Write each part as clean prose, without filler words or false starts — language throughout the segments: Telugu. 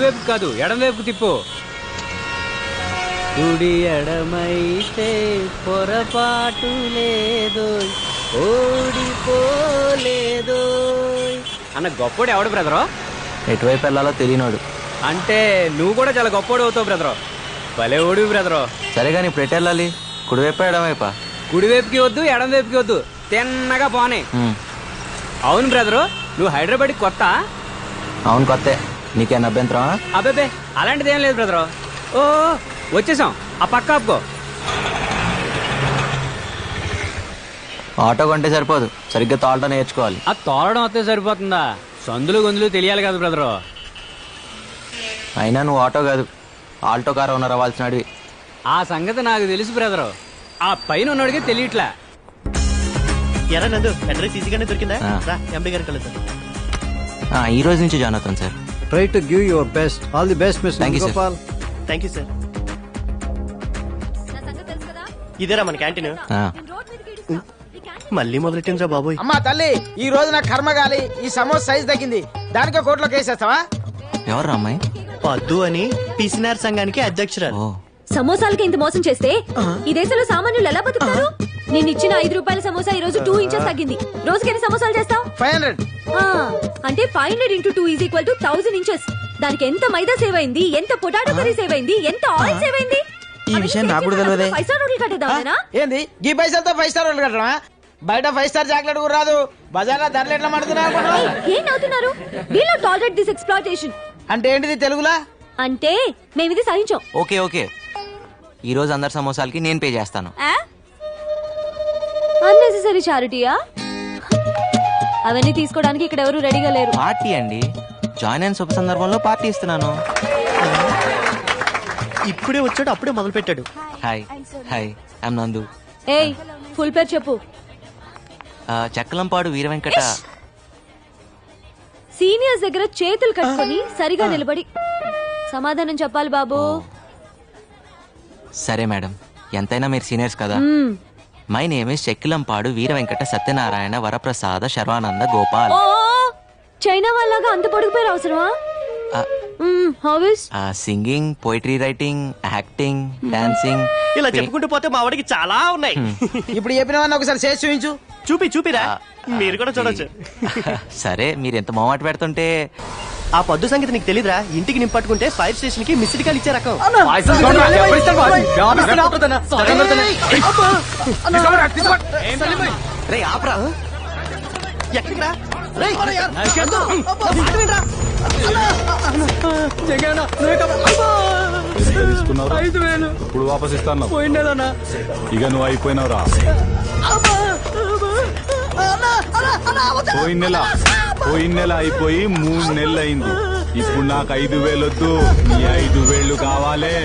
కుడివైపు కాదు ఎడం వైపు తిప్పు. కుడి ఎడమైతే పొరపాటు లేదు, ఓడిపోలేదు అన్న గొప్పోడు ఎవడు బ్రదరు? ఎటువైపు వెళ్ళాలో తెలియనోడు. అంటే నువ్వు కూడా చాలా గొప్పోడు అవుతావు బ్రదరు. భలే ఓడివి బ్రదరు. సరే కానీ ఇప్పుడు ఎటు వెళ్ళాలి? కుడివైపు ఎడమవైపా? కుడివైపుకి వద్దు ఎడం వైపుకి వద్దు, తిన్నగా పోనే. అవును బ్రదరు, నువ్వు హైదరాబాద్కి కొత్త? అవును కొత్తే. నీకేనా అభ్యంతరం? అబ్బాబే అలాంటిది ఏం లేదు బ్రదరు. ఓ వచ్చేసాం, ఆ పక్క ఆపుకో. ఆటో కొంటే సరిపోదు, సరిగ్గా తోలటం నేర్చుకోవాలి. ఆ తోలడం వస్తే సరిపోతుందా? సందులు గొంతులు తెలియాలి కదా బ్రదరు. అయినా నువ్వు ఆటో కాదు, ఆల్టో కార్ ఓనర్ అవ్వాల్సినడివి. ఆ సంగతి నాకు తెలుసు బ్రదరు, ఆ పైన ఉన్నోడికే తెలియట్లే. ఎరా నందు, అడ్రస్ ఈజీగానే దొరికిందా? రా ఎండి గారికి కలుద్దాం. ఈ రోజు నుంచి జాయిన్ అవుతాను sir. Try to give your best. All the best, Mr. Thank you, sir. Gopal. Thank you sir. ఇదేరా మన క్యాంటీన్. మళ్ళీ మొదలెట్టిందిరా బాబోయ్. అమ్మా తల్లి, ఈ రోజు నా కర్మ గాలి, ఈ సమోసా సైజ్ తగ్గింది, దానికే కోర్టులో కేసేస్తావా? ఎవరు అమ్మాయి? పద్దు అని పిసినార్ సంఘానికి అధ్యక్షురాలు. సమోసాలకి ఇంత మోసం చేస్తే ఈ దేశంలో సామాన్యులు ఎలా బతుకుతారు? నేను ఇచ్చిన 5 రూపాయల సమోసా ఈ రోజు 2 ఇంచెస్ తగ్గింది. రోజుకి ఎన్ని సమోసాలు చేస్తావు? 500. అంటే 500 × 2 = 1000 ఇంచెస్. దానికి ఎంత మైదా సేవ్ అయింది, ఎంత పొటాటో కర్రీ సేవ్ అయింది, ఎంత ఆయిల్ సేవ్ అయింది. ఈ విషయం నాకు కూడా తెలియదే. 5 స్టార్ హోటల్ కట్టేద్దామేనా? ఏంది ఈ పైసలతో 5 స్టార్ హోటల్ కట్టడమా? బయట 5 స్టార్ చాక్లెట్ కూడా రాదు, బజార్లో ధరలు ఎట్లా మడుతున్నా? ఏం నవ్వుతున్నారు? We'll not tolerate this exploitation. అంటే ఏంటిది తెలుగులా? అంటే మేము ఇది సహించాం. ఓకే ఓకే, ఈ రోజు అందరి సమోసాలకి నేను పే చేస్తాను. అన్నెసెసరీ చారిటీయా? అవన్నీ తీసుకోవడానికి ఇక్కడ ఎవరు రెడీగా లేరు. పార్టీ అండి, జాయిన్ అయిన శుభ సందర్భంలో పార్టీ ఇస్తున్నాను. ఇప్పుడే వచ్చాడు, అప్పుడే మొదలు పెట్టాడు. హాయ్ హాయ్, ఐమ్ నందు. ఏయ్ ఫుల్ పేరు చెప్పు. చక్కలంపాడు వీర వెంకట. సీనియర్స్ దగ్గర చేతులు కట్టుకొని సరిగా నిలబడి సమాధానం చెప్పాలి బాబు. సరే మేడం, ఎంతైనా మీరు సీనియర్స్ కదా. My name is Chekkilampadu Veera Venkata Satyanarayana Varaprasada Sharvananda Gopal. China వాళ్ళగా అంత పొడుగు పేరు అవసరమా? Hobbies? Singing, poetry writing, acting, dancing. ఇలా చెప్పుకుంటూ పోతే మా వాడికి చాలా ఉన్నాయి. ఇప్పుడు చెప్పినవన్నీ ఒకసారి చేసి చూపించు. చూపిరా, మీరు కూడా చూడొచ్చు. సరే, మీరు ఎంత మొహమాట పెడుతుంటే. ఆ పద్దు సంగతి నీకు తెలీదురా? ఇంటికి నింపట్టుకుంటే ఫైర్ స్టేషన్ కి మిస్డ్ కాల్ ఇచ్చే రకం. ఎక్కడిరా? ఇప్పుడు వాపస్ ఇస్తాను. ఇక నువ్వు అయిపోయినావురా. పోయిన నెల అయిపోయి 3 నెలలు అయింది. ఇప్పుడు నాకు 5,000 వద్దు, నీ 5,000 కావాలే.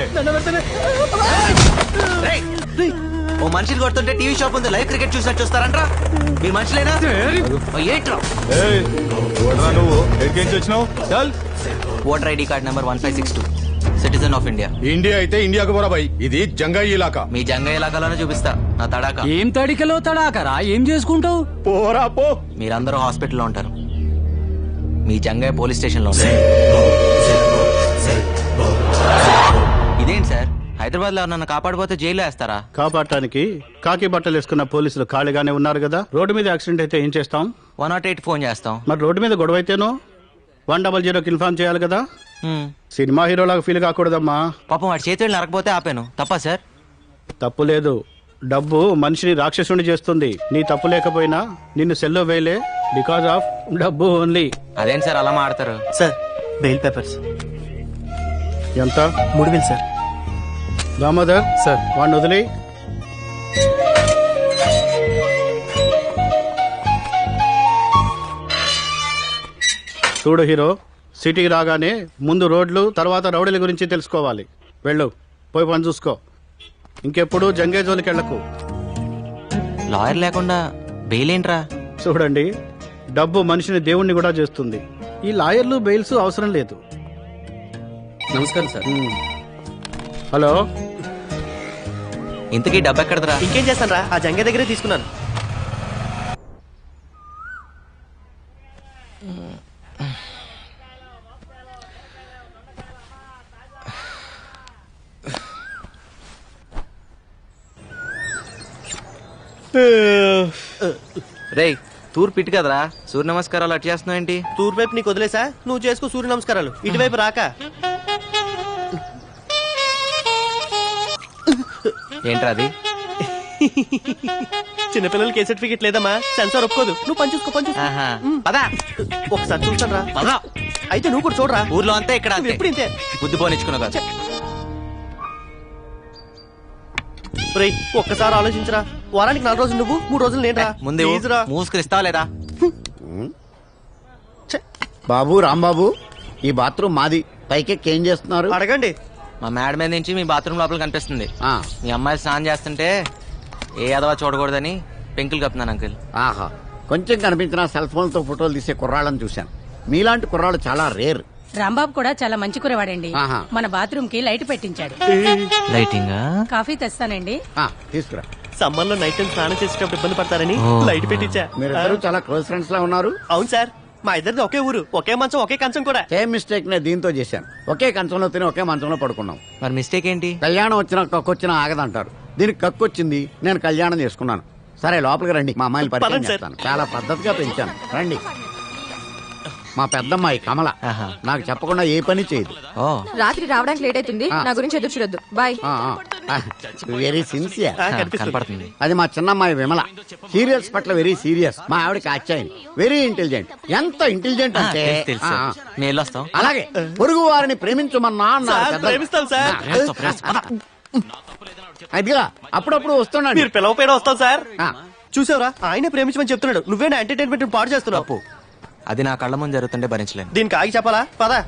ఓ మనుషులు కొడుతుంటే టీవీ షాప్ ఉంది, లైవ్ క్రికెట్ చూసినట్టు చూస్తారంట్రా. మీ మనుషులేనా? ఏంట్రా నువ్వు ఎక్కడికి వచ్చినావు? చల్. Voter ID card number 1562, citizen of India. India అయితే ఇండియాకు పోరా భయ్, ఇది జంగయ్య ఇలాకా. మీ జంగయ్య ఇలాకాలోనే చూపిస్తా నా తడాక. ఏం తడికలో తడాకరా? ఏం చేసుకుంటావు? పోరా పో. మీరందరూ హాస్పిటల్లో ఉంటారు, మీ జంగయ్య పోలీస్ స్టేషన్ లో ఉంటారు. ఇదేంటి సార్, హైదరాబాద్ లో నన్ను కాపాడిపోతే జైల్లో వేస్తారా? కాపాడటానికి కాకి బట్టలు వేసుకున్న పోలీసులు ఖాళీగానే ఉన్నారు కదా. రోడ్డు మీద యాక్సిడెంట్ అయితే ఏం చేస్తాం? 108 ఫోన్ చేస్తాం. మరి రోడ్డు మీద గొడవ అయితేనో 100కి ఇన్ఫార్మ్ చేయాలి కదా. సినిమా హీరోలాగా ఫీల్ కాకూడదమ్మా. పాపం వాడి చేతులు నరకపోతే ఆపాను, తప్పా సార్? తప్పు లేదు, డబ్బు మనిషిని రాక్షసుని చేస్తుంది. నీ తప్పు లేకపోయినా నిన్ను సెల్లో వేయలే, బికాస్ ఆఫ్ డబ్బు ఓన్లీ. అదేంటి సార్ అలా మాడతారు? సార్ బెయిల్ పేపర్స్ ఎంత? 3,000 సార్. దామోదర్ సార్, వాడిని వదిలి. చూడు హీరో, సిటీకి రాగానే ముందు రోడ్లు, తర్వాత రౌడీల గురించి తెలుసుకోవాలి. వెళ్ళు, పోయి పని చూసుకో. ఇంకెప్పుడు జంగే జోలికి వెళ్ళకు. లాయర్ లేకుండా బెయిల్ ఏంట్రా? చూడండి, డబ్బు మనిషిని దేవుణ్ణి కూడా చేస్తుంది. ఈ లాయర్లు బెయిల్స్ అవసరం లేదు. నమస్కారం సార్. హలో, ఇంతకీ డబ్బు ఎక్కడదరా? ఇంకేం చేస్తాను రా, ఆ జంగే దగ్గరే తీసుకున్నాను. రేయ్ తూర్పు ఇటు కదరా సూర్య నమస్కారాలు అటు చేస్తున్నావు ఏంటి? తూర్పు వైపు నీకు వదిలేసా, నువ్వు చేసుకో సూర్య నమస్కారాలు. ఇటువైపు రాక ఏంట్రా అది? చిన్నపిల్లలకి ఏ సర్టిఫికెట్ లేదమ్మా, సెన్సార్ ఒప్పుకోదు. నువ్వు పని చూసుకో, పని చూసుకో. ఆహా. పదా ఒకసారి చూస్తాను రా. పదా. అయితే నువ్వు కూడా చూడరా. ఊర్లో అంతా ఇక్కడ అంతే. ఎప్పుడు ఇంతే. బుద్ధి పోనిచ్చుకున్నావు కదా. రేయ్ ఒక్కసారి ఆలోచించరా. వారానికి 4 రోజులు నువ్వు, 3 రోజులు నేను రా. ముందే Please రా. మూసుకునిస్తావా లేదా? బాబు రాంబాబు, ఈ బాత్రూమ్ మాది. పైకెక్కి ఏం చేస్తున్నారు? అడగండి. మా మేడ మీద నుంచి మీ బాత్రూమ్ లోపల కనిపిస్తుంది. ఆ, మీ అమ్మాయి స్నానం చేస్తుంటే ఏ అదవా చూడకూడదని పెంకులు కప్పుతున్నాను అంకుల్. ఆహా, కొంచెం కనిపించిన సెల్ ఫోన్ తో ఫోటోలు తీసే కుర్రాళ్ళని చూశాను. మీలాంటి కుర్రాళ్ళు చాలా రేర్. రాంబాబు కూడా చాలా మంచి కురవాడండి. ఆహా. మన బాత్రూమ్ కి లైట్ పెట్టించాడు. లైటింగ్ కాఫీ తెస్తానండి. తీసుకురా. సమ్మర్ లో నైట్ టైం స్నానం చేసేటప్పుడు ఇబ్బంది పడతారని ఓ. లైట్ పెట్టించా. మీరిద్దరు చాలా క్లోజ్ ఫ్రెండ్స్ లా ఉన్నారు. అవును సార్, మా ఇద్దరిది ఒకే ఊరు, ఒకే మంచం, ఒకే కంచం కూడా. సేమ్ మిస్టేక్ నేను దీంతో చేశాను. ఒకే కంచంలో తిని ఒకే మంచంలో పడుకున్నాం. మరి మిస్టేక్ ఏంటి? కళ్యాణం వచ్చినా కక్కొచ్చినా ఆగదంటారు. దీనికి కక్కొచ్చింది, నేను కళ్యాణం చేసుకున్నాను. సరే లోపలికి రండి, మా అమ్మాయిని పరిచయం పదండి సార్. చేస్తాను. చాలా పద్ధతిగా పెంచాను. రండి. మా పెద్దమ్మాయి కమల. ఆహా. నాకు చెప్పకుండా ఏ పని చేయదు. ఓ రాత్రి రావడానికి లేట్ అవుతుంది. నా గురించి ఎదురు చూడొద్దు. బాయ్. Very sincere. కనిపిస్తుంది. కనపడుతుంది. అది మా చిన్నమ్మాయి విమల. సీరియల్స్ పట్ల వెరీ సీరియస్. మా ఆవిడకి అచ్చాయి. Very intelligent. ఎంత ఇంటెలిజెంట్ అంటే తెలుసు. మేము వెళ్ళొస్తాం. అలాగే పొరుగు వారిని ప్రేమించమన్నా అన్నారు సార్, పెద్దలు. ప్రేమిస్తాం సార్. అదిగా అప్పుడప్పుడు వస్తున్నాడు. మీరు పిలవపోయినా వస్తాం సార్. ఆ, చూసావురా, ఆయనే ప్రేమించమని చెప్తున్నాడు. నువ్వే నా ఎంటర్టైన్మెంట్ పాడు చేస్తున్నావు. అది నా కళ్ళ ముందు జరుగుతుంటే భరించలేను. దీనికి ఆగి చెప్పాలా? పదా.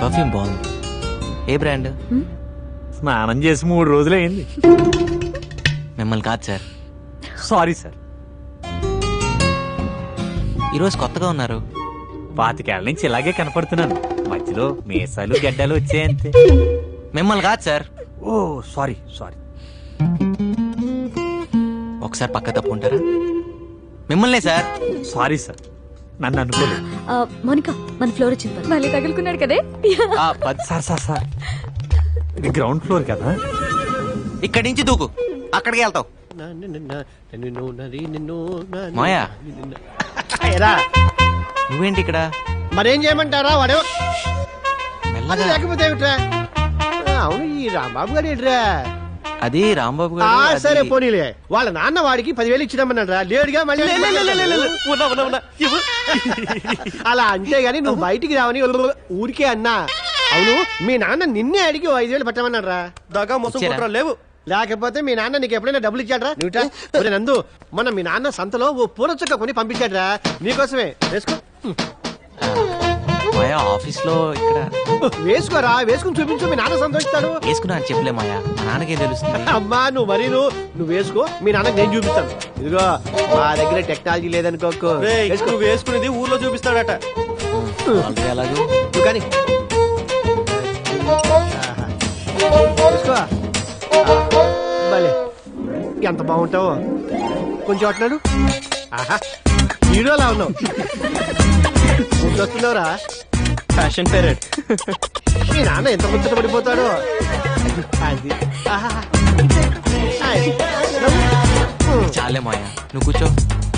పర్ఫ్యూమ్ బాగుంది. ఏ బ్రాండ్? స్నానం చేసి 3 రోజులైంది. మిమ్మల్ని కాదు సార్. Sorry sir. ఈరోజు కొత్తగా ఉన్నారు. 25 ఏళ్ల నుంచి ఇలాగే కనపడుతున్నాను. మధ్యలో మీసాలు గడ్డలు వచ్చాయంతే. మిమ్మల్ని కాదు సార్. ఓ సారీ సారీ. ఒకసారి పక్క తప్పుకుంటారా? మిమ్మల్నే సార్. సారీ సార్, నన్ను అనుకోలేదు. మోనికా, మన ఫ్లోర్ వచ్చింది. మళ్ళీ తగులుకున్నాడు కదే. సార్ సార్ సార్, ఇది గ్రౌండ్ ఫ్లోర్ కదా. ఇక్కడి నుంచి దూకు, అక్కడికి వెళ్తావు. మాయా ఏరా, నువ్వేంటి ఇక్కడ? మరేం చేయమంటారా? వాడు మెల్లగా. లేకపోతే ఏమిట్రా? అవును, ఈ రాంబాబు గారు ఏంట్రా? అది రాంబాబు ఆ, గారు. అది- సరే పోనీలే. వాళ్ళ నాన్న వాడికి 10,000 ఇచ్చినామన్నాడు. లేడుగా మళ్ళీ అలా అంటే గాని నువ్వు బయటికి రావని ఊరికే అన్నా. అవును, మీ నాన్న నిన్నే అడిగి 5,000 పెట్టమన్నాడు రా. దగా మోసం ఇచ్చారా? కుట్రలు లేవు. లేకపోతే మీ నాన్న నీకు ఎప్పుడైనా డబ్బులు ఇచ్చాడ్రా? నువ్వు నందు, మొన్న మీ నాన్న సంతలో ఓ పూల చుక్క కొని పంపించాడ్రా నీకోసమే. వేసుకో. మాయా ఆఫీస్ లో ఇక్కడ వేసుకోరా, వేసుకుని చూపించు, మీ నాన్న సంతోషిస్తాడు. వేసుకున్నా అని చెప్పలే మాయా, మా నాన్నకేం తెలుస్తుంది? అమ్మా నువ్వు మరీ నువ్వు వేసుకో, మీ నాన్నకి నేను చూపిస్తాను. ఇదిగో మా దగ్గర టెక్నాలజీ లేదనుకోకు. రేయ్, వేసుకో. నువ్వు వేసుకునేది ఊర్లో చూపిస్తాడట. వాళ్ళది ఎలాగో. నువ్వు కానీ వేసుకో. భలే, ఎంత బాగుంటావో. కొంచెం అట్నాడు. ఆహా, హీరోలా ఉన్నావు. వస్తున్నావురా. Fashion parade. మీ నాన్న ఎంత ముచ్చట పడిపోతాడో. అది. ఆహా. ఆయ్. చాలే మాయా, నువ్వు కూర్చో.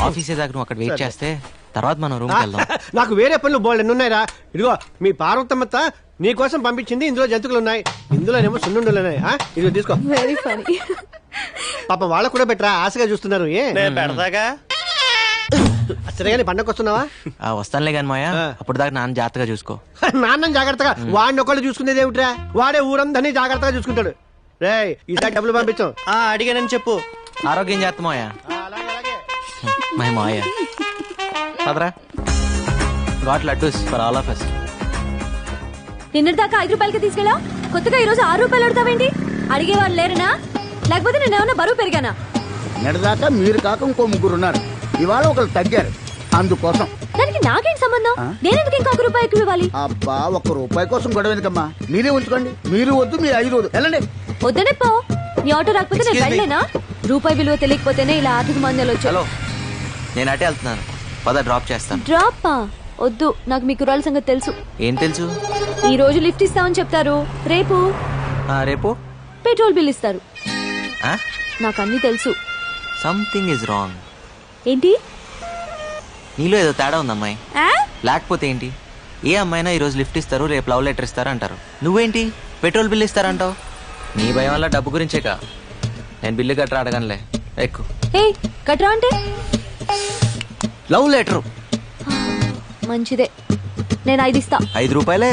ఆఫీస్ దాకా నువ్వు అక్కడ వెయిట్ చేస్తే తర్వాత మనం రూమ్కి వెళ్దాం. నాకు వేరే పనులు బోల్డ్ ఎన్ని ఉన్నాయిరా. ఇదిగో మీ పార్వతమ్మత్త నీ కోసం పంపించింది. ఇందులో జంతువులు ఉన్నాయి, ఇందులోనేమో సున్నుండలు ఉన్నాయి. ఇదిగో తీసుకో. Very funny. పాప వాళ్ళకు కూడా పెట్టరా, ఆశగా చూస్తున్నారు. ఏ నేను పెడతాగా. సరేగాని పండగ వస్తున్నావా? వస్తానులే కానీ మాయా, అప్పుడు దాకా నాన్న జాగ్రత్తగా చూసుకో. నాన్న జాగ్రత్తగా. వాడిని ఒకళ్ళు చూసుకునేది ఏమిట్రా? వాడే ఊరందరినీ జాగ్రత్తగా చూసుకుంటాడు. రేయ్, ఈసారి డబ్బులు పంపించాం. అడిగానని చెప్పు. ఆరోగ్యం జాగ్రత్త మాయా. అలాగే అలాగే. మై మాయా పదరా. Got laddoos for all of us. నిన్నటి దాకా 5 రూపాయలకి తీసుకెళ్ళా, కొత్తగా ఈరోజు 6 రూపాయలు అడుగుతావేంటి? అడిగేవాళ్ళు లేరనా? లేకపోతే నేను ఏమన్నా బరువు పెరిగానా? నిన్నటిదాకా మీరు కాక ఇంకో 3 ఉన్నారు. ఇవాళ ఒకరు తగ్గారు, అందుకోసం. దానికి నాకేం సంబంధం? నేనెందుకు ఇంకొక రూపాయి ఎక్కువ ఇవ్వాలి? అబ్బా, 1 రూపాయి కోసం గొడవ ఎందుకమ్మా? మీరే ఉంచుకోండి. మీరు వద్దు, మీరు 5 వద్దు. వెళ్ళండి. వద్దనే పో. నీ ఆటో రాకపోతే నేను Excuse me. వెళ్ళలేనా? రూపాయి విలువ తెలియకపోతేనే ఇలా ఆర్థిక మాంద్యాలు వచ్చాయి. హలో, నేను అటే వెళ్తున్నాను, పద డ్రాప్ చేస్తాను. డ్రాపా? వద్దు, నాకు మీ కుర్రాల సంగతి తెలుసు. ఏం తెలుసు? ఈ రోజు లిఫ్ట్ ఇస్తామని చెప్తారు, రేపు రేపు పెట్రోల్ బిల్ ఇస్తారు. నాకు అన్నీ తెలుసు. Something is wrong. ఏంటి? నీలో ఏదో తేడా ఉంది అమ్మాయి. ఆ? లేకపోతే ఏంటి? ఏ అమ్మాయినా ఈరోజు లిఫ్ట్ ఇస్తారు, రేపు లవ్ లెటర్ ఇస్తారు అంటారు. నువ్వేంటి పెట్రోల్ బిల్ ఇస్తారంటావు? నీ భయం వల్ల డబ్బు గురించేకా. నేను బిల్లు గట్రా అడగనులే, ఎక్కు. హే కట్రా అంటే లవ్ లెటరు మంచిదే. నేను 5 ఇస్తా. 5 రూపాయలే.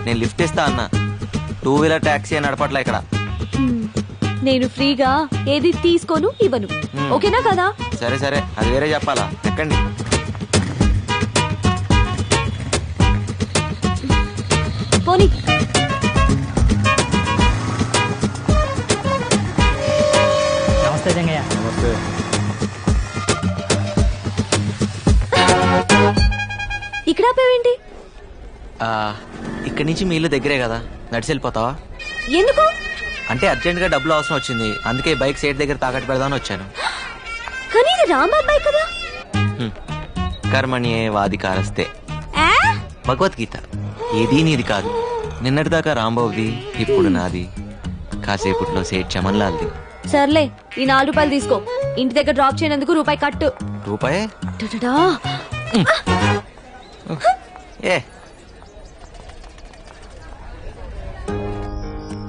నేను లిఫ్ట్ ఇస్తా అన్నా. 2 వీలర్ ట్యాక్సీ అని నడపట్లే ఇక్కడ. నేను ఫ్రీగా ఏది తీసుకోను ఇవ్వను. ఓకేనా కదా? సరే సరే, అది వేరే చెప్పాలా. ఎక్కండి. పోనీ. నమస్తే జంగయ్య. నమస్తే. ఇక్కడ ఆపేవేంటి? ఇక్కడి నుంచి మీ ఇల్లు దగ్గరే కదా, నడిచి వెళ్ళిపోతావా? ఎందుకు? అంటే అర్జెంట్ గా డబ్బులు అవసరం వచ్చింది, అందుకే బైక్ సైడ్ దగ్గర తాకట్టు పెడదామని వచ్చాను. కానీ ఇది రాంబాబాయ్ కదా. కర్మణ్యే వాదికారస్తే. భగవద్గీత. ఏదీ నీది కాదు. నిన్నటిదాకా రాంబాబుది, ఇప్పుడు నాది. కాసేపట్లో సేట్ చమన్లాల్ది. సర్లే, ఈ 4 రూపాయలు తీసుకో. ఇంటి దగ్గర డ్రాప్ చేయనందుకు రూపాయి కట్టు. రూపాయే? టటటా. ఏ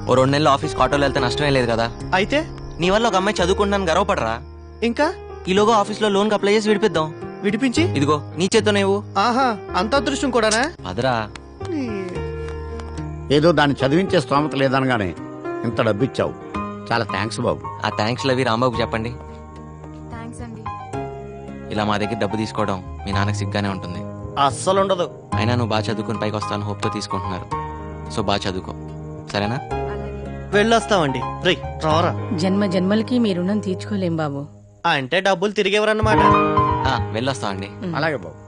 ఓ 2 నెలలు ఆఫీస్ ఆటోలో వెళ్తే నష్టమే లేదు కదా. అయితే నీ వల్ల ఒక అమ్మాయి చదువుకుంటున్నాను గర్వపడరా? ఇంకా ఈలోగా ఆఫీస్ లో లోన్ కి అప్లై చేసి విడిపిద్దాం. విడిపించి ఇదిగో నీ చేత్తో నువ్వు. ఆహా, అంత అదృష్టం కూడానా? అదరా. ఏదో దాన్ని చదివించే స్తోమత లేదనగానే ఇంత డబ్బిచ్చావు, చాలా థ్యాంక్స్ బాబు. ఆ థ్యాంక్స్ లవి రాంబాబుకి చెప్పండి. ఇలా మా దగ్గర డబ్బు తీసుకోవడం మీ నాన్నకి సిగ్గానే ఉంటుంది. అస్సలు ఉండదు. అయినా నువ్వు బాగా చదువుకుని పైకి వస్తాను హోప్తో తీసుకుంటున్నారు. సో బాగా చదువుకో, సరేనా? వెళ్ళొస్తామండి. రే రారా. జన్మ జన్మలకి మీ రుణం తీర్చుకోలేం బాబు. అంటే డబ్బులు తిరిగేవరన్నమాట. వెళ్ళొస్తామండి. అలాగే బాబు.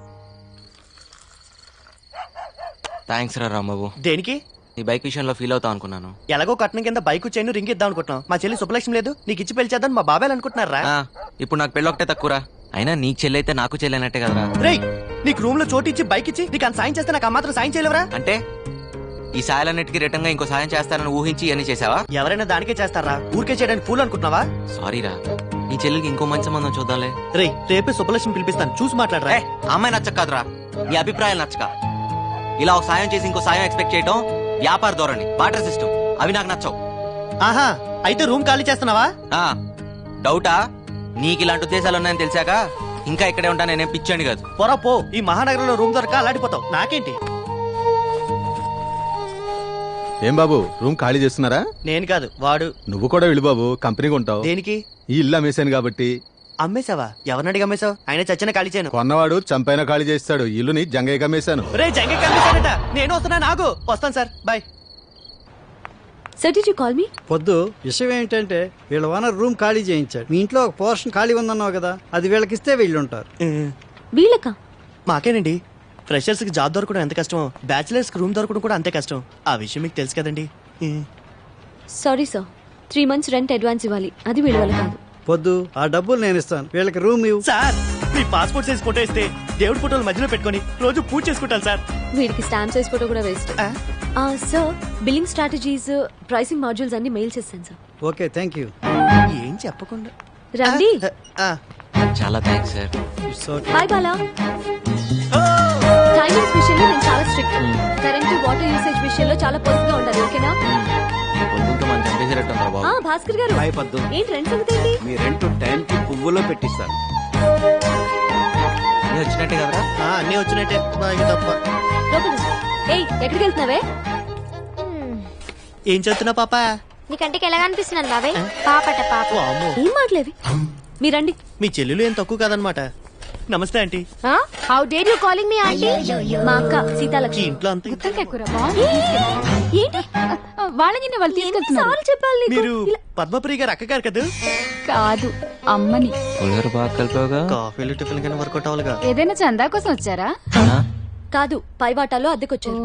థ్యాంక్స్ రా రాంబాబు. దేనికి? నీ బైక్ విషయంలో ఫీల్ అవుతావు అనుకున్నాను. ఎలాగో కట్నం కింద బైక్ చైన్ రింగ్ ఇద్దాం అనుకుంటున్నాం. మా చెల్లి శుభలక్ష్మి లేదు, నీకు ఇచ్చి పెళ్లి చేద్దాం మా బాబాయ్ అనుకుంటున్నారా? ఇప్పుడు నాకు పెళ్ళి ఒకటే తక్కువరా. అయినా నీకు చెల్లి అయితే నాకు చెల్లినట్టే కదరా. రేయ్, నీకు రూమ్ లో చోటు ఇచ్చి బైక్ ఇచ్చి నీకు అంత సాయం చేస్తే నాకు ఆ మాత్రం సాయం చేయలేవరా? అంటే ఈ సాయాలన్నిటికీ రిటర్న్ గా ఇంకో సాయం చేస్తారని ఊహించి ఇవన్నీ చేసావా? ఎవరైనా దానికే చేస్తారా? ఊరికే చేయడానికి పూలు అనుకుంటున్నావా? సారీరా, నీ చెల్లికి ఇంకో మంచి సంబంధం చూద్దాంలే. రేయ్, రేపే శుభలక్ష్మి పిలిపిస్తాను, చూసి మాట్లాడరా. అమ్మాయి నచ్చక కాదురా, నీ అభిప్రాయాలు నచ్చక. ఇలా ఒక సాయం చేసి ఇంకో సాయం ఎక్స్పెక్ట్ చేయడం వ్యాపార ధోరణి, బాటర్ సిస్టమ్, అవి నాకు నచ్చవు. ఆహా, అయితే రూమ్ ఖాళీ చేస్తున్నావా? డౌటా? నీకు ఇలాంటి ఉద్దేశాలు ఉన్నాయని తెలిసాక ఇంకా ఇక్కడే ఉంటా. నేనేం పిచ్చండి కాదు. పొరా పో, ఈ మహానగరంలో రూమ్ దొరక అలాడిపోతావు. నాకేంటి? ఏం బాబు, రూమ్ ఖాళీ చేస్తున్నారా? నేను కాదు, వాడు. నువ్వు కూడా వెళ్ళు బాబు, కంపెనీగా ఉంటావు. దేనికి? ఈ ఇల్లు అమ్మేశాను కాబట్టి. అమ్మేశావా? ఎవరిని అడిగి అమ్మేశావు? ఆయన చచ్చిన ఖాళీ చేయను. కొన్నవాడు చంపైనా ఖాళీ చేస్తాడు. ఇల్లుని జంగయ్యకి అమ్మేశాను. రే జంగ కమ్మేశాడట. నేను వస్తున్నా, నాగు వస్తాను sir, bye. Sir did you call me? పొద్దు విషయం ఏంటంటే వీళ్ళ ఓనర్ రూమ్ ఖాళీ చేయించాడు. మీ ఇంట్లో ఒక పోర్షన్ ఖాళీ ఉందన్నావు కదా, అది వీళ్ళకిస్తే వీళ్ళు ఉంటారు. వీళ్ళకా? మాకేనండి. ఫ్రెషర్స్ కి జాబ్ దొరకడం ఎంత కష్టమో, బ్యాచిలర్స్ కి రూమ్ దొరకడం కూడా అంతే కష్టం. ఆ విషయం మీకు తెలుసు కదండి. Sorry sir, 3 months rent advance ఇవ్వాలి. అది వీళ్ళ వల్ల కాదు. పొద్దు ఆ డబ్బులు నేను ఇస్తాను, వీళ్ళకి రూమ్ ఇవ్వు. సార్, మీ పాస్పోర్ట్ సైజ్ ఫోటో ఇస్తే దేవుడి ఫోటోలు మధ్యలో పెట్టుకొని రోజు పూజ చేసుకుంటాను సార్. వీడికి స్టాంప్ సైజ్ ఫోటో కూడా waste. Sir, billing strategies, pricing modules అన్ని మెయిల్ చేస్తాను సార్. Okay, thank you. ఏం చెప్పకుండా రండి. చాలా thanks sir. Bye Bala. Timings విషయంలో నేను చాలా స్ట్రిక్ట్. కరెంట్ వాటర్ యూసేజ్ విషయంలో చాలా పొదుపుగా ఉండాలి. ఓకేనా? పొద్దుతో మనం చంపేసేటట్టుందా బాబు? భాస్కర్ గారు, ఏంటి రెంట్ సంగతి ఏంటి? మీ రెంట్ టైం కి పువ్వులో పెట్టిస్తాను. నీ వచ్చినట్టే కదరా? అన్నీ వచ్చినట్టే, బాగా తప్ప. ఏయ్, ఎక్కడికి వెళ్తున్నావే? ఏం చదువుతున్నా పాప? నీ కంటికి ఎలా కనిపిస్తున్నాను బాబే? పాపట పాప. ఏం మాటలేవి? మీరండి. మీ చెల్లెలు ఏం తక్కువ కాదనమాట. నమస్తే aunty. How dare you calling me aunty? మా అక్క సీతాలక్ష్మి. ఇంట్లో అంతే. ఏంటి వాళ్ళని వాళ్ళు తీసుకెళ్తున్నారు? చెప్పాలి నీకు. మీరు పద్మప్రియ గారు అక్క గారు కదా? కాదు, అమ్మని. పులిహోర బాగా కలిపావుగా. కాఫీలు టిఫిన్ కానీ వర్కౌట్ అవ్వాలిగా. ఏదైనా చందా కోసం వచ్చారా? కాదు, పైవాటాలో అద్దెకొచ్చారు.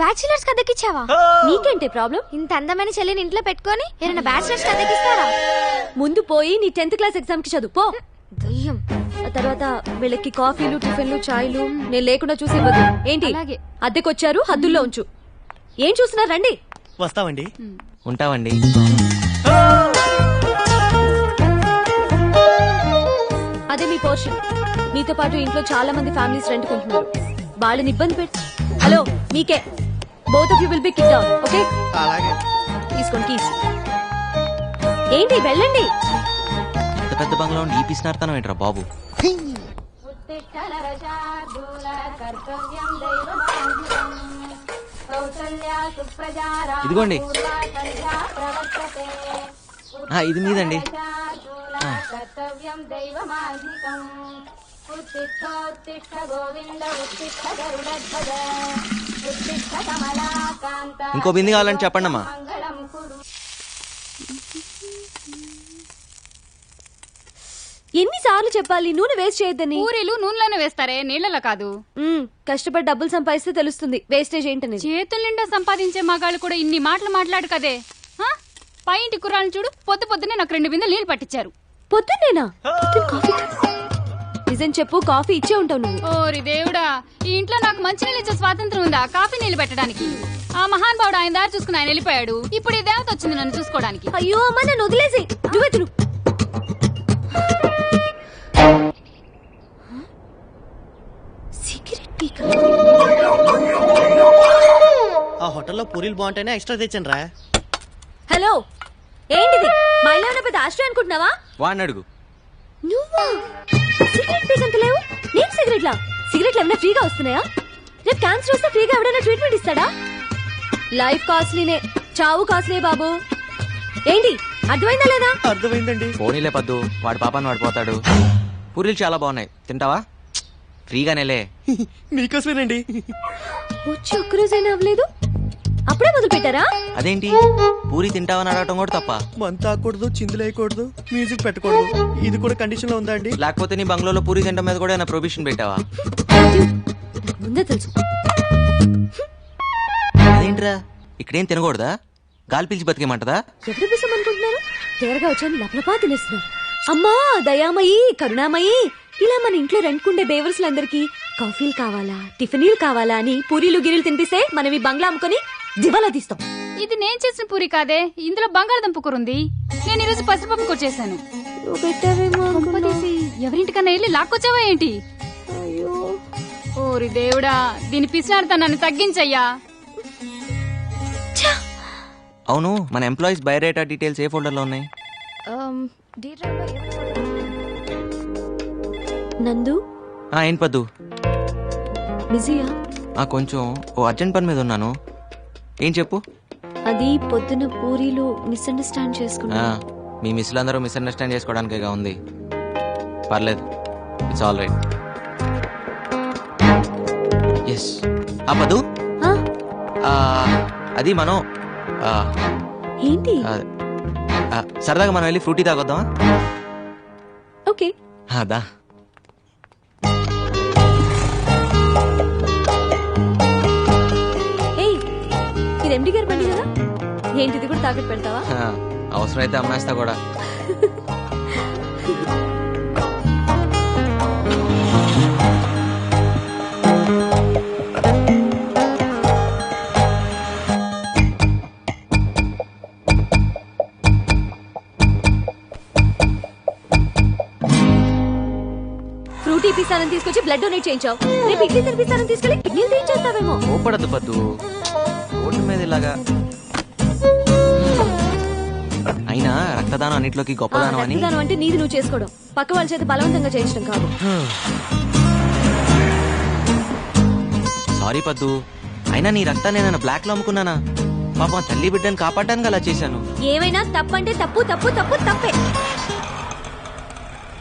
బ్యాచిలర్స్ కి అద్దెకిచ్చావా? నీకేంటి ప్రాబ్లం? ఇంత అందమైన చెల్లిని ఇంట్లో పెట్టుకొని ఏమైనా బ్యాచిలర్స్ కి అద్దెకిస్తారా? ముందు పోయి నీ 10th క్లాస్ ఎగ్జామ్ కి చదువు పో. దయ్యం. ఆ తర్వాత వీళ్ళకి కాఫీలు, టిఫిన్లు, చాయ్లు నేను లేకుండా చూసి ఇవ్వదు. ఏంటి? అద్దెకొచ్చారు, హద్దుల్లో ఉంచు. ఏం చూస్తున్నారు? రండి. వస్తామండి. ఉంటావండి. పోర్షన్. నీతో పాటు ఇంట్లో చాలా మంది ఫ్యామిలీస్ రెంట్ కొంటున్నారు. వాళ్ళని ఇబ్బంది పెట్టి. హలో మీకే. Both of you will be kick down. Okay అలాగే. తీసుకోండి కీస్. ఏంటి వెళ్ళండి. పెద్ద పెద్ద బంగ్లా ఉండి ఈ పిసినార్తనం ఏంట్రా బాబు. ఇదిగోండి. ఇది మీదండి. ఇంకో బింది కావాలని చెప్పండి అమ్మా. ఎన్నిసార్లు చెప్పాలి నూనె వేస్ట్ చేయొద్దని. పూరీలు నూనెలోనే వేస్తారే, నీళ్లలో కాదు. కష్టపడి డబ్బులు సంపాదిస్తే తెలుస్తుంది వేస్టేజ్ ఏంటనేది. చేతుల నిండా సంపాదించే మగాళ్ళు కూడా ఇన్ని మాటలు మాట్లాడు కదే. పై ఇంటి కుర్రాలను చూడు, పొద్దునే నాకు 2 బిందెలు నీళ్లు పట్టించారు. పొద్దున్నేనా? నిజం చెప్పు, కాఫీ ఇచ్చే ఉంటావు నువ్వు. ఓరి దేవుడా, ఈ ఇంట్లో నాకు మంచి నీళ్ళు ఇచ్చే స్వాతంత్రం ఉందా కాఫీ నీళ్లు పెట్టడానికి? ఆ మహాన్ బావుడు ఆయన దారి చూసుకుని ఆయన వెళ్ళిపోయాడు. ఇప్పుడు ఈ దేవత వచ్చింది నన్ను చూసుకోవడానికి. అయ్యో అమ్మా, నన్ను వదిలేసి నువ్వే తిను. ఆ హోటల్లో పూరీలు బాగుంటాయని ఎక్స్ట్రా తెచ్చాను రా. హలో, ఏంటిది? మా ఇల్లు ఏమైనా పెద్ద ఆశ్రయం అనుకుంటున్నావా? వాడిని అడుగు. నువ్వా? సిగరెట్ పీకంత లేవు. నేను సిగరెట్లా? సిగరెట్లు ఏమైనా ఫ్రీగా వస్తున్నాయా? రేపు క్యాన్సర్ వస్తే ఫ్రీగా ఎవడైనా ట్రీట్మెంట్ ఇస్తాడా? లైఫ్ కాస్ట్లీనే, చావు కాస్ట్లీ బాబు. ఏంటి అర్థమైందా లేదా? అర్థమైందండి. పోనీలే పద్దు, వాడి పాపాన్ని వాడు పోతాడు. పూరీలు చాలా బాగున్నాయి, తింటావా? ఫ్రీగానేలే. మీకోసమేనండి. వచ్చి ఒక్కరోజైనా అవ్వలేదు, అప్పుడే మొదలు పెట్టారా? అదేంటి పూరి తింటావని అడగటం కూడా తప్ప? మంత ఆకూడదు, చిందులేయకూడదు, మ్యూజిక్ పెట్టకూడదు, ఇది కూడా కండిషన్ లో ఉందా అండి? లేకపోతే నీ బంగ్లాలో పూరి తింటం మీద కూడా ఏమైనా ప్రొవిషన్ పెట్టావా? ముందే తెలుసు. అదేంట్రా ఇక్కడేం తినకూడదా? గాలి పీల్చి బతికేమంటదా? ఎప్పుడు పిసం అనుకుంటున్నారు? తేరగా వచ్చాను లపలపా తినేస్తున్నారు. అమ్మా దయామయి, కరుణామయి, ఇలా మన ఇంట్లో రెంట్కుండే బేవర్స్లందరికీ కాఫీలు కావాలా, టిఫినీలు కావాలా అని పూరీలు గిరీలు తినిపిస్తే మనం ఈ బంగ్లా అమ్ముకొని దివాలా తీస్తాం. ఇది నేను చేసిన పూరి కాదే, ఇందులో బంగాళదుంప కూర ఉంది. నేను ఈరోజు పసిపప్పు కూర చేశాను. ఎవరింటికన్నా వెళ్ళి లాక్కొచ్చావా ఏంటి? ఓరి దేవుడా, దీని పిసినారుతనాన్ని తగ్గించయ్యా. అవును, మన ఎంప్లాయీస్ బయోడేటా డీటెయిల్స్ ఏ ఫోల్డర్ లో ఉన్నాయి? నందు. ఏంటి పద్దు? బిజీయా? కొంచెం ఓ అర్జెంట్ పని మీద ఉన్నాను. ఏం చెప్పు. అది పొద్దున పూరీలు మిస్అండర్స్టాండ్ చేసుకున్నా. మీ మిస్సులు అందరూ మిస్అండర్స్టాండ్ చేసుకోవడానికేగా ఉంది. పర్లేదు, ఇట్స్ ఆల్ రైట్. ఎస్. పద్దు, అది మనం ఏంటి సరదాగా మనం వెళ్ళి ఫ్రూటీ తాగొద్దామా? ఓకే. అదా ఇది ఎండి గారి బండి కదా, ఏంటిది కూడా తాకట్టు పెడతావా? అవసరమైతే అమ్మేస్తా కూడా. ఫ్రూటీ పిస్తానని తీసుకొచ్చి బ్లడ్ డొనేట్ చేయించావు. రేపు ఇడ్లీ తినిపిస్తానని తీసుకెళ్లి కిడ్నీలు తీయించేస్తావేమో. ఓపడద్దు పద్దు, ఓటు మీద ఇలాగా. అయినా రక్తదానం అన్నిట్లోకి గొప్పదానం అని. రక్తదానం అంటే నీది నువ్వు చేసుకోవడం, పక్క వాళ్ళ చేత బలవంతంగా చేయించడం కాదు. సారీ పద్దు, అయినా నీ రక్తాన్ని నేను బ్లాక్ లో అమ్ముకున్నానా? పాపం తల్లి బిడ్డని కాపాడడానికి అలా చేశాను. ఏమైనా తప్పంటే తప్పు తప్పు తప్పు తప్పే.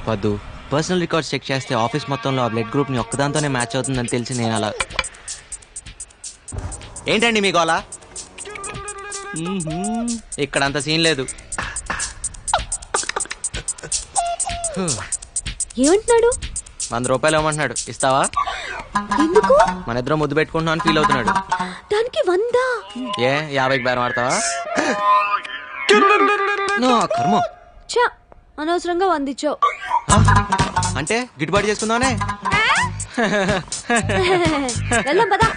పద్దు, పర్సనల్ రికార్డ్స్ చెక్ చేస్తే ఆఫీస్ మొత్తంలో ఆ బ్లడ్ గ్రూప్ ని ఒక్కదాంతోనే మ్యాచ్ అవుతుందని తెలిసి నేను అలా. ఏంటండి మీకు అలా? ఇక్కడ అంత సీన్ లేదు. ఏమంటున్నాడు? 100 రూపాయలు ఇవ్వమంటున్నాడు, ఇస్తావా? ఎందుకు? మన ఇద్దరం ముద్దు పెట్టుకుంటున్నాం అని ఫీల్ అవుతున్నాడు. దానికి 100? 50కి బేరం ఆడతావా? కర్మ. చా, అనవసరంగా 100 ఇచ్చావు. అంటే గిట్టుబాటు చేసుకుందామనే. వెళ్దాం పదా.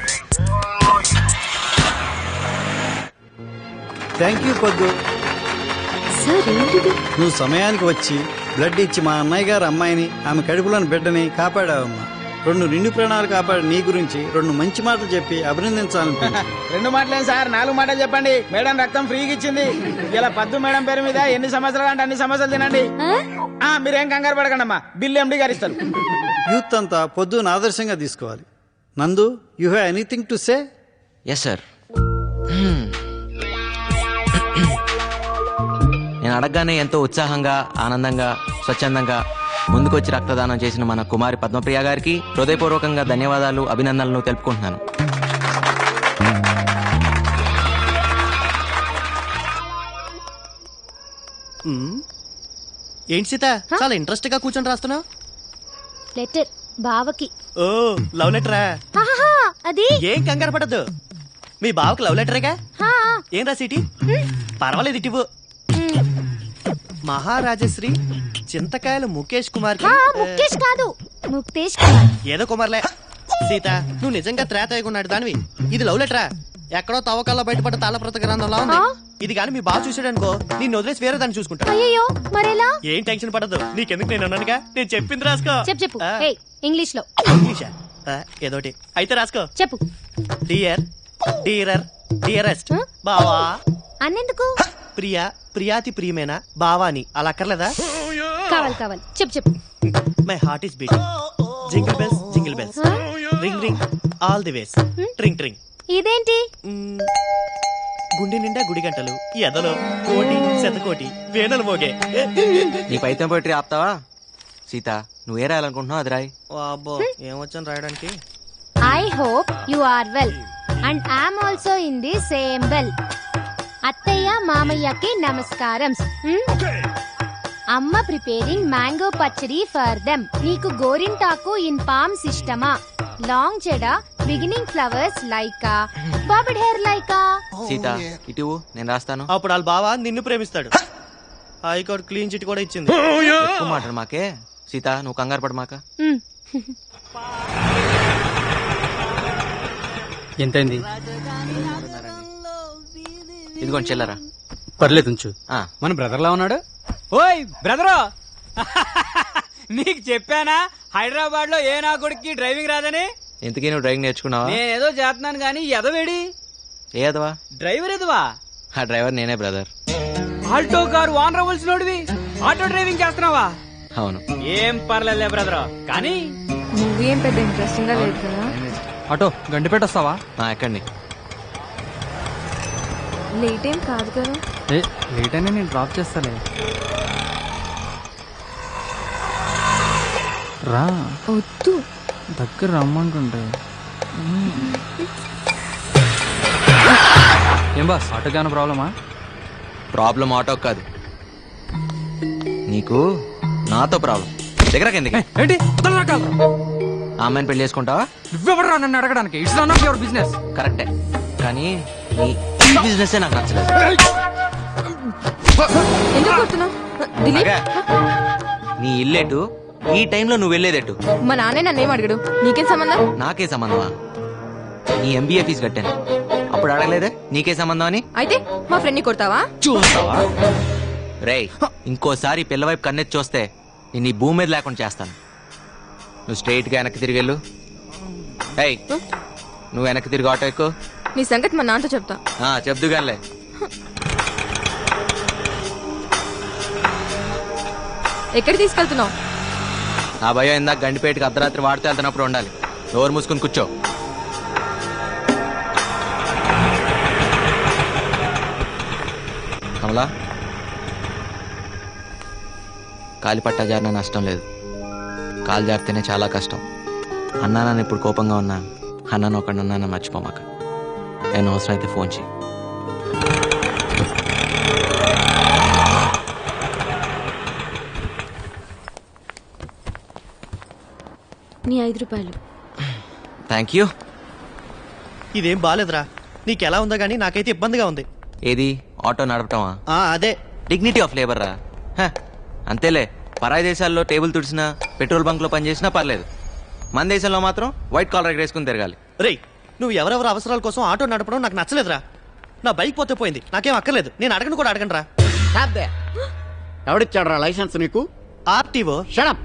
థ్యాంక్ యూ పద్దు. సార్ ఏంటిది? నువ్వు సమయానికి వచ్చి బ్లడ్ ఇచ్చి మా అన్నయ్య గారు అమ్మాయిని ఆమె కడుపులోని బిడ్డని కాపాడావమ్మా. 2 నిండు ప్రాణాలు కాపాడి నీ గురించి 2 మంచి మాటలు చెప్పి అభినందించాలనుకుంటున్నా. 2 మాటలేం సార్, 4 మాటలు చెప్పండి. మేడం రక్తం ఫ్రీగా ఇచ్చింది. ఇలా పద్దు మేడం పేరు మీద ఎన్ని సంవత్సరాలు అంటే అన్ని సంవత్సరాలు తినండి. మీరేం కంగారు పడకండి అమ్మా, బిల్లు ఎండి గారు ఇస్తారు. యూత్ అంతా పొద్దున ఆదర్శంగా తీసుకోవాలి. Nandu, you have anything to say? Yes sir. నేను అడగగానే ఎంతో ఉత్సాహంగా, ఆనందంగా, స్వచ్ఛందంగా ముందుకొచ్చి రక్తదానం చేసిన మన కుమారి పద్మప్రియ గారికి హృదయపూర్వకంగా ధన్యవాదాలు, అభినందనలు తెలుపుకుంటున్నాను. ఏంటి సీత, చాలా ఇంట్రెస్ట్ గా కూర్చొని రాస్తున్నావు? లెటర్ బావకి. ఓ, లవ్ లెటరా? అది ఏం కంగారు పడద్దు, మీ బావకి లవ్ లెటరేగా. ఏం రాసేటి? పర్వాలేదు, ఇటివు. మహారాజశ్రీ చింతకాయల ముఖేష్ కుమార్ కి. ముఖేష్ కాదు, ముక్తేష్ కుమార్. ఏదో కుమార్లే. సీత, నువ్వు నిజంగా త్రేతయ్యకున్నాడు దానివి. ఇది లవ్ లెటరా? ఎక్కడో తవ్వకాల్లో బయటపడ్డ తాళప్రత గ్రంథంలా ఉంది. ఇది కానీ మీ బావ చూసాడు అనుకో, నేను వదిలేసి వేరే దాన్ని చూసుకుంటా. అయ్యో మరేలా? ఏం టెన్షన్ పడదు, నీకెందుకు, నేను అన్నానుగా. నేను చెప్పింది రాసుకో. చెప్పు. ఇంగ్లీష్ లో. ఇంగ్లీషా? ఏదోటి అయితే రాసుకో. చెప్పు. డియర్, డీరర్, డియరెస్ట్ బావా. అన్నెందుకు? ప్రియా, ప్రియాతి ప్రియమేనా బావాని అలా అక్కర్లేదా? కావాలి. చెప్పు. My heart is beating. Jingle bells, jingle bells, ring ring all the ways, tring tring. ఇదేంటి? గుండె నిండా గుడి గంటలు, ఎదలో కోటి శతకోటి వేనలు మోగే. నీ పైతం పోయిటరీ ఆపుతావా? సీత, నువ్వే రాయాలనుకుంటున్నావు అది రాయి. అబ్బో, ఏమొచ్చాను రాయడానికి. I hope you are well and I'm also in the same well. అత్తయ్య మామయ్యకి నమస్కారం. అమ్మ preparing mango pachadi for them. నీకు గోరింటాకు ఇన్ పామ్స్ ఇష్టమా? లాంగ్ చెడ beginning flowers like a, bobbed hair like a. Sita, ఇటు నేను రాస్తాను. అప్పుడు వాళ్ళ బావ నిన్ను ప్రేమిస్తాడు. హైకోర్టు క్లీన్ చిట్ కూడా ఇచ్చింది. ఎక్కువ మాట్లాడు మాకే. సీత, నువ్వు కంగారు పడ మాక. ఎంతైంది? ఇదిగోండి చెల్లరా. పర్లేదు ఉంచు. మన బ్రదర్ లా ఉన్నాడు. ఓయ్ బ్రదరు, నీకు చెప్పానా హైదరాబాద్ లో ఏ నా కొడుక్కి డ్రైవింగ్ రాదని? ఇంతకీ నువ్వు డ్రైవింగ్ నేర్చుకున్నావా? నేనేదో చేస్తున్నాను గానీ ఎదవేడి. ఏ ఎదవా? డ్రైవర్ ఎదవా? ఆ డ్రైవర్ నేనే బ్రదర్. ఆల్టో కారు వాన్ రవల్స్ నోడివి ఆటో డ్రైవింగ్ చేస్తున్నావా? అవును. ఏం పర్లేదులే బ్రదర్, కానీ మూవీ ఏం పెద్ద ఇంట్రెస్టింగ్ గా లేదు కదా. ఆటో గండిపేట వస్తావా? ఎక్కండి. లేట్ ఏం కాదు కదా. లేట్ అయినా నేను డ్రాప్ చేస్తాలే. రా. వద్దు, దగ్గర రమ్మంటుంటే. ఏం బాస్, ఆటో గాన ప్రాబ్లమా? ప్రాబ్లం ఆటో కాదు, నీకు నాతో ప్రాబ్లం. దగ్గరకి ఎందుకు? ఏంటి ఆ అమ్మాయిని పెళ్లి చేసుకుంటావా? నువ్వెవడరా నన్ను అడగడానికి? It's not of your business. కరెక్టే, కానీ నీ బిజినెస్ నాకు నచ్చలేదు. ఎందుకు కొడుతున్నావు? అలాగా? నీ ఇల్లేటు, ఈ టైంలో నువ్వు వెళ్ళేదేటు? మా నాన్నే నన్నేం అడిగాడు, నీకేం సంబంధం? నాకే సంబంధమా? నీ ఎంబీఏ ఫీజు కట్టాను, అప్పుడు అడగలేదే నీకే సంబంధం అని? అయితే మా ఫ్రెండ్ ని కొడతావా? చూస్తావా? రేయ్, ఇంకోసారి పిల్లవైపు కన్నెత్తి చూస్తే నేను ఈ భూమి మీద లేకుండా చేస్తాను. నువ్వు స్ట్రైట్ గా వెనక్కి తిరిగి వెళ్ళు. ఏయ్, నువ్వు వెనక్కి తిరిగి ఆటో ఎక్కు. నీ సంగతి మా నాన్నతో చెప్తా. చెప్దుగాలే. ఎక్కడ తీసుకెళ్తున్నావు? నా భయం ఇందాక గండిపేటకి అర్ధరాత్రి వాడితే వెళ్తున్నప్పుడు ఉండాలి. డోర్ మూసుకుని కూర్చో. కమలా, కాలి పట్టా జారిన నష్టం లేదు, కాలు జారితేనే చాలా కష్టం. అన్నా నన్ను ఇప్పుడు కోపంగా ఉన్నా, అన్నాను ఒకటి అన్నాను మర్చిపోమాక. నేను అవసరం అయితే ఫోన్ చేయి. నీ 5 రూపాయలు. Thank you. ఇదేం బాలేదురా. నీకెలా ఉందో గానీ నాకైతే ఇబ్బందిగా ఉంది. ఏది ఆటో నడపటమా? అదే డిగ్నిటీ ఆఫ్ లేబర్ రా. అంతేలే, పరాయి దేశాల్లో టేబుల్ తుడిచినా పెట్రోల్ బంక్ లో పనిచేసినా పర్లేదు, మన దేశంలో మాత్రం వైట్ కాలర్ వేసుకుని తిరగాలి. రేయ్, నువ్వు ఎవరెవరు అవసరాల కోసం ఆటో నడపడం నాకు నచ్చలేదురా. నా బైక్ పోతే పోయింది, నాకేం అక్కర్లేదు. నేను అడగను కూడా అడగను రా. ఎవడిచ్చాడు రా లైసెన్స్ నీకు? RTO shut up.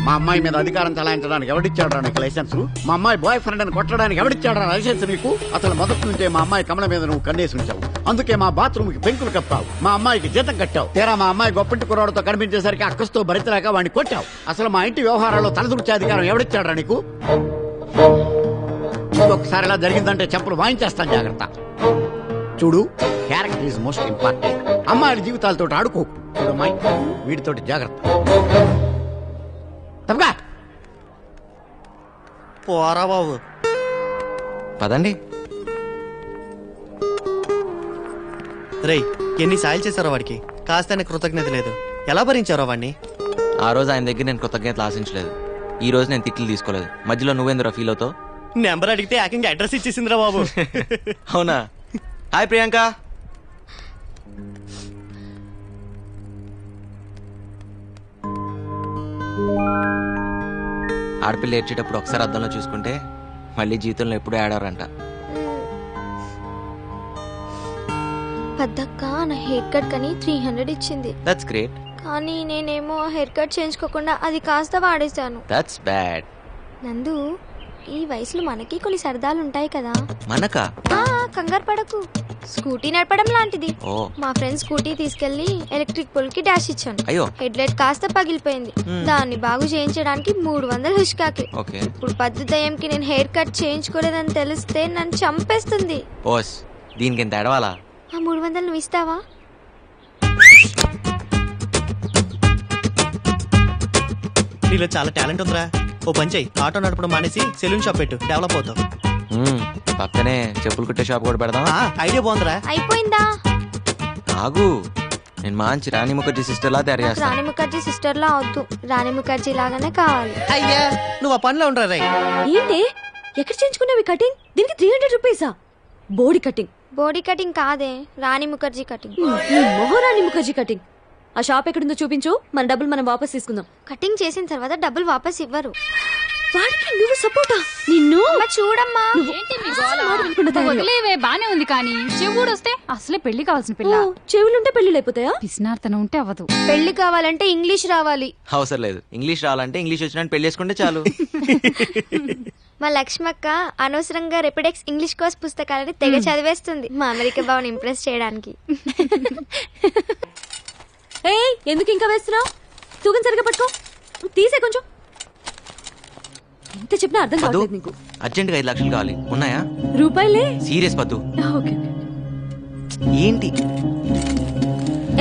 మా అమ్మాయి మీద అధికారం చలాయించడానికి ఎవడిచ్చాడు నీకు లైసెన్స్? మా అమ్మాయి బాయ్ ఫ్రెండ్ అని కొట్టడానికి ఎవడిచ్చాడు లైసెన్స్ నీకు? అసలు మొదటి నుంచే మా అమ్మాయి కమల మీద నువ్వు కన్నేసి ఉంచావు. అందుకే మా బాత్రూమ్ కి పెంకులు కప్పావు, మా అమ్మాయికి జీతం కట్టావు. తీరా మా అమ్మాయి గొప్పంటి కుర్రాడుతో కనిపించేసరికి అక్కస్తో భరించలేక వాడిని కొట్టావు. అసలు మా ఇంటి వ్యవహారాల్లో తలదూర్చే అధికారం ఎవడిచ్చాడు నీకు? ఒకసారి ఇలా జరిగిందంటే చెప్పులు వాయించేస్తాను, జాగ్రత్త. చూడు, క్యారెక్టర్ ఈజ్ మోస్ట్ ఇంపార్టెంట్. అమ్మాయిల జీవితాలతో ఆడుకో. చూడు అమ్మాయి, వీటితోటి జాగ్రత్త. తప్పగా పోరా బాబు. పదండి. రేయ్, ఎన్ని సాయాలు చేశారో వాడికి, కాస్త కృతజ్ఞత లేదు. ఎలా భరించారో వాడిని? ఆ రోజు ఆయన దగ్గర నేను కృతజ్ఞతలు ఆశించలేదు. ఈ రోజు నేను తిట్లు తీసుకోలేదు. మధ్యలో నువ్వెందురా ఫీల్ అవుతావు? నెంబర్ అడిగితే ఏకంగా అడ్రస్ ఇచ్చేసిందిరా బాబు. అవునా? హాయ్ ప్రియాంక. ఆడపిల్ల ఏడ్చేటప్పుడు ఒకసారి అద్దంలో చూసుకుంటే మళ్ళీ జీవితంలో ఎప్పుడూ ఆడారంట. పెద్దక్క నా హెయిర్ కట్ కని 300 ఇచ్చింది. That's great. కానీ నేనేమో హెయిర్ కట్ చేయించుకోకుండా అది కాస్త వాడేశాను. That's bad. నందు, ఈ వయసులో మనకి కొన్ని సరదాలు ఉంటాయి కదా. మనకా? కంగారు పడకు, స్కూటీ నడపడం లాంటిది. ఓ. మా ఫ్రెండ్ స్కూటీ తీసుకెళ్లి ఎలక్ట్రిక్ పోల్ కి డాష్ ఇచ్చాను. అయ్యో. హెడ్ లైట్ కాస్త పగిలిపోయింది. దాన్ని బాగు చేయించడానికి 300 హుష్కాకి. ఓకే. ఇప్పుడు పద్దు దయ్యంకి నేను హెయిర్ కట్ చేయించుకోలేదని తెలిస్తే నన్ను చంపేస్తుంది. ఓస్, దీనికి ఎంత ఎడవాలా? ఆ 300 నువ్వు ఇస్తావా? నీలో చాలా టాలెంట్ ఉందిరా. ఓ పంచాయి, ఆటో నడపడం మానేసి సెలూన్ షాప్ పెట్టు, డెవలప్ అవుతావు. పక్కనే చెప్పులు కుట్టే షాప్ కూడా పెడదాం. ఐడియా బాగుందిరా. అయిపోయిందా? ఆగు, నేను మంచి రాణి ముఖర్జీ సిస్టర్ లా తయారు చేస్తాను. రాణి ముఖర్జీ సిస్టర్ లా వద్దు, రాణి ముఖర్జీ లాగానే కావాలి. అయ్యా, నువ్వు ఆ పనిలో ఉండరా రై. ఏంటి ఎక్కడ చేయించుకున్నావి కటింగ్? దీనికి 300 రూపీసా? Body cutting. బాడీ కటింగ్ కాదే, రాణి ముఖర్జీ కటింగ్. మహారాణి ముఖర్జీ కటింగ్. ఆ షాప్ ఎక్కడుందో చూపించు, మన డబ్బులు మనం వాపస్ తీసుకుందాం. కటింగ్ చేసిన తర్వాత డబ్బులు వాపస్ ఇవ్వరు. వాడికి నువ్వు సపోర్టా? నిన్ను చూడమ్మా. ఏంటి మీ గోల? వదిలేవే, బానే ఉంది. కానీ చెవుడు వస్తే అసలే పెళ్లి కావాల్సిన పిల్ల. చెవులుంటే పెళ్లి అయిపోతాయా? పిసినార్తనం ఉంటే అవ్వదు. పెళ్లి కావాలంటే ఇంగ్లీష్ రావాలి. అవసరం లేదు, ఇంగ్లీష్ రావాలంటే ఇంగ్లీష్ వచ్చినట్టు పెళ్లి చేసుకుంటే చాలు. మా లక్ష్మక్క అనవసరంగా రెపిడెక్స్ ఇంగ్లీష్ కోర్స్ పుస్తకాలని తెగ చదివేస్తుంది, మా అమెరికా బావని ఇంప్రెస్ చేయడానికి. ఏయ్, ఎందుకు ఇంకా వేస్తున్నావు? తూకం సరిగా పట్టుకో, తీసే కొంచెం. ఎంత చెప్పినా అర్థం కావట్లేదు నీకు. అర్జెంట్ గా 5 లక్షలు కావాలి, ఉన్నాయా? రూపాయలే. సీరియస్ పద్దు. ఓకే. ఏంటి?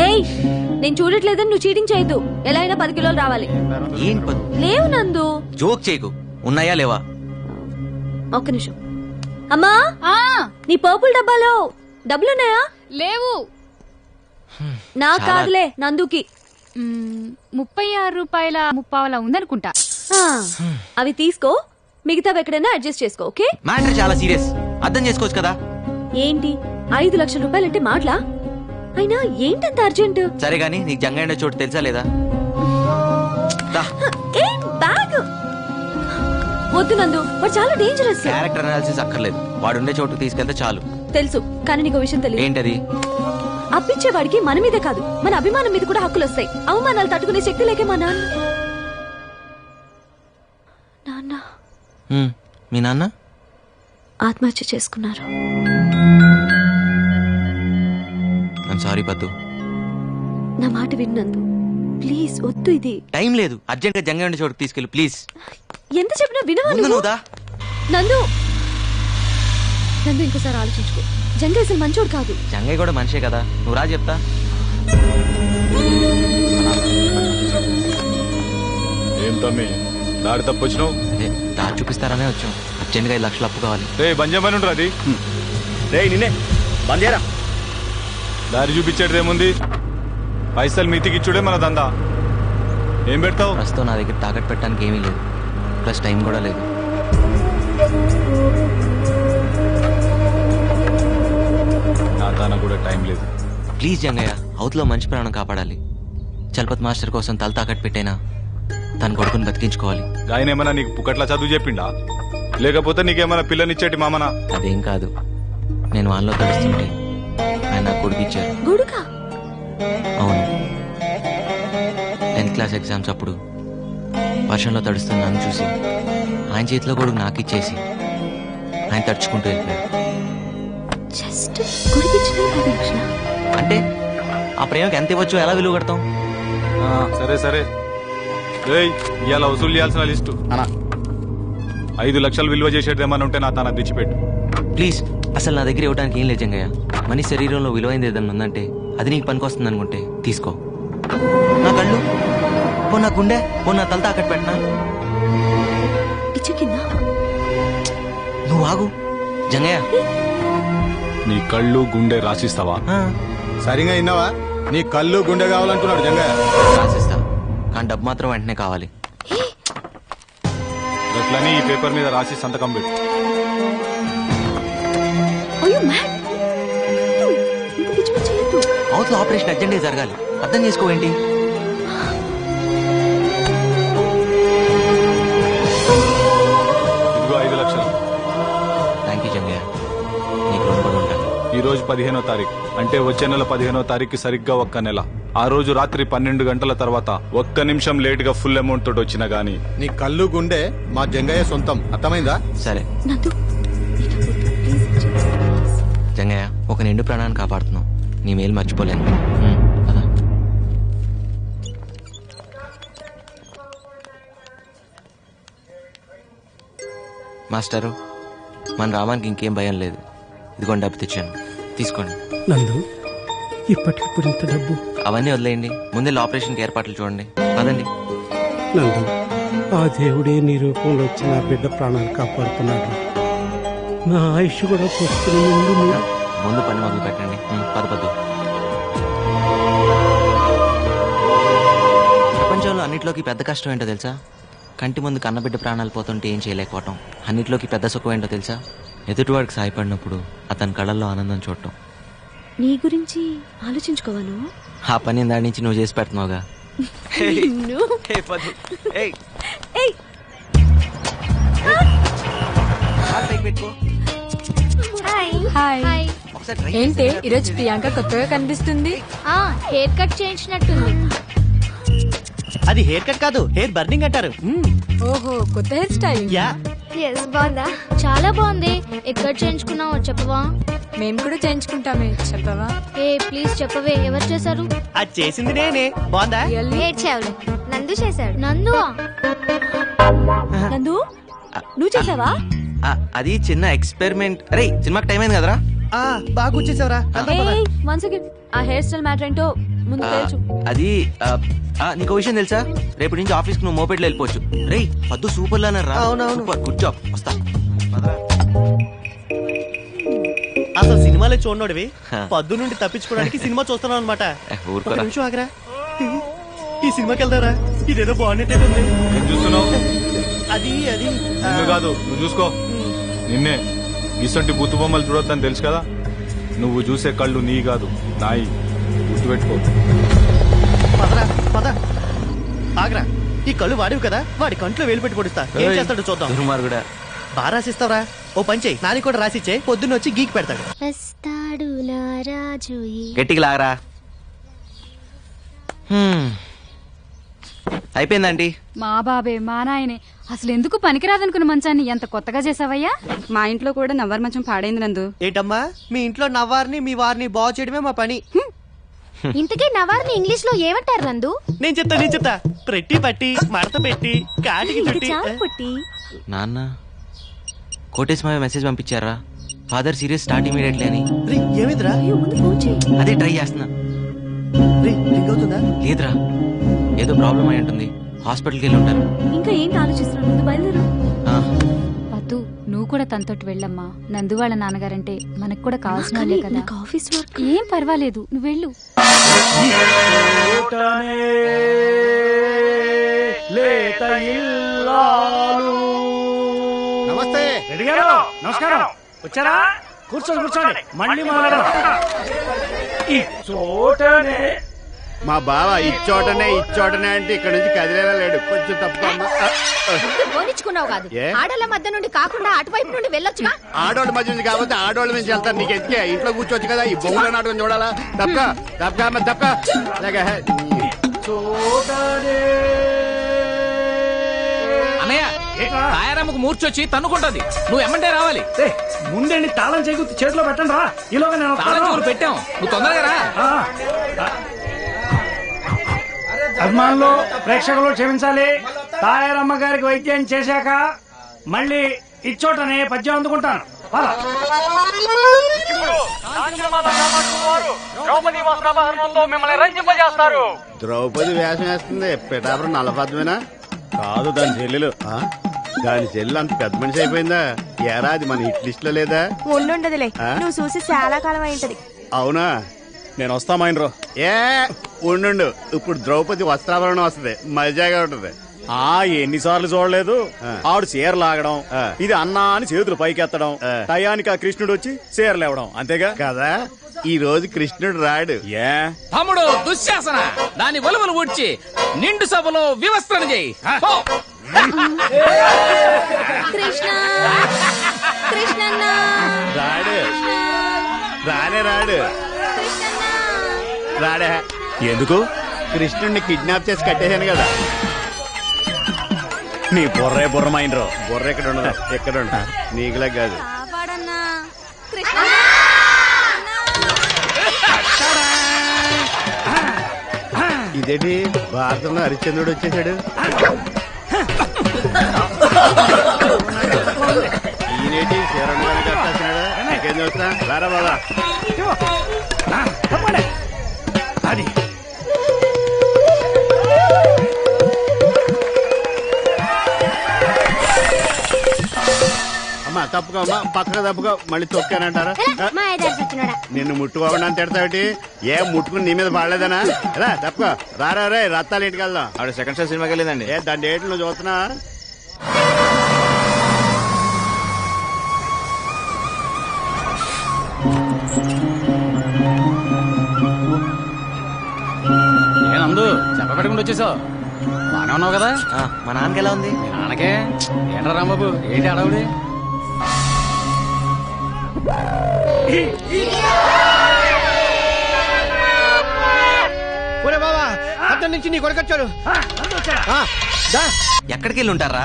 ఏయ్, నేను చూడట్లేదని నువ్వు చీటింగ్ చేయొద్దు. ఎలా అయినా 10 కిలోలు రావాలి. ఏంటి పద్దు? లేవు నందు. జోక్ చేయకు. ఉన్నాయా లేవా? ఒక్క నిమిషం. అమ్మా, నీ పర్పుల్ డబ్బాలో డబ్బులున్నాయా? లేవు. నా కాదులే, నందుకి. 36 రూపాయల 30 ఉందనుకుంటా. అవి తీసుకో, మిగతావి ఎక్కడైనా అడ్జస్ట్ చేసుకో. ఓకే? మ్యాటర్ చాలా సీరియస్, అర్థం చేసుకోవచ్చు కదా. ఏంటి 5 లక్షల రూపాయలంటే మాటలా? అయినా ఏంటంత అర్జెంట్? సరే గానీ నీకు జంగండే చోటు తెలుసా లేదా? బ్యాగ్ వద్దు నందు, వాడు చాలా డేంజరస్. క్యారెక్టర్ అనాలిసిస్ అక్కర్లేదు, వాడుండే చోటు తీసుకెళ్తే చాలు. తెలుసు, కానీ నీకు విషయం తెలియదు. ఏంటది? అప్పించేవాడికి మన మీదే కాదు, మన అభిమానం మీద కూడా హక్కులు వస్తాయి. అవమానాలు తట్టుకునే శక్తి లేకే మా నాన్న. మీ నాన్న ఆత్మహత్య చేసుకున్నారు. సారీ పద్దు. నా మాట విన్నందు, ప్లీజ్ వద్దు. ఇది టైం లేదు, అర్జెంట్ గా జంగండే చోటు తీసుకెళ్ళి ప్లీజ్. ఎంత చెప్పినా వినవా నువ్వు? నందు, నందు ఇంకోసారి ఆలోచించుకో. జంగయ్య అసలు మంచోడు కాదు. జంగయ్య కూడా మనిషే కదా, నువ్వు రా చెప్తా. ఏం తమ్మి దారి తప్పు వచ్చినావు? దారి చూపిస్తారనే వచ్చాం. అర్జెంట్ గా 5 లక్షలు అప్పు కావాలి. బంజమని ఉండరు అది. నిన్నే బందేరా. దారి చూపించేది ఏముంది? పైసలు మీతికిచ్చుడే మన దందా. ఏం పెడతావు? ప్రస్తుతం నా దగ్గర తాకట్టు పెట్టడానికి ఏమీ లేదు, ప్లస్ టైం కూడా లేదు. నా తాన కూడా టైం లేదు. ప్లీజ్ జంగయ్య, అవతలో మంచి ప్రాణం కాపాడాలి. చలపత్ మాస్టర్ కోసం తల తాకట్టు పెట్టైనా తన కొడుకుని బతికించుకోవాలి. ఆయన ఏమన్నా నీకు పుకట్లా చదువు చెప్పిండా, లేకపోతే నీకేమైనా పిల్లనిచ్చేటి మామనా? అదేం కాదు, నేను వాళ్ళలో తడుస్తుంటే ఆయన నాకు కొడుకు ఇచ్చారు. కొడుకా? అవును, 10th క్లాస్ ఎగ్జామ్స్ అప్పుడు వర్షంలో తడుస్తున్న నన్ను చూసి ఆయన చేతిలో కూడా నాకు ఇచ్చేసి ఆయన తడుచుకుంటూ వెళ్ళిపోయాడు. జస్ట్ గుడికిచ్చిన 10 లక్షలా? అంటే ఆ ప్రేమకి ఎంత ఇవ్వచ్చు, ఎలా విలువ కడతాం? సరే సరే ఇవాళ వసూలు చేయాల్సిన లిస్టు 5 లక్షలు విలువ చేసేదేమని ఉంటే నా తన తెచ్చిపెట్టు ప్లీజ్. అసలు నా దగ్గర ఇవ్వడానికి ఏం లేదు జంగయ్య. మనిషి శరీరంలో విలువైంది ఏదన్నా ఉందంటే అది నీకు పనికొస్తుంది అనుకుంటే తీసుకో. నా కళ్ళు పో, నా గుండె పో, నా తల తాకట్టు పెట్టినా నువ్వు ఆగు జంగయ్య. నీ కళ్ళు గుండె రాసిస్తావా? సరిగా విన్నావా? నీ కళ్ళు గుండె కావాలంటున్నాడు జంగయ్య. రాసిస్తా, కానీ డబ్బు మాత్రం వెంటనే కావాలి. అట్లని ఈ పేపర్ మీద రాసి సంతకం పెట్టు. అవతల ఆపరేషన్ అర్జెంట్గా జరగాలి, అర్థం చేసుకోవేంటి? ఇదిగో 5 లక్షలు. థ్యాంక్ యూ జంగయ్య, నీకు రుణపడి ఉంటాను. ఈ రోజు 15వ తారీఖు, అంటే వచ్చే నెల 15వ తారీఖు సరిగ్గా ఒక్క నెల. ఆ రోజు రాత్రి 12 గంటల తర్వాత ఒక్క నిమిషం లేట్ గా ఫుల్ అమౌంట్ తోటి వచ్చినా గానీ నీ కళ్ళు గుండె మా జంగయ్య సొంతం. అర్థమైందా? సరే జంగయ్య, ఒక నిండు ప్రాణాన్ని కాపాడుతున్నావు, నీ మేలు మర్చిపోలేను. పద. మాస్టరు, మన రామానికి ఇంకేం భయం లేదు. ఇదిగోండి డబ్బు తెచ్చాను, తీసుకోండి. నందు, ఇప్పటికిప్పుడు ఇంత డబ్బు? అవన్నీ వదిలేయండి, ముందే ఆపరేషన్కి ఏర్పాట్లు చూడండి. పదండి. నందు, ఆ దేవుడే నీ రూపంలో వచ్చి నా బిడ్డ ప్రాణాలు కాపాడుతున్నాడు. నా ఆయుష్ కూడా పోస్తుంది. ముందు పని మొదలు పెట్టండి. పద. ప్రపంచంలో అన్నిట్లోకి పెద్ద కష్టం ఏంటో తెలుసా? కంటి ముందు కన్నబిడ్డ ప్రాణాలు పోతుంటే ఏం చేయలేకపోవటం. అన్నిట్లోకి పెద్ద సుఖం ఏంటో తెలుసా? ఎదుటివాడికి సాయపడినప్పుడు అతని కళ్ళల్లో ఆనందం చూడటం. నీ గురించి ఆలోచించుకోవాను. ఆ పని దాని నుంచి నువ్వు చేసి పెడుతున్నావుగా. హాయ్. ఏంటి ఈరోజు ప్రియాంక కొత్తగా కనిపిస్తుంది? హెయిర్ కట్ చేయించినట్టుంది. అది హెయిర్ కట్ కాదు, హెయిర్ బర్నింగ్ అంటారు. ఓహో, కొత్త హెయిర్ స్టైల్. బాగుందా? చాలా బాగుంది. ఎక్కడ చేయించుకున్నావో చెప్పవా? మేము కూడా చేయించుకుంటామే, చెప్పవా? ప్లీజ్ చెప్పవే, ఎవరు చేశారు? అది చేసింది నేనే. బాగుందా? నందు చేశాడు. నందువా? నందు, నువ్వు చేసావా? అది చిన్న ఎక్స్పెరిమెంట్. అరే, సినిమాకి టైం అయింది కదరా. బాగా వచ్చేసావరా? ఆ హెయిర్ స్టైల్ మ్యాటర్ ఏంటో ముందు తెలుసు. అది నీకు విషయం తెలుసా? రేపటి నుంచి ఆఫీస్ కు నువ్వు మోపెట్లో వెళ్ళిపోవచ్చు. రే, పద్దు సూపర్ లానర్ రా. Super, good job. వస్తా. అసలు సినిమాలే చూడనోడివి పద్దు నుండి తప్పించుకోవడానికి సినిమా చూస్తున్నావు అనమాట. ఒక నిమిషం ఆగరా, ఈ సినిమాకి వెళ్దారా? ఇదేదో బాగున్నట్టే ఉంది. అది అది నిన్ను కాదు, నువ్వు చూసుకో. నిన్నే ఇసంటి బుత్తు బొమ్మలు చూడొద్దని తెలుసు కదా. నువ్వు చూసే కళ్ళు నీ కాదు, నాయి. గుర్తుపెట్టుకో. పద ఆగరా, ఈ కళ్ళు వాడివి కదా, వాడి కంట్లో వేలు పెట్టి పొడిస్తా. ఏం చేస్తాడు చూద్దాం. బాగా రాసిస్తావరా? ఓ పంచే, నాని కూడా రాసిచ్చే, పొద్దున్న వచ్చి గీకి పెడతాడు. గట్టిగా లాగరా. అయిపోయిందండి. మా బాబే, మా నాయనే. అసలు ఎందుకు పనికిరాదనుకున్న మంచాన్ని ఎంత కొత్తగా చేసావయ్యా? మా ఇంట్లో కూడా నవ్వర్ మంచం పాడైంది నందు. ఏంటమ్మా, మీ ఇంట్లో నవ్వారిని మీ వారిని బాగు చేయడమే మా పని. ఇంతకీ నవార్ని ఇంగ్లీష్ లో ఏమంటారు నందు? నేను చెప్తా. ప్రట్టి పట్టి, మడత పెట్టి, కాటికి చుట్టి. నాన్న కోటేశ్వర మెసేజ్ పంపించారా? ఫాదర్ సీరియస్, స్టార్ట్ ఇమీడియట్లీ అని. ఏమిద్రా? అదే ట్రై చేస్తున్నా. లేదురా, ఏదో ప్రాబ్లం అయి ఉంటుంది. హాస్పిటల్కి వెళ్ళి ఉంటారు. ఇంకా ఏంటి ఆలోచిస్తున్నావు? బయలుదేరు. పద్దు, నువ్వు కూడా తనతోటి వెళ్ళమ్మా. నందు వాళ్ళ నాన్నగారంటే మనకు కూడా కావాల్సిన వాళ్ళే కదా. Office work. ఏం పర్వాలేదు, నువ్వు వెళ్ళు. నమస్తే. రెడ్డి గారు నమస్కారం. వచ్చారా? కూర్చోండి. మళ్ళీ మాట్లాడదాం. ఈ చోటనే మా బావ ఇచ్చోటనే అంటే ఇక్కడ నుంచి కదిలేలా లేడు. కొంచెం పోనిచ్చుకున్నావు కాదు, ఆడోళ్ళ మధ్య నుండి కాకుండా అటువైపు నుండి వెళ్ళొచ్చుగా. ఆడోళ్ళ మధ్య నుంచి కాబట్టి ఆడోళ్ళ నుంచి వెళ్తారు. నీకు ఎందుకే? ఇంట్లో కూర్చోవచ్చు కదా. ఈ బొమ్మల నాటకం చూడాలా? తప్పక అన్నయ్య తాయారమ్మకు మూర్చొచ్చి తన్నుకుంటది, నువ్వు ఎమ్మంటే రావాలి. ముందండి తాళం చేకూర్చి చేతిలో పెట్టండి రా. ఈలోగా నేను తాళం చెవులు పెట్టాం, నువ్వు తొందరగా రా. అభిమానులు, ప్రేక్షకులు క్షమించాలి. తాయారమ్మ గారికి వైద్యం చేశాక మళ్ళీ ఇచ్చోటనే పద్యం అందుకుంటాను. ద్రౌపది వేషం వేస్తుంది, పిఠాపురం నల్లపద్మేనా? కాదు, దాని చెల్లెలు. దాని చెల్లెలు అంత పెద్ద మనిషి అయిపోయిందా? ఏరాది మన హిట్ లిస్ట్ లో లేదా? ఉండుండదులే, నువ్వు చూసి చాలా కాలం అయింటది. అవునా? నేను వస్తామైనరో. ఏ ఉండు, ఇప్పుడు ద్రౌపది వస్త్రాభరణం వస్తుంది, మజాగా ఉంటది. ఎన్నిసార్లు చూడలేదు. ఆడు చీర లాగడం, ఇది అన్నా అని చేతులు పైకెత్తడం, టయానికి ఆ కృష్ణుడు వచ్చి చీర లేవడం, అంతేగా కదా? ఈ రోజు కృష్ణుడు రాడు. తమ్ముడు దుశ్శాసన, దాని ఒలువలు ఊడ్చి నిండు సభలో వివస్త్రణ చేయి. కృష్ణ కృష్ణన్న రాడు, రాడు రాడే. ఎందుకు? కృష్ణుడిని కిడ్నాప్ చేసి కట్టేశాను కదా. నీ బుర్రే బుర్రమైనరో. బుర్ర ఎక్కడ ఉండదు, ఎక్కడ ఉండదు, నీకులా కాదు. ఇదేంటి భారతంలో హరిశ్చంద్రుడు వచ్చేసాడు? ఈయనేటి శరణ్ గారు కట్టాల్సినాడు. ఇంకేం చూస్తా, రారా బాబా. అది అమ్మా తప్పుకో, అమ్మా పక్కగా తప్పుకో, మళ్ళీ తొక్కానంటారా? నిన్ను ముట్టుకోకుండా తిడతావిటి? ఏం ముట్టుకుని నీ మీద పడలేదనా? రా తప్పుకో, రారా రే, రత్తాలు ఇంటికి వెళ్దాం. ఆవిడ సెకండ్ షో సినిమాకి వెళ్ళిందండి. ఏ దాని డేట్లు నువ్వు చూస్తున్నా? నందు చెప్పబెట్టకుండా వచ్చేసావు, బానే ఉన్నావు కదా? మా నాన్నకి ఎలా ఉంది? మీ నాన్నకే ఏంట్రా రాంబాబు, ఏంటి అడవుడి? ఒరే బాబా, అతని నుంచి నీ కొడుకొచ్చాడు. ఎక్కడికి వెళ్ళి ఉంటారా?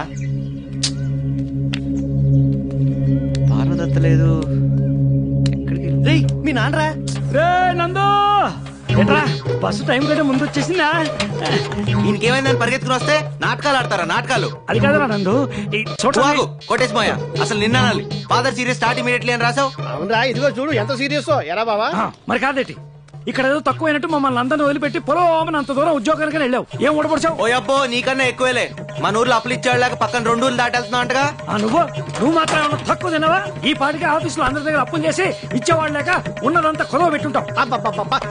పార్వదత్త లేదు. రేయ్, మీ నాన్నరా? రే నందు, ఏంట్రా బస్సు టైం కంటే ముందు వచ్చేసిందా? ఇంకేమైందని పరిగెత్తుకుని వస్తే నాటకాలు ఆడతారా? నాటకాలు అది కాదురా నందు, ఈ చూడు కొట్టేసి పోయా. అసలు నిన్న ఫాదర్ సీరియస్ స్టార్ట్ ఇమీడియట్లీ అని రాసావు. అవునరా, ఇదిగో చూడు ఎంత సీరియస్. ఎరా బాబా, మరి కాదేటి, ఇక్కడ ఏదో తక్కువైనట్టు మమ్మల్ని అందరిని వదిలిపెట్టి పొలం అంత దూరం ఉద్యోగానికి వెళ్ళావు. ఏం ఓడపడిచావు? ఓ అబ్బో, నీకన్నా ఎక్కువేలే. మన ఊర్లో అప్పులు ఇచ్చాడు లేక పక్కన 2 ఊర్లు దాటెళ్తున్నావు అంటగా. నువ్వు మాత్రం ఏమన్నా తక్కువ తినవా? ఈ పాటికి ఆఫీసులో అందరి దగ్గర అప్పులు చేసి ఇచ్చేవాళ్ళు లేక ఉన్నదంతా కొలవ పెట్టుంటావు.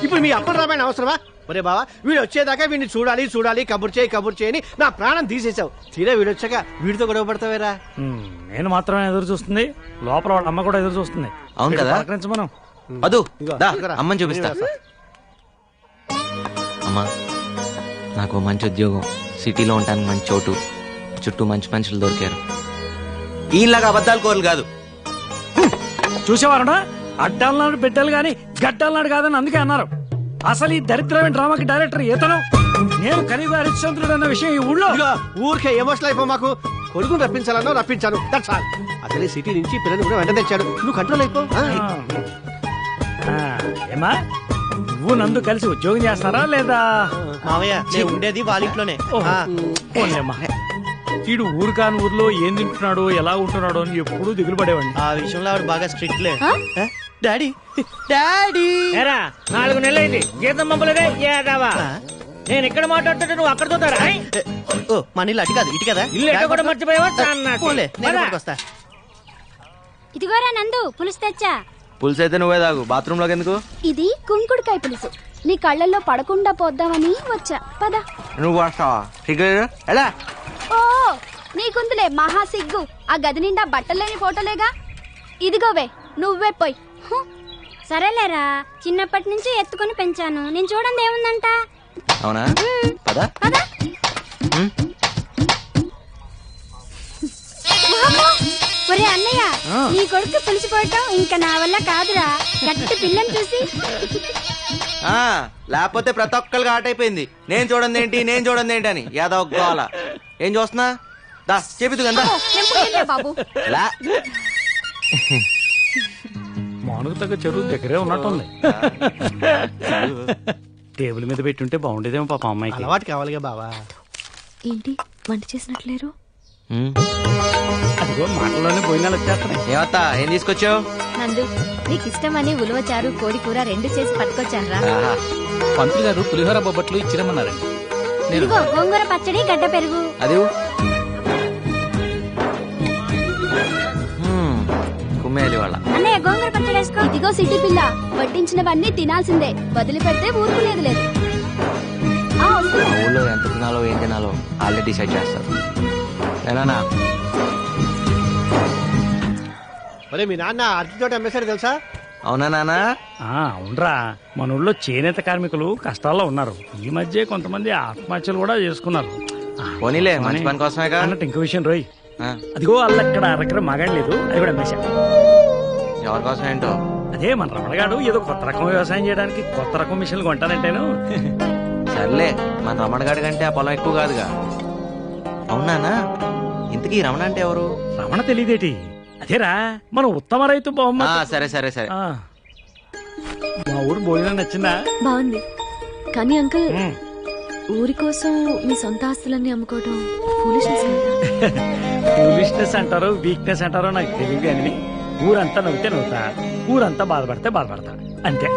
ఇప్పుడు మీ అప్పని రామాయణ అవసరమా? ఒరే బావా, వీడు వచ్చేదాకా వీడిని చూడాలి కబుర్ చేయని నా ప్రాణం తీసేసావు. తీరా వీడు వచ్చాక వీడితో గొడవ పడతావేరా? నేను మాత్రమే ఎదురు చూస్తుంది, లోపల వాళ్ళ అమ్మ కూడా ఎదురు చూస్తుంది. అవును కదా? మనం అదు అమ్మని చూపిస్తా. అమ్మా, నాకు మంచి ఉద్యోగం, సిటీలో ఉంటానికి మంచి చోటు, చుట్టూ మంచి మనుషులు దొరికారు. ఈలాగా అబద్ధాలు కోరలు కాదు. చూసేవారు అడ్డాలన్నాడు బిడ్డలు గాని గడ్డలన్నాడు కాదని అందుకే అన్నారు. అసలు ఈ దరిద్రమైన డ్రామాకి డైరెక్టర్ ఇతను. నేను కలియుగ హరిశ్చంద్రుడు అన్న విషయం ఈ ఊళ్ళో ఊరికే ఎమోషనల్ అయిపో. మాకు కొడుకుని రప్పించాలన్నా రప్పించాను, దట్స్ ఆల్. అసలే సిటీ నుంచి పిల్లలు కూడా వెంట తెచ్చాడు, నువ్వు కంట్రోల్ అయిపో. ఏమా, నువ్వు నందు కలిసి ఉద్యోగం చేస్తారా లేదా? మావయ్య, నేను ఉండేది వాళ్ళ ఇంట్లోనే. వీడు ఊరు కాని ఊర్లో ఏం తింటున్నాడో ఎలా ఉంటున్నాడో అని ఎప్పుడు దిగులు పడేవాడిని. ఆ విషయంలో ఆవిడ బాగా స్ట్రిక్ట్ లే. డాడీ 4 నెలలైంది జీతం పంపలేదే ఏదావా? నేను ఇక్కడ మాట్లాడుతుంటే నువ్వు అక్కడ చూతారా? మన ఇల్లు అటు కాదు, ఇటు కదా. ఇల్లు ఎక్కడ కూడా మర్చిపోయావా? ఇదిగోరా నందు, పులుసు తెచ్చా. పులుసు అయితే నువ్వే తాగు, బాత్రూమ్ లోకి ఎందుకు? ఇది కుంకుడుకాయ పులుసు, నీ కళ్ళల్లో పడకుండా పోద్దామని వచ్చా. పద. నువ్వు వస్తావా? ఎలా? ఓ నీకుందులే మహా సిగ్గు, ఆ గది నిండా బట్టలేని ఫోటోలేగా. ఇదిగోవే, నువ్వే పోయి. సరేలేరా, చిన్నప్పటి నుంచి ఎత్తుకొని పెంచాను, నేను చూడండి ఏముందంట. అవునా? పద. ఒరే అన్నయ్య, నీ కొడుకు పులిసిపోవటం ఇంకా నా వల్ల కాదురా. గట్టి పిల్లని చూసి. లేకపోతే ప్రతి ఒక్కరికి ఆట అయిపోయింది. నేను చూడండి ఏంటి అని యాదవ్ గోల. ఏం చూస్తున్నా దా చెబుతు కదా బాబు మానుగు తగ్గ చెరువు దగ్గరే ఉన్నట్టుంది. టేబుల్ మీద పెట్టుంటే బాగుండేదేమో పాప అమ్మాయికి. అలవాటు కావాలిగా బావా. ఏంటి వంట చేసినట్లేరు? అదిగో మాటల్లోనే భోజనాలు వచ్చేస్తున్నాయి. ఏమత్తా ఏం తీసుకొచ్చావు? నందు నీకు ఇష్టమని ఉలువ చారు కోడి కూర 2 చేసి పట్టుకొచ్చాను రా. పంతులు గారు పులిహోర బొబ్బట్లు ఇచ్చిరమ్మన్నారండి. ఇదిగో గోంగూర పచ్చడి గడ్డ పెరుగు. అది కుమ్మేలి వాళ్ళ అన్నయ్య గోంగూర పచ్చడి వేసుకో. ఇదిగో సిటీ పిల్ల, వడ్డించినవన్నీ తినాల్సిందే, వదిలిపెడితే ఊరుకునేది లేదు. ఊళ్ళో ఎంత తినాలో ఏం తినాలో ఆల్రెడీ డిసైడ్ చేస్తారు. నేనా ఒరే మీ నాన్న అరటి తోట అమ్మేశాడు తెలుసా? అవునా నానా? అవునరా, మన ఊళ్ళో చేనేత కార్మికులు కష్టాల్లో ఉన్నారు. ఈ మధ్య కొంతమంది ఆత్మహత్యలు కూడా చేసుకున్నారు. పోనీలే మంచి పని కోసమే అన్నట్టు ఇంకో విషయం రోయ్, అదిగో వాళ్ళు అక్కడ అరకర మగాడు లేదు, అది కూడా అమ్మేశా. ఎవరి కోసం ఏంటో? అదే మన రమణగాడు ఏదో కొత్త రకం వ్యవసాయం చేయడానికి కొత్త రకం మిషన్లు కొంటానంటేను. సర్లే మన రమణ గాడి కంటే ఆ పొలం ఎక్కువ కాదుగా. అవునానా? ఇంతకీ రమణ అంటే ఎవరు? రమణ తెలియదేటి? అదేరా మన ఉత్తమ రైతు బహుమతి. సరే సరే సరే. మా ఊరు భోజనం నచ్చిందా? బాగుంది. కానీ అంకుల్, ఊరి కోసం మీ సొంత ఆస్తులన్నీ అమ్ముకోవడం ఫూలిష్నెస్ అంటారో వీక్నెస్ అంటారో నాకు తెలియదు కానీ ఊరంతా నవ్వుతే నవ్వుతా, ఊరంతా బాధపడితే బాధపడతా, అంతే.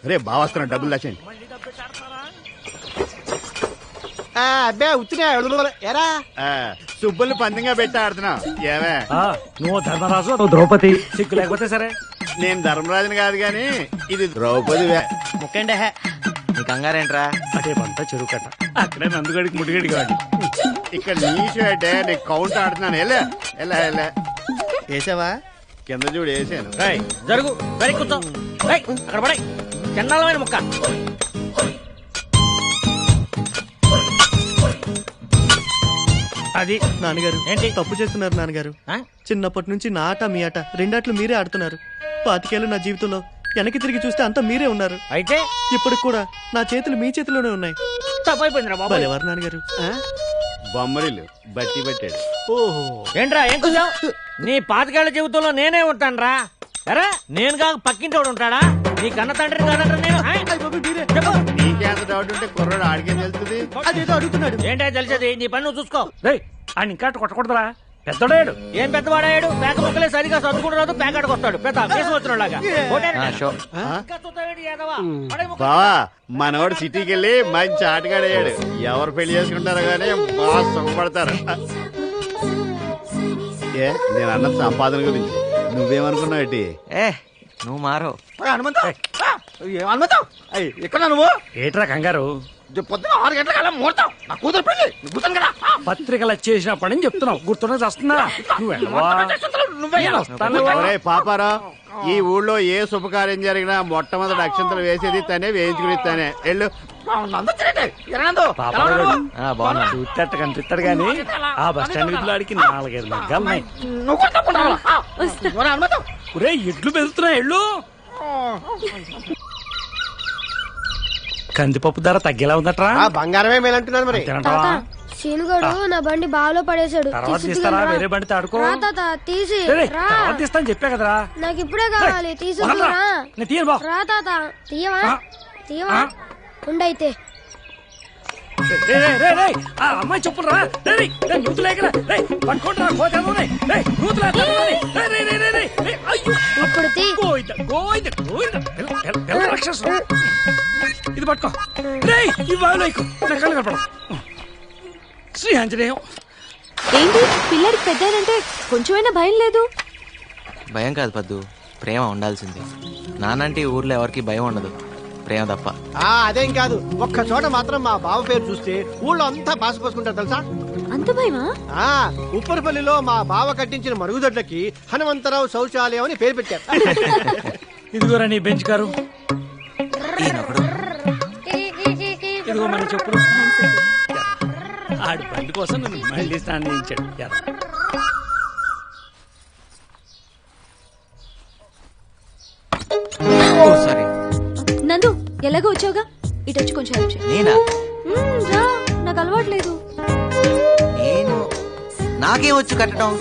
రే బావస్తున్నా డబ్బులు దాచండి. అబ్బే ఉత్తినే ఎరా సుబ్బుల్ని పందిగా పెట్టి ఆడుతున్నావు. ఏమే నువ్వు ధర్మరాజు, నువ్వు ద్రౌపది. సిగ్గు లేకపోతే సరే. నేను ధర్మరాజుని కాదు గాని ఇది ద్రౌపది. ముక్కండి నీ కంగారేంట్రా? అదే పంట చెరువు కట్ట, అక్కడే నందుగడికి ముడిగడి కాదు. ఇక్కడ నీ షర్టే నీకు కౌంట్ ఆడుతున్నాను. ఎలా ఎలా ఎలా వేసావా? కింద చూడు వేసాను. జరుగు వెరీ కూర్చో. అక్కడ పడాయి చండాలమైన ముక్క. అది నాన్నగారు ఏంటి తప్పు చేస్తున్నారు నాన్నగారు? చిన్నప్పటి నుంచి నా ఆట మీ ఆట రెండాట్లు మీరే ఆడుతున్నారు. 25 ఏళ్ళు నా జీవితంలో వెనక్కి తిరిగి చూస్తే అంతా మీరే ఉన్నారు. అయితే ఇప్పటికి కూడా నా చేతులు మీ చేతిలోనే ఉన్నాయి. తప్పైపోయిందిరా బాబు. ఎవరు నాన్నగారు? బొమ్మరిల్లు బట్టి పెట్టాడు. ఓహో ఏంట్రా ఏం చూసావు? నీ 25 ఏళ్ల జీవితంలో నేనే ఉంటానురా. ఎరా నేను కాక పక్కింటోడు ఉంటాడా? నీ కన్న తండ్రి కాదంటారా నేను? నీకేంత డౌట్ ఉంటే కుర్రాడు ఆడికేం తెలుస్తుంది? అదేదో అడుగుతున్నాడు. ఏంటో తెలిసేది, నీ పని నువ్వు చూసుకో. ఆయన ఇంకా కొట్టకూడదురా, పెద్దడాడు. ఏం పెద్దవాడాడు? పేక ముక్కలే సరిగా సర్దుకుంటున్నాడు, పేకాడికి వస్తాడు. పెద్ద కేసు వచ్చినలాగా. బావా మనోడు సిటీకి వెళ్ళి మంచి ఆటగాడయ్యాడు. ఎవరు పెళ్లి చేసుకుంటారో గానీ బాగా సుఖపడతారు. నేను అన్న సంపాదన గురించి నువ్వేమనుకున్నావు? నువ్వు మారో ఎక్కడ నువ్వు? ఏట్రా కంగారు? పొద్దున 6 గంటల ముహూర్తం. నా కూతురు పెళ్లి కూర్చొని కదా పత్రికలు వచ్చేసినప్పటి నుంచి చెప్తున్నావు, గుర్తున్నా వస్తున్నా. పాపారా, ఈ ఊళ్ళో ఏ శుభకార్యం జరిగినా మొట్టమొదటి అక్షంతలు వేసేది తనే, వేయించుకుని తనే. వెళ్ళు. చూస్తట్టు కనిపిస్తాడు గాని ఆ బస్ స్టాండ్ విధులాడికి 4-5 లగ్గాలున్నాయి. ఎడ్లు పెరుగుతున్నాయి. ఎళ్ళు. కందిపప్పు ధర తగ్గేలా ఉందట్రా? బంగారమే మేలంటున్నాను మరి. శీనుగడు నా బండి బావిలో పడేశాడు. తర్వాత తీస్తారా? వేరే బండి తాడుకో. తీసి తీస్తాను చెప్పా కదరా. నాకు ఇప్పుడే కావాలి. తీసుకురా రా తాత. తీయవా తీయవా ఉండైతే. అమ్మాయి చెప్పురా. నూతులు ఎగరా పట్టుకుంటారా? ఇది పట్టుకో. ఈ బావిలో కనపడం. శ్రీ ఆంజనేయం. ఏంటి పిల్లడికి పెద్దానంటే కొంచెమైనా భయం లేదు? భయం కాదు పద్దు, ప్రేమ ఉండాల్సింది. నానంటే ఈ ఊర్లో ఎవరికి భయం ఉండదు, ప్రేమ తప్ప. అదేం కాదు, ఒక్క చోట మాత్రం మా బావ పేరు చూస్తే ఊళ్ళో అంతా పాసుపోసుకుంటారు తెలుసా? అంత భయమా? ఉప్పరపల్లిలో మా బావ కట్టించిన మరుగుదొడ్లకి హనుమంతరావు శౌచాలయం అని పేరు పెట్టారు. ఇదిగోరా నీ బెంచ్ కారు. ఇదిగో మన చెప్పులు. ఆడి బండి కోసం నన్ను మళ్ళీ స్నానం చేయించాడు ఎరా. సారీ. నందు ఎలాగో వచ్చావుగా ఇటు వచ్చి కొంచెం help చేయి. నేనా? రా, నాకు అలవాట్లేదు. నేను నాకేం వచ్చు కట్టడం.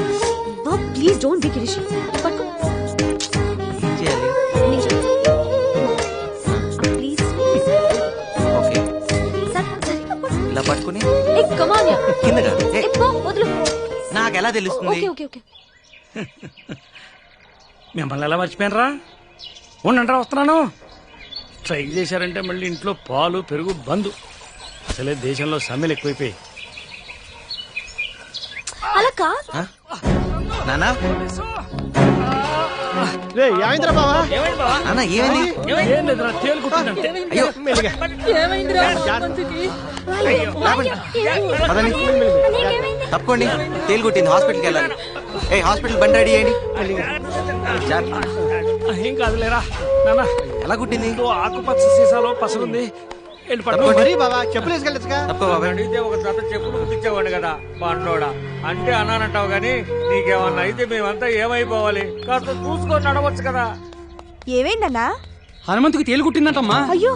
ప్లీజ్ డోంట్ బి కిరిషి. పట్టుకో. ఏం చేయాలి? ప్లీజ్. ఓకే, సరిగ్గా పట్టుకో. ఇలా పట్టుకుని ఏ కమ్ ఆన్ యా. కిందగా. ఏ, ఏ పో, వదులు. నాకెలా తెలుస్తుంది? Okay okay okay. మిమ్మల్ని ఎలా మర్చిపోయినరా? ఉండండి వస్తున్నాను. ట్రై చేశారంటే మళ్ళీ ఇంట్లో పాలు పెరుగు బంద్. అసలే దేశంలో సమ్మెలు ఎక్కువైపోయి. అలా కాదు. నానా ఏమైందిరా బావా? నాన్న ఏమైంది? ఏం లేదురా, తేలుకుంటుందంటే. అయ్యో ఏమైందిరా? పదండి, తప్పకోండి. తేలు కొట్టింది, హాస్పిటల్కి వెళ్ళాలి. ఏ హాస్పిటల్ బండి రెడీ చేయండి. ఏం కాదులేరా నాన్న. ఎలా కుట్టింది? ఆకుపచ్చ సీసాలో పసరుంది. వెళ్ళి మరి బావా చెప్పులు వేసుకెళ్ళచ్చుగా. అడిగితే ఒక జత చెప్పులు కుట్టించేవాడు కదా బండోడా. అంటే అన్నానంటావు గాని నీకేమన్నా అయితే మేమంతా ఏమైపోవాలి? కాస్త చూసుకొని నడవచ్చు కదా. ఏమైందన్నా? హనుమంతుకి తేలు కుట్టిందంటమ్మా. అయ్యో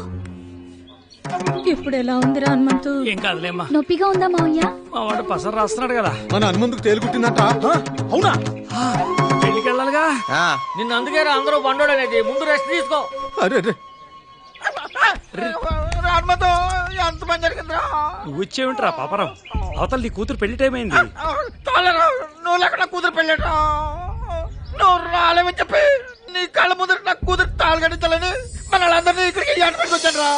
ఇప్పుడు ఎలా ఉందిరా హనుమంతు? ఏం కాదులేమ్మా. నొప్పిగా ఉందా మావయ్య? మా వాడు పసరు రాస్తున్నాడు కదా. మన హనుమంతుకు తేలుకుట్టిందట. అవునా? పెళ్లికి వెళ్ళాలిగా. నిన్ను అందుకే అందరూ బండోడు అనేది. ముందు రెస్ట్ తీసుకో. ఎంత పని జరిగిందిరా? నువ్వు వచ్చేవింటరా పాపరం? అవతల నీ కూతురు పెళ్లి టైం అయింది. నువ్వు లేకుండా కూతురు పెళ్ళేటా? నువ్వు రాలేమని చెప్పి నీ కళ్ళ ముందర నా కూతురు తాళి కట్టించాలని మన వాళ్ళందరినీ ఇక్కడికి ఏర్పడికి వచ్చాను రా.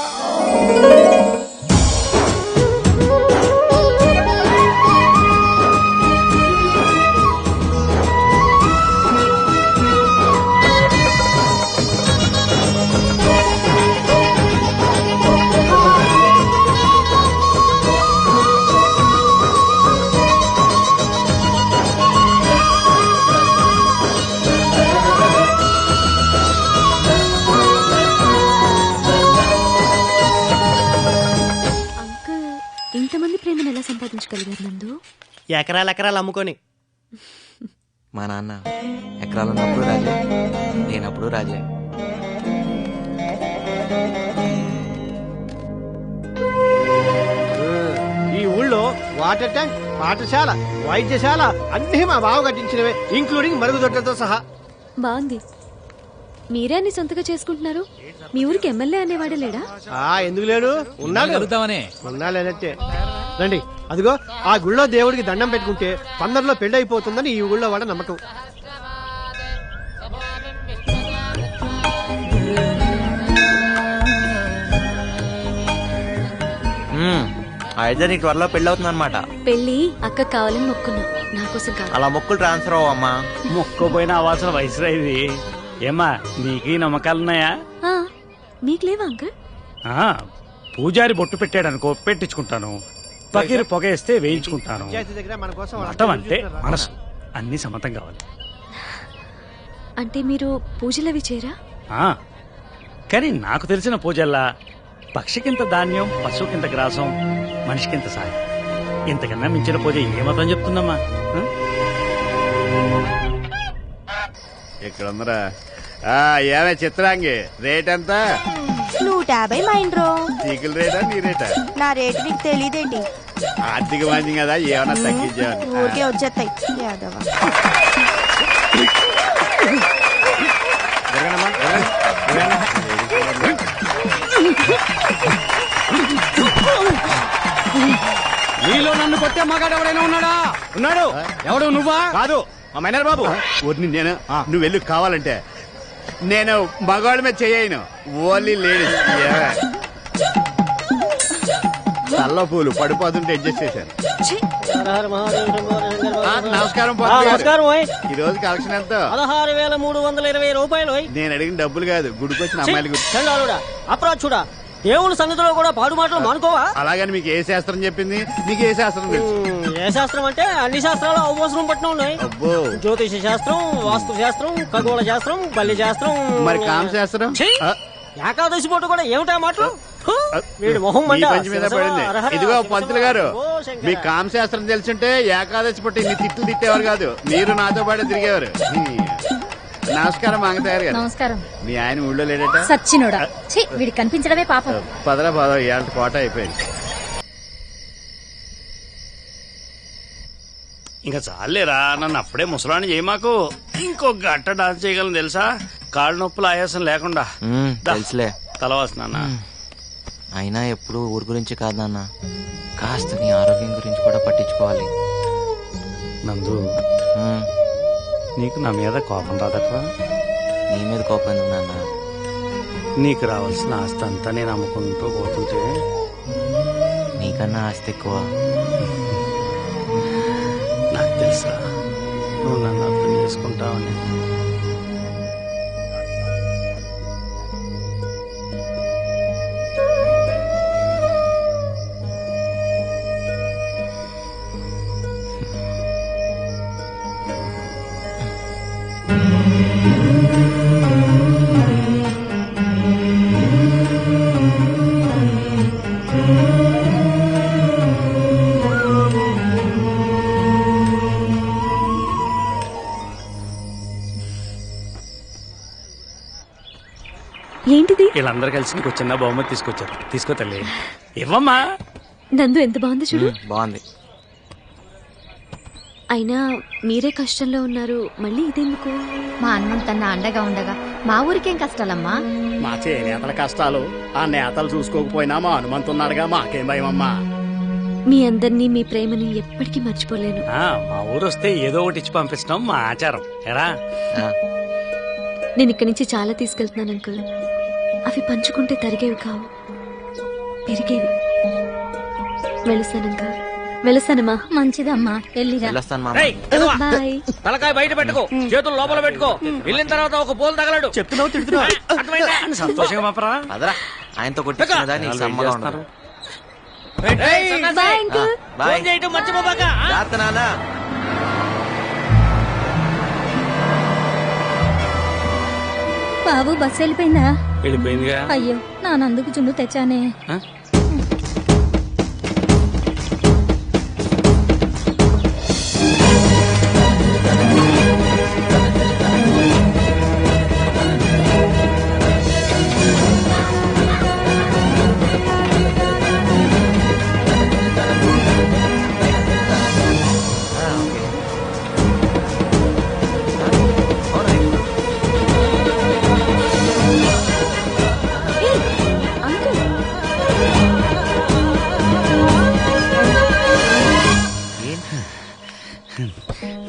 ఇంతమంది ప్రేమను ఎలా సంపాదించగలిగారు నందు? ఎకరాలు ఎకరాలు అమ్ముకొని. మా నాన్న ఎకరాలన్నప్పుడు రాజే, నేనప్పుడు రాజే. ఈ ఊళ్ళో వాటర్ ట్యాంక్, పాఠశాల, వైద్యశాల అన్ని మా బావ కట్టించినవే, ఇంక్లూడింగ్ మరుగుదొడ్లతో సహా. బాగుంది. మీరే అన్ని సొంతగా చేసుకుంటున్నారు. మీ ఊరికి ఎమ్మెల్యే అనేవాడే లేడా? ఎందుకు లేడు? ఉన్నాడు. ఉన్నాలేనట్టే. రండి, అదిగో ఆ గుళ్ళో దేవుడికి దండం పెట్టుకుంటే పందర్లో పెళ్లి అయిపోతుందని ఈ ఊళ్ళో వాడ నమ్మకం. అయితే నీకు త్వరలో పెళ్లి అవుతుంది అనమాట. పెళ్లి అక్క కావాలని మొక్కున్నా, నా కోసం కావాలి. అలా మొక్కులు ట్రాన్స్ఫర్ అవ్వమ్మా. మొక్కుపోయిన అవాసన వయసులో ఇది. ఏమ్మా నీకు ఈ నమ్మకాలున్నాయా? మీకు లేవా అంకుల్? పూజారి బొట్టు పెట్టాడనుకో పెట్టించుకుంటాను. పకీరు పొగ వేస్తే వేయించుకుంటాను. మతం అంటే మనసు, అన్ని సమతం కావాలి. అంటే మీరు పూజలవి చేయరా? కానీ నాకు తెలిసిన పూజల్లా పక్షికింత ధాన్యం, పశువుకింత గ్రాసం, మనిషికింత సాయం. ఇంతకన్నా మించిన పూజ ఏ మతం చెప్తుందమ్మా? ఇక్కడ ఉందరా. ఏమే చిత్రాంగి, రేట్ ఎంత? 150 మైండ్రో. చీకుల రేటా నీ రేటా? నా రేటు నీకు తెలియదేంటి? ఆర్థిక మంచి కదా, ఏమన్నా తగ్గించాను. ఊరికే వచ్చేస్తాయి యాదవ. నీలో నన్ను కొట్టే మగాడు ఎవరైనా ఉన్నాడా? ఉన్నాడు. ఎవడు? నువ్వా? కాదు, మా మేనర్ బాబు. ఊరిని నేను నువ్వు వెళ్ళి కావాలంటే నేను మగవాళ్ళ మీద చేయను, ఓన్లీ లేడీస్. తల్లో పూలు పడిపోతుంటే అడ్జస్ట్ చేశాను. నమస్కారం. నమస్కారం. ఈ రోజు కలెక్షన్ ఎంత? 16,320 రూపాయలు. నేను అడిగిన డబ్బులు కాదు, గుడికొచ్చిన అమ్మాయిలు. అప్రాచుడా, దేవుని సన్నిధిలో కూడా పాడు మాటలు మానుకోవా? అలాగని మీకు ఏ శాస్త్రం చెప్పింది? నీకు ఏ శాస్త్రం తెలుసు? ఏ శాస్త్రం అంటే అన్ని శాస్త్రాలు అవసరం పట్టిన ఉన్నాయి. జ్యోతిష శాస్త్రం, వాస్తు శాస్త్రం, ఖగోళ శాస్త్రం, బల్లి శాస్త్రం. మరి కామ శాస్త్రం? ఏకాదశి పూట కూడా ఏమిటా మాటలు వీడి మొహం మంట. ఈ పంచి మీద పడింది. హరహర ఇదిగో శివ పంతులు గారు, ఓ శంకర. మీ కామశాస్త్రం తెలుసుంటే ఏకాదశి పుట్టి ఇన్ని తిట్లు తిట్టేవారు కాదు, మీరు నాతో పాటు తిరిగేవారు. నమస్కారం మంగతాయారు గారు. నమస్కారం. మీ ఆయన ఊళ్ళో లేడట? సచ్చినోడా, ఛీ, వీడి కనిపించడమే పాపం. పదరా పదవ ఇవాళ కోట అయిపోయింది. ఇంకా చాలేరా, నన్ను అప్పుడే ముసలాన్ని చేయి మాకు. ఇంకో గట్ట డాన్స్ చేయగలను తెలుసా, కాళ్ళు నొప్పులు ఆయాసం లేకుండా. తెలుసులే. తలవాసు నాన్న. అయినా ఎప్పుడు ఊరి గురించి కాదు నాన్న, కాస్త నీ ఆరోగ్యం గురించి కూడా పట్టించుకోవాలి. నందు, నీకు నా మీద కోపం రాదట్రా? నీ మీద కోపం ఎందుకు నాన్న? నీకు రావాల్సిన ఆస్తి అంతా నేను అమ్ముకుంటూ పోతుంటే నీకన్నా ఆస్తి ఎక్కువ. నాకు తెలుసా నువ్వు నన్ను అర్థం చేసుకుంటావని. ఏంటిది? వీళ్ళందరూ కలిసి నీకు చిన్న బహుమతి తీసుకొచ్చారు. తీసుకో తల్లి, ఇవ్వమ్మా. నందు ఎంత బాగుంది చూడు. బాగుంది. అయినా మీరే కష్టంలో ఉన్నారు, మళ్ళీ ఇదెందుకు? మా హనుమంతన్న అండగా ఉండగా మా ఊరికేం కష్టాలమ్మా. మా చేనేతల కష్టాలు ఆ నేతలు చూసుకోకపోయినా మా హనుమంతున్నాడుగా, మాకేం భయమమ్మా. మీ అందరినీ మీ ప్రేమని ఎప్పటికీ మర్చిపోలేను. మా ఊరు వస్తే ఏదో ఒకటి ఇచ్చి పంపిస్తాం, మా ఆచారం. ఎరా నేను ఇక్కడి నుంచి చాలా తీసుకెళ్తున్నాను అంకుల్. అవి పంచుకుంటే తరిగేవి కావు, పెరిగేవి. వెళుస్తాను అంకుల్, వెళుస్తానమ్మా. మంచిదమ్మా, వెళ్ళిరా. బాయ్. తలకాయ బయట పెట్టుకో, చేతులు లోపల పెట్టుకో. వెళ్ళిన తర్వాత ఒక పోలు తగలడు. చెప్తున్నావు తిడుతున్నావు. సంతోషంగా పంపరా. అదరా ఆయనతో కొట్టించుకున్నదా నీకు సమ్మగా ఉండదు. Bye uncle. బాయ్. చేయటం మర్చిపోబాక. జాగ్రత్త నాన్న. బాబు బస్సు వెళ్ళిపోయిందా? వెళ్ళిపోయిందిగా. అయ్యో, నా నందుకు జున్ను తెచ్చానే.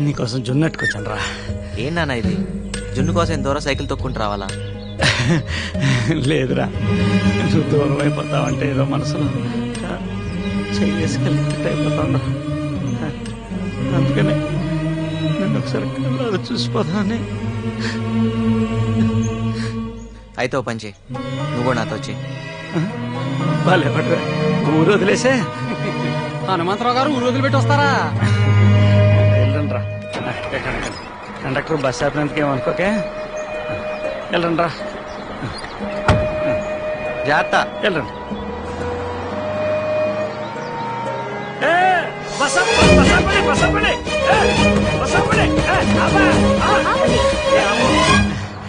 నీకోసం జున్నట్టుకొచ్చాను రా. ఏం నాన్న ఇది? జున్ను కోసం ఎంత దూరం సైకిల్ తొక్కుంటూ రావాలా? లేదురా, నువ్వు దూరం అయిపోతావంటే ఏదో మనసులో చేసుకెళ్తే అయిపోతాను. అందుకనే నన్ను ఒకసారి కళ్ళలో చూసిపోతానని. అయితే ఓ పంచి, నువ్వు కూడా నాతో వచ్చి. వాళ్ళే పడరా, ఊరు వదిలేసే. హనుమంతరావు గారు ఊరు వదిలిపెట్టి వస్తారా? వెళ్ళండి రా. కండక్టర్ బస్ ఆపినందుకు ఏమనుకోకే. వెళ్ళండి రా. జాగ్రత్త. వెళ్ళండి.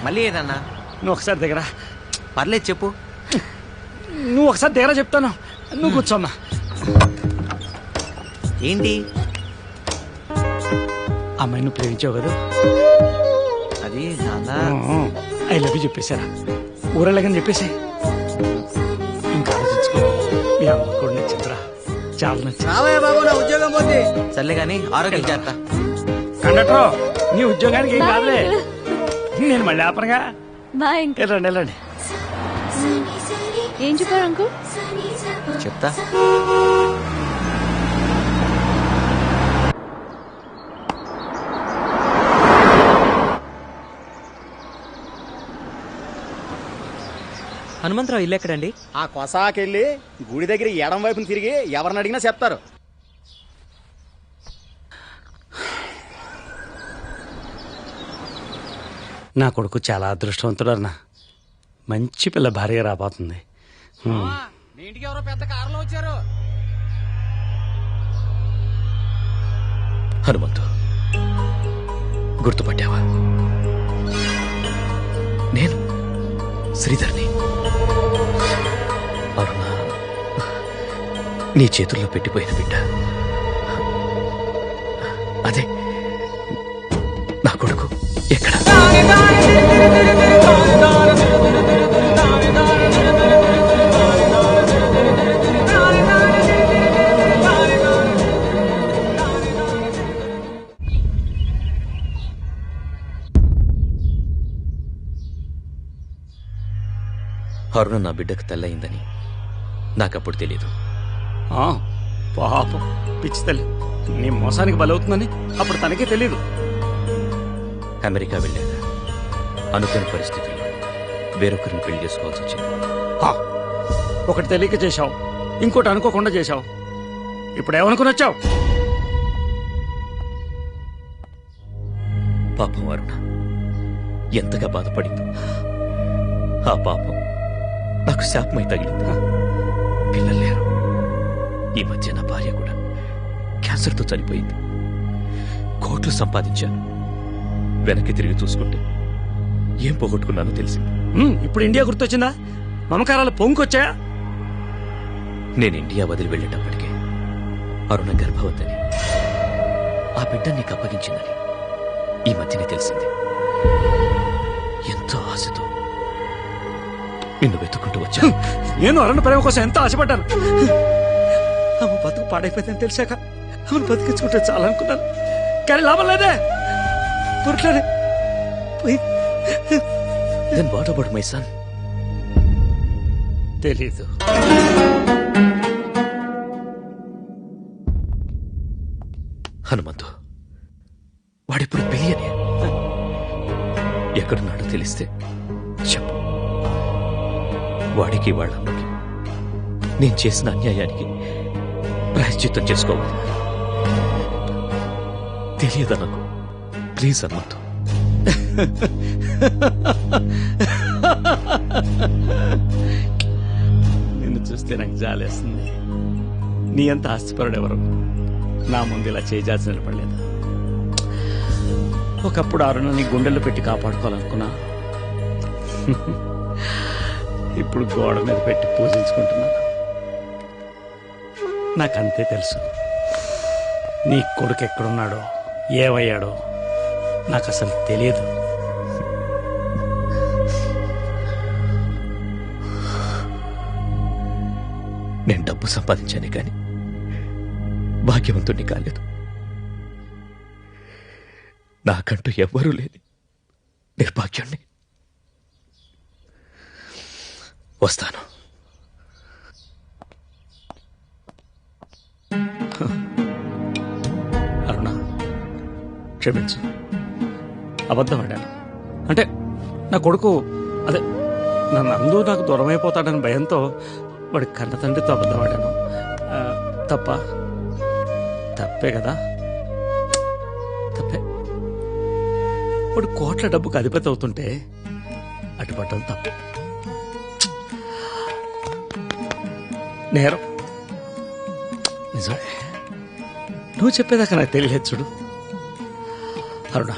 మళ్ళీ ఏదన్నా? నువ్వు ఒకసారి దగ్గర. పర్లేదు చెప్పు. నువ్వు ఒకసారి దగ్గర చెప్తాను, నువ్వు కూర్చోమ్మా. ఏంటి? అమ్మాయి నువ్వు ప్రేమించావు కదా, అది నాన్న. ఐ లవ్ యూ చెప్పేశారా? ఊరెళ్ళగని చెప్పేసి ఇంకా ఆలోచించుకో. మీ అమ్మ కూడా నచ్చిందిరా, చాలా నచ్చింది. బాబు నా ఉద్యోగం పోతే. సర్లే కానీ ఆరోగ్యం జాగ్రత్త. కండక్టర్, నీ ఉద్యోగానికి ఏం కాదులే, నేను మళ్ళీ ఆపనగా. బాయ్. వెళ్ళండి వెళ్ళండి. ఏం చెప్పారు అంకుల్? చెప్తా. హనుమంతరావు ఇల్లు ఎక్కడండి? ఆ కొసాకెళ్ళి గుడి దగ్గర ఎడం వైపుని తిరిగి ఎవరిని అడిగినా చెప్తారు. నా కొడుకు చాలా అదృష్టవంతుడు అన్న. మంచి పిల్ల భార్య రాబోతుంది. మీ ఇంటికి ఎవరో పెద్ద కారులో వచ్చారు. హనుమంతు, గుర్తుపట్టావా? నేను శ్రీధర్ని. అరుణ నీ చేతుల్లో పెట్టిపోయిన బిడ్డ. అదే నా కొడుకు. ఎక్కడ? అరుణ నా బిడ్డకు తల్లయిందని నాకప్పుడు తెలీదు. పాపం పిచ్చి తల్లి, నీ మోసానికి బలవుతుందని అప్పుడు తనకే తెలీదు. అమెరికా వెళ్ళాక అనుకోని పరిస్థితుల్లో వేరొకరిని పెళ్లి చేసుకోవాల్సి వచ్చింది. ఒకటి తెలియక చేశావు, ఇంకోటి అనుకోకుండా చేశావు. ఇప్పుడు ఏమనుకుని వచ్చావు? పాపం అరుణ ఎంతగా బాధపడింది. ఆ పాపం నాకు శాపమై తగిలింది. పిల్లలు లేరు. ఈ మధ్య నా భార్య కూడా క్యాన్సర్తో చనిపోయింది. కోట్లు సంపాదించాను. వెనక్కి తిరిగి చూసుకుంటే ఏం పోగొట్టుకున్నానో తెలిసింది. ఇప్పుడు ఇండియా గుర్తొచ్చిందా? మమకారాలు పొంగొచ్చాయా? నేను ఇండియా వదిలి వెళ్ళేటప్పటికే అరుణ గర్భవతిని, ఆ బిడ్డ నీకు అప్పగించిందని ఈ మధ్యనే తెలిసింది. ఎంతో ఆశతో నిన్ను వెతుక్కుంటూ వచ్చాను. నేను అరుణ ప్రేమ కోసం ఎంతో ఆశపడ్డాను. ఆమె బతుకు పాడైపోయిందని తెలిసాక ఆమెను బతికించుకుంటే చాలనుకున్నాను. కానీ లాభం లేదే. దొరకలేదే. Then what about my son? తెలీదు. హనుమంతు వాడిప్పుడు బిలియనే. ఎక్కడున్నాడో తెలిస్తే చెప్పు. వాడికి వాళ్ళమ్మకి నేను చేసిన అన్యాయానికి ప్రాయశ్చిత్తం చేసుకోవాలి. తెలియదా నాకు? ప్లీజ్ హనుమంతు. నిన్ను చూస్తే నాకు జాలేస్తుంది. నీ అంత ఆస్తిపరుడెవరు నా ముందు ఇలా చేయాల్సి నిలబడలేదు. ఒకప్పుడు అరుణని గుండెల్లో పెట్టి కాపాడుకోవాలనుకున్నా. ఇప్పుడు గోడ మీద పెట్టి పూజించుకుంటున్నాను. నాకంతే తెలుసు. నీ కొడుకు ఎక్కడున్నాడో, ఏమయ్యాడో నాకు అసలు తెలియదు. నేను డబ్బు సంపాదించానే కానీ భాగ్యవంతుణ్ణి కాలేదు. నాకంటూ ఎవ్వరూ లేని నిర్భాగ్యాన్ని. వస్తాను. అరుణ, క్షమించు. అబద్ధం ఆడాను. అంటే నా కొడుకు అదే నన్ను అందు నాకు దూరం అయిపోతాడని భయంతో వాడి కన్న తండ్రితో అబద్ధం ఆడాను. తప్పే కదా? తప్పే. వాడు కోట్ల డబ్బుకు అధిపతి అవుతుంటే అటుపడ్డం తప్పు. నేరం నిజమే. నువ్వు చెప్పేదాకా నాకు తెలియలేదు చూడు. అరుణ,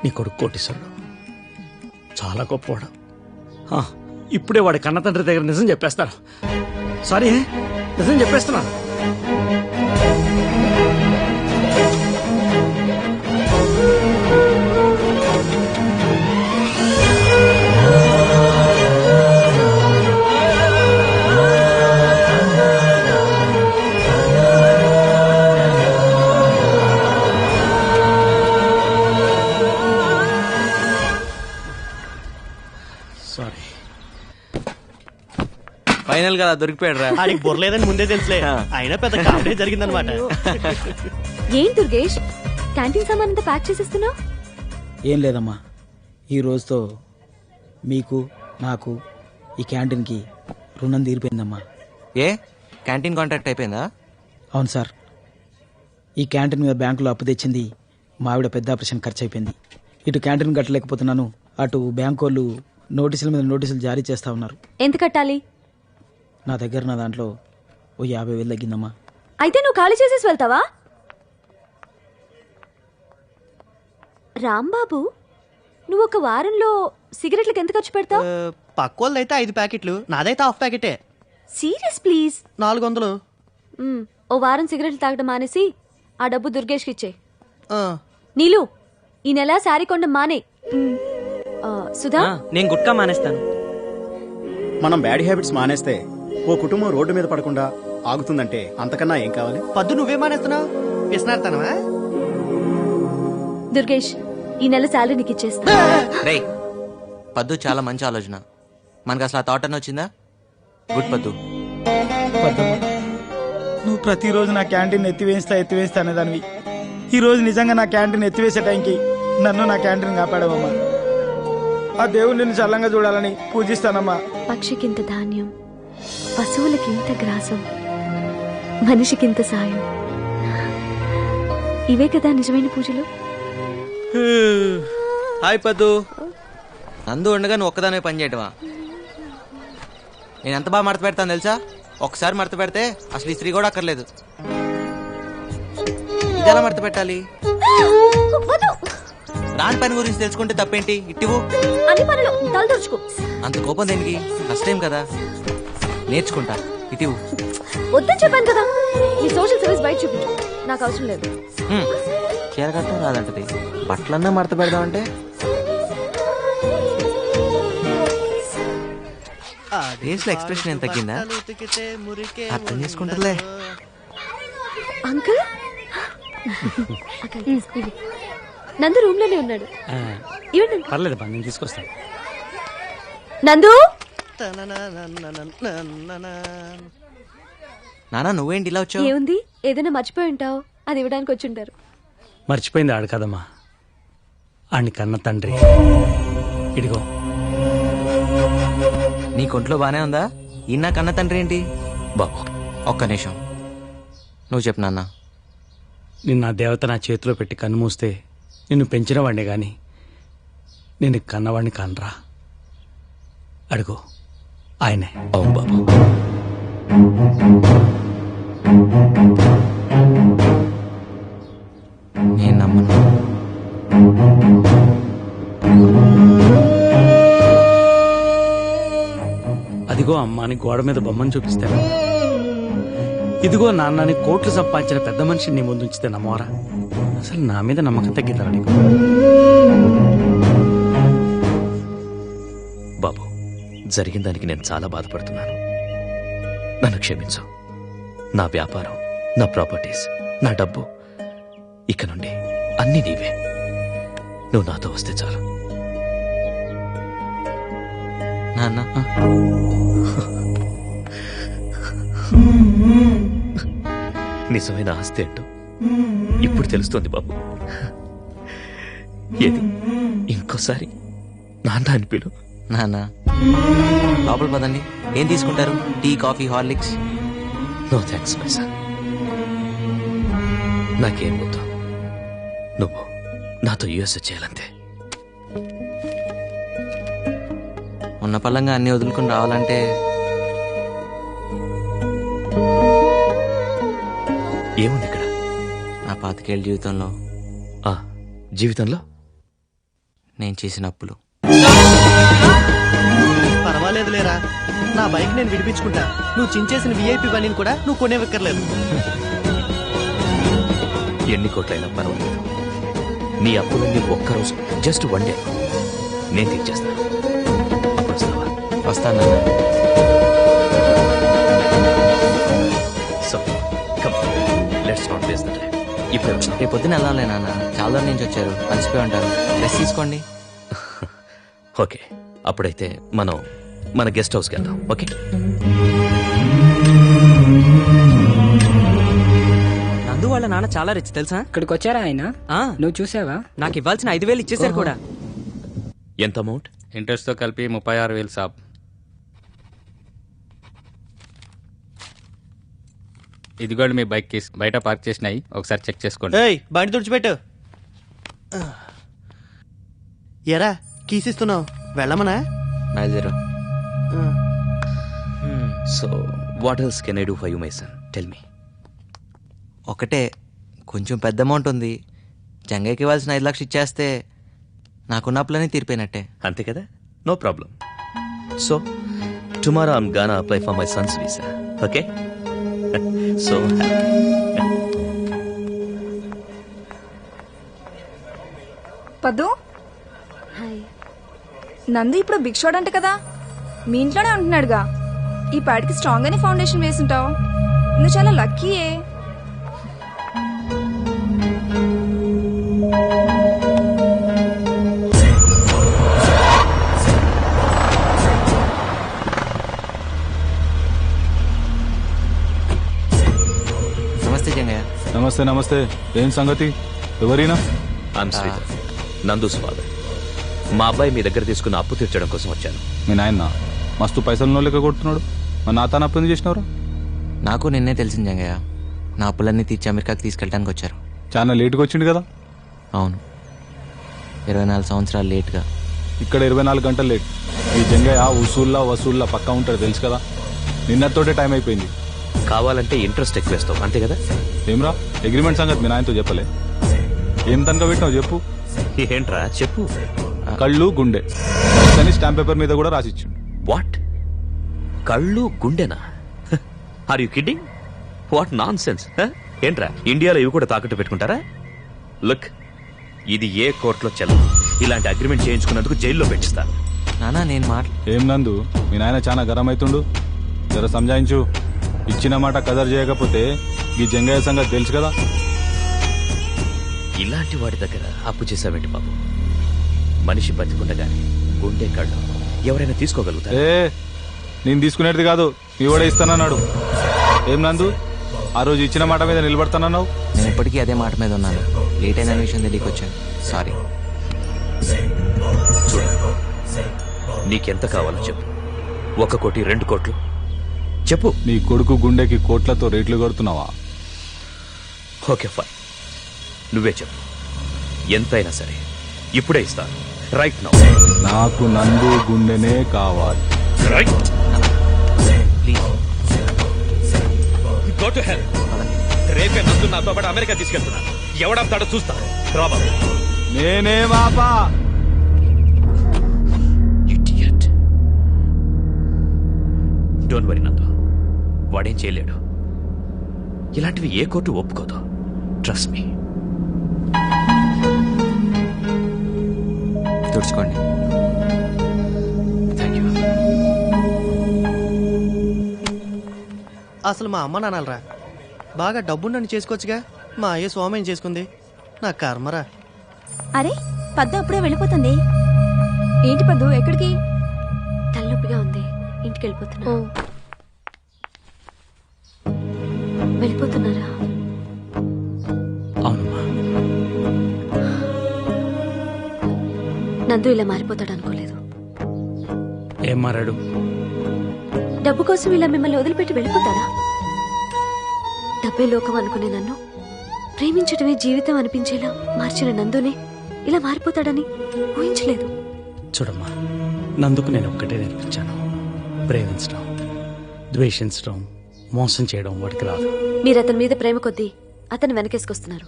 నీ కొడుకు కోటీశ్వరుడు, చాలా గొప్పవాడు. ఇప్పుడే వాడి కన్న తండ్రి దగ్గర నిజం చెప్పేస్తాను. సారీ, నిజం చెప్పేస్తున్నాను. ఫైనల్ గా దొరికిపోయాడు రా. ఆడికి బొర్లేదని ముందే తెలుసులే. అయినా పెద్ద కామెడీ జరిగిందనమాట. ఏం దుర్గేష్, క్యాంటీన్ సామాన్ అంతా ప్యాక్ చేసేస్తున్నావు? ఏం లేదమ్మా, ఈ రోజుతో మీకు నాకు ఈ క్యాంటీన్కి రుణం తీరిపోయిందమ్మా. ఏ క్యాంటీన్ కాంట్రాక్ట్ అయిపోయిందా? అవును సార్. ఈ క్యాంటీన్ మీద బ్యాంకులో అప్పు తెచ్చింది మా ఆవిడ పెద్ద ఆపరేషన్ ఖర్చు అయిపోయింది. ఇటు క్యాంటీన్ కట్టలేకపోతున్నాను, అటు బ్యాంకు వాళ్ళు నోటీసుల మీద నోటీసులు జారీ చేస్తా ఉన్నారు. ఎంత కట్టాలి? నా దగ్గర నా దాంట్లో ఓ 50,000 తగ్గిందమ్మా. అయితే నువ్వు ఖాళీ చేసేసి వెళ్తావా? రాంబాబు, నువ్వు ఒక వారంలో సిగరెట్లకు ఎంత ఖర్చు పెడతావు? పక్కోళ్ళదైతే 5 ప్యాకెట్లు, నాదైతే హాఫ్ ప్యాకెటే. Serious please. 400. ఓ వారం సిగరెట్లు తాగడం మానేసి ఆ డబ్బు దుర్గేష్కి ఇచ్చే. నీలు, ఈ నెల శారీ కొండం మానే. సుధా, నేను గుట్కా మానేస్తాను. మనం బ్యాడ్ హ్యాబిట్స్ మానేస్తే ఓ కుటుంబం రోడ్డు మీద పడకుండా ఆగుతుందంటే అంతకన్నా ఏం కావాలి? పద్దు నువ్వే మానేస్తున్నావు, పిసినారుతానవా? దుర్గేష్, ఈ నెల శాలరీ నీకు ఇచ్చేస్తా. రే పద్దు, చాలా మంచి ఆలోచన. మనకు అసలు ఆ థాట్ అని వచ్చిందా? గుడ్ పద్దు. నువ్వు ప్రతిరోజు నా క్యాంటీన్ ఎత్తివేస్తా అనేదానివి. ఈ రోజు నిజంగా నా క్యాంటీన్ ఎత్తివేసే టైంకి నన్ను నా క్యాంటీన్ కాపాడావమ్మా. ఆ దేవుడు నిన్ను చల్లంగా చూడాలని పూజిస్తానమ్మా. పక్షికింత ధాన్యం, పశువులకింత గ్రాసం, మనిషికింత సాయం. ఇవే కదా నిజమైన పూజలు. హాయ్ పద్దు. నందు ఉండగా నువ్వు ఒక్కదానే పని చేయటమా? నేను ఎంత బాగా మడత పెడతాను తెలుసా? ఒకసారి మడత పెడితే అసలు ఈ స్త్రీ కూడా అక్కర్లేదు. ఇది ఎలా మడత పెట్టాలి? రాని పని గురించి తెలుసుకుంటే తప్పేంటి? ఇట్టివు అన్ని పనులు తలదొరుచుకో. అంత కోపం దేనికి? ఫస్ట్ టైం కదా, నేర్చుకుంటా. ఇటివు. వద్దని చెప్పాను కదా. నీ సోషల్ సర్వీస్ బయట చూపించు, నాకు అవసరం లేదు. చీర కట్టడం రాదంటది, బట్టలన్నా మడత పెడదామంటే ఫేస్ లో ఎక్స్ప్రెషన్ ఏం తగ్గిందా? అర్థం చేసుకుంటుందిలే. అంకుల్, నందు రూమ్ లోనే ఉన్నాడు. ఇవ్వండి. పర్లేదు, నేను తీసుకొస్తాను. నందు, నానా నువ్వేంటి ఇలా వచ్చావు? ఏముంది, ఏదైనా మర్చిపోయి ఉంటావు, అది ఇవ్వడానికి వచ్చి ఉంటారు. మర్చిపోయింది ఆడు కదమ్మా, ఆడిని కన్న తండ్రి. ఇడిగో. నీ కొంట్లో బానే ఉందా? ఈయన కన్న తండ్రి ఏంటి? బాబు ఒక్క నిమిషం, నువ్వు చెప్పు నాన్న. నిన్న ఆ దేవత నా చేతిలో పెట్టి కన్ను మూస్తే నిన్ను పెంచిన వాడినే గాని నేను కన్నవాడిని కానరా. అడుగు, ఆయనే. అవును బాబు. నేను నమ్మను. అదిగో అమ్మాని గోడ మీద బొమ్మను చూపిస్తాను. ఇదిగో నాన్నని కోట్లు సంపాదించిన పెద్ద మనిషిని నీ ముందు ఉంచితే నమ్మవరా? అసలు నా మీద నమ్మకం తగ్గిందా నీకు? బాబు, జరిగిన దానికి నేను చాలా బాధపడుతున్నాను. నన్ను క్షమించు. నా వ్యాపారం, నా ప్రాపర్టీస్, నా డబ్బు, ఇక నుండి అన్నీ నీవే. నువ్వు నాతో వస్తే చాలు. నాన్న, నిజమైన ఆస్తి అంటూ ఇప్పుడు తెలుస్తోంది బాబు. ఏది ఇంకోసారి నాన్న అని పిలు. నాన్న, లోపల పదండి. ఏం తీసుకుంటారు? Tea, coffee, Horlicks? No thanks my son. నాకేం వద్దు. నువ్వు నాతో యుఎస్ చేయాలంతే. ఉన్న పళ్ళంగా అన్ని వదులుకుని రావాలంటే ఏముంది ఇక్కడ? నా 25 ఏళ్ళ జీవితంలో జీవితంలో నేను చేసిన అప్పులు. పర్వాలేదు లేరా, నా బైక్ నేను విడిపించుకుంటా. నువ్వు చించేసిన విఐపి బండిని కూడా నువ్వు కొనేవక్కర్లేదు. ఎన్ని కోట్లైనా పర్వాలేదు. నీ అప్పులన్నీ ఒక్కరోజు, జస్ట్ వన్ డే నేను తీర్చేస్తాను. అప్పుడు వస్తావా? వస్తాను. So come, let's not waste the time. ఇప్పుడే వచ్చా. రేపు పొద్దున వెళ్ళాలి నాన్న, చాలా దూరం నుంచి వచ్చారు, కలిసిపోయి ఉంటారు. రెస్ట్ తీసుకోండి. ఓకే, అప్పుడైతే మనం మన గెస్ట్ హౌస్కి వెళ్దాం. ఓకే. నందు వాళ్ళ నాన్న చాలా రిచ్ తెలుసా? ఇక్కడికి వచ్చారా ఆయన? నువ్వు చూసావా? నాకు ఇవ్వాల్సిన 5,000 ఇచ్చేసారు కూడా. ఎంత అమౌంట్? ఇంట్రెస్ట్ తో కలిపి 36,000 సాబ్. ఇదిగోండి మీ బైక్ కీస్, బయట పార్క్ చేసినాయి, ఒకసారి చెక్ చేసుకోండి. ఏయ్, బండి తుడిచిపెట్టు. ఎరా కీసిస్తున్నావు, వెళ్ళమనా? బయలుదేరు. So what else can I do for you my son? Tell me. ఒకటే, కొంచెం పెద్ద అమౌంట్ ఉంది. జంగయ్యకి ఇవ్వాల్సిన 5 లక్షలు ఇచ్చేస్తే నాకున్న అప్పులన్నీ తీరిపోయినట్టే. అంతే కదా, no problem. So tomorrow I'm gonna apply for my son's visa. Okay? So Paddu, Nandu ఇప్పుడు బిగ్ షాట్ అంట కదా, మీ ఇంట్లోనే ఉంటున్నాడుగా. ఈ పాటికి స్ట్రాంగ్ అని ఫౌండేషన్ వేసుంటావు. నువ్వు చాలా లక్కీయే. నమస్తే జంగయ్య. నమస్తే నమస్తే. ఏం సంగతి? ఎవరైనా? I'm Sridhar, Nandu's father. మా అబ్బాయి మీ దగ్గర తీసుకున్న అప్పు తీర్చడం కోసం వచ్చాను. మీ నాయన మస్తు పైసలు లెక్క కొడుతున్నాడు. మా నాన్న అప్పు ఎందుకు చేసినవరా? నాకు నిన్నే తెలిసింది జంగయ్య. నా అప్పులన్నీ తీర్చి అమెరికాకి తీసుకెళ్ళడానికి వచ్చారు. చాలా లేట్గా వచ్చిండు కదా? అవును, 24 సంవత్సరాలు లేట్గా. ఇక్కడ 24 గంటలు లేట్. ఈ జంగయ్య వసూల్లా పక్కా ఉంటాడు, తెలుసు కదా. నిన్నతోటే టైం అయిపోయింది. కావాలంటే ఇంట్రెస్ట్ ఎక్కువ వేస్తావు, అంతే కదా? ఏమ్రా అగ్రిమెంట్ సంగతి మీ నాయనతో చెప్పలే? ఏం తనక పెట్టినావు చెప్పు. ఏంట్రా చెప్పు. కళ్ళు గుండె అని స్టాంప్ పేపర్ మీద కూడా రాసిచ్చిండు. వాట్? కళ్ళు గుండెనా? Are you kidding? What nonsense. ఏంట్రా ఇండియాలో ఇవి కూడా తాకట్టు పెట్టుకుంటారా? లుక్, ఇది ఏ కోర్టులో చెల్లదు. ఇలాంటి అగ్రిమెంట్ చేయించుకున్నందుకు జైల్లో పెట్టిస్తాను. నానా నేను ఏం నందు, మీ నాయన చాలా గరం అవుతుండు. జర సంజాయించు. ఇచ్చిన మాట కదర్ చేయకపోతే ఈ జంగయ్య సంగతి తెలుసు కదా. ఇలాంటి వాడి దగ్గర అప్పు చేసావేంటి బాబు? మనిషి బతికుండగానే గుండె కళ్ళు ఎవరైనా తీసుకోగలుగుతారు? నేను తీసుకునేది కాదు, నీ కూడా ఇస్తానన్నాడు. ఏం నందు, ఆ రోజు ఇచ్చిన మాట మీద నిలబడతానన్నావు. నేను ఇప్పటికీ అదే మాట మీద ఉన్నాను. లేట్ అయిన విషయం తెలియక వచ్చాను, సారీ. చూడు, నీకెంత కావాలో చెప్పు. 1 కోటి, 2 కోట్లు చెప్పు. నీ కొడుకు గుండెకి కోట్లతో రేట్లు కొడుతున్నావా? ఓకే ఫైన్, నువ్వే చెప్పు. ఎంతైనా సరే ఇప్పుడే ఇస్తాను. Right now. నాకు నందు గుండెనే కావాలి. రైట్. Go to hell. రేపే నందు నాతో పాటు అమెరికా తీసుకెళ్తున్నాను. ఎవడంతాడో చూస్తా. రాబాబు. నేనే బాబా. ఇడియట్. డోంట్ వరీ నందు, వాడేం చేయలేడు. ఇలాంటివి ఏ కోర్టు ఒప్పుకోదు. Trust me. తుడుచుకోండి. Thank you. అసలు మా అమ్మ నాన్నలరా బాగా డబ్బుండని చేసుకోవచ్చుగా. మా అయ్య స్వామిని చేసుకుంది. నా కర్మరా. అరే పద్దు అప్పుడే వెళ్ళిపోతుంది. ఏంటి పద్దు, ఎక్కడికి? తలనొప్పిగా ఉంది, ఇంటికి వెళ్ళిపోతున్నా. వెళ్ళిపోతున్నారా? అవునమ్మా. నందు ఇలా మారిపోతాడు అనుకోలేదు. ఏం మారాడు? డబ్బు కోసం ఇలా మిమ్మల్ని వదిలిపెట్టి వెళ్ళిపోతారా? డబ్బే లోకం అనుకునే నన్ను ప్రేమించడమే జీవితం అనిపించేలా మార్చిన నందునే ఇలా మారిపోతాడని ఊహించలేదు. చూడమ్మా, నందుకు నేను ఒక్కటే నేర్పించాను. ప్రేమించడం, ద్వేషించడం, మోసం చేయడం వాడికి రాదు. మీరు అతని మీద ప్రేమ కొద్దీ అతను వెనకేసుకొస్తున్నారు.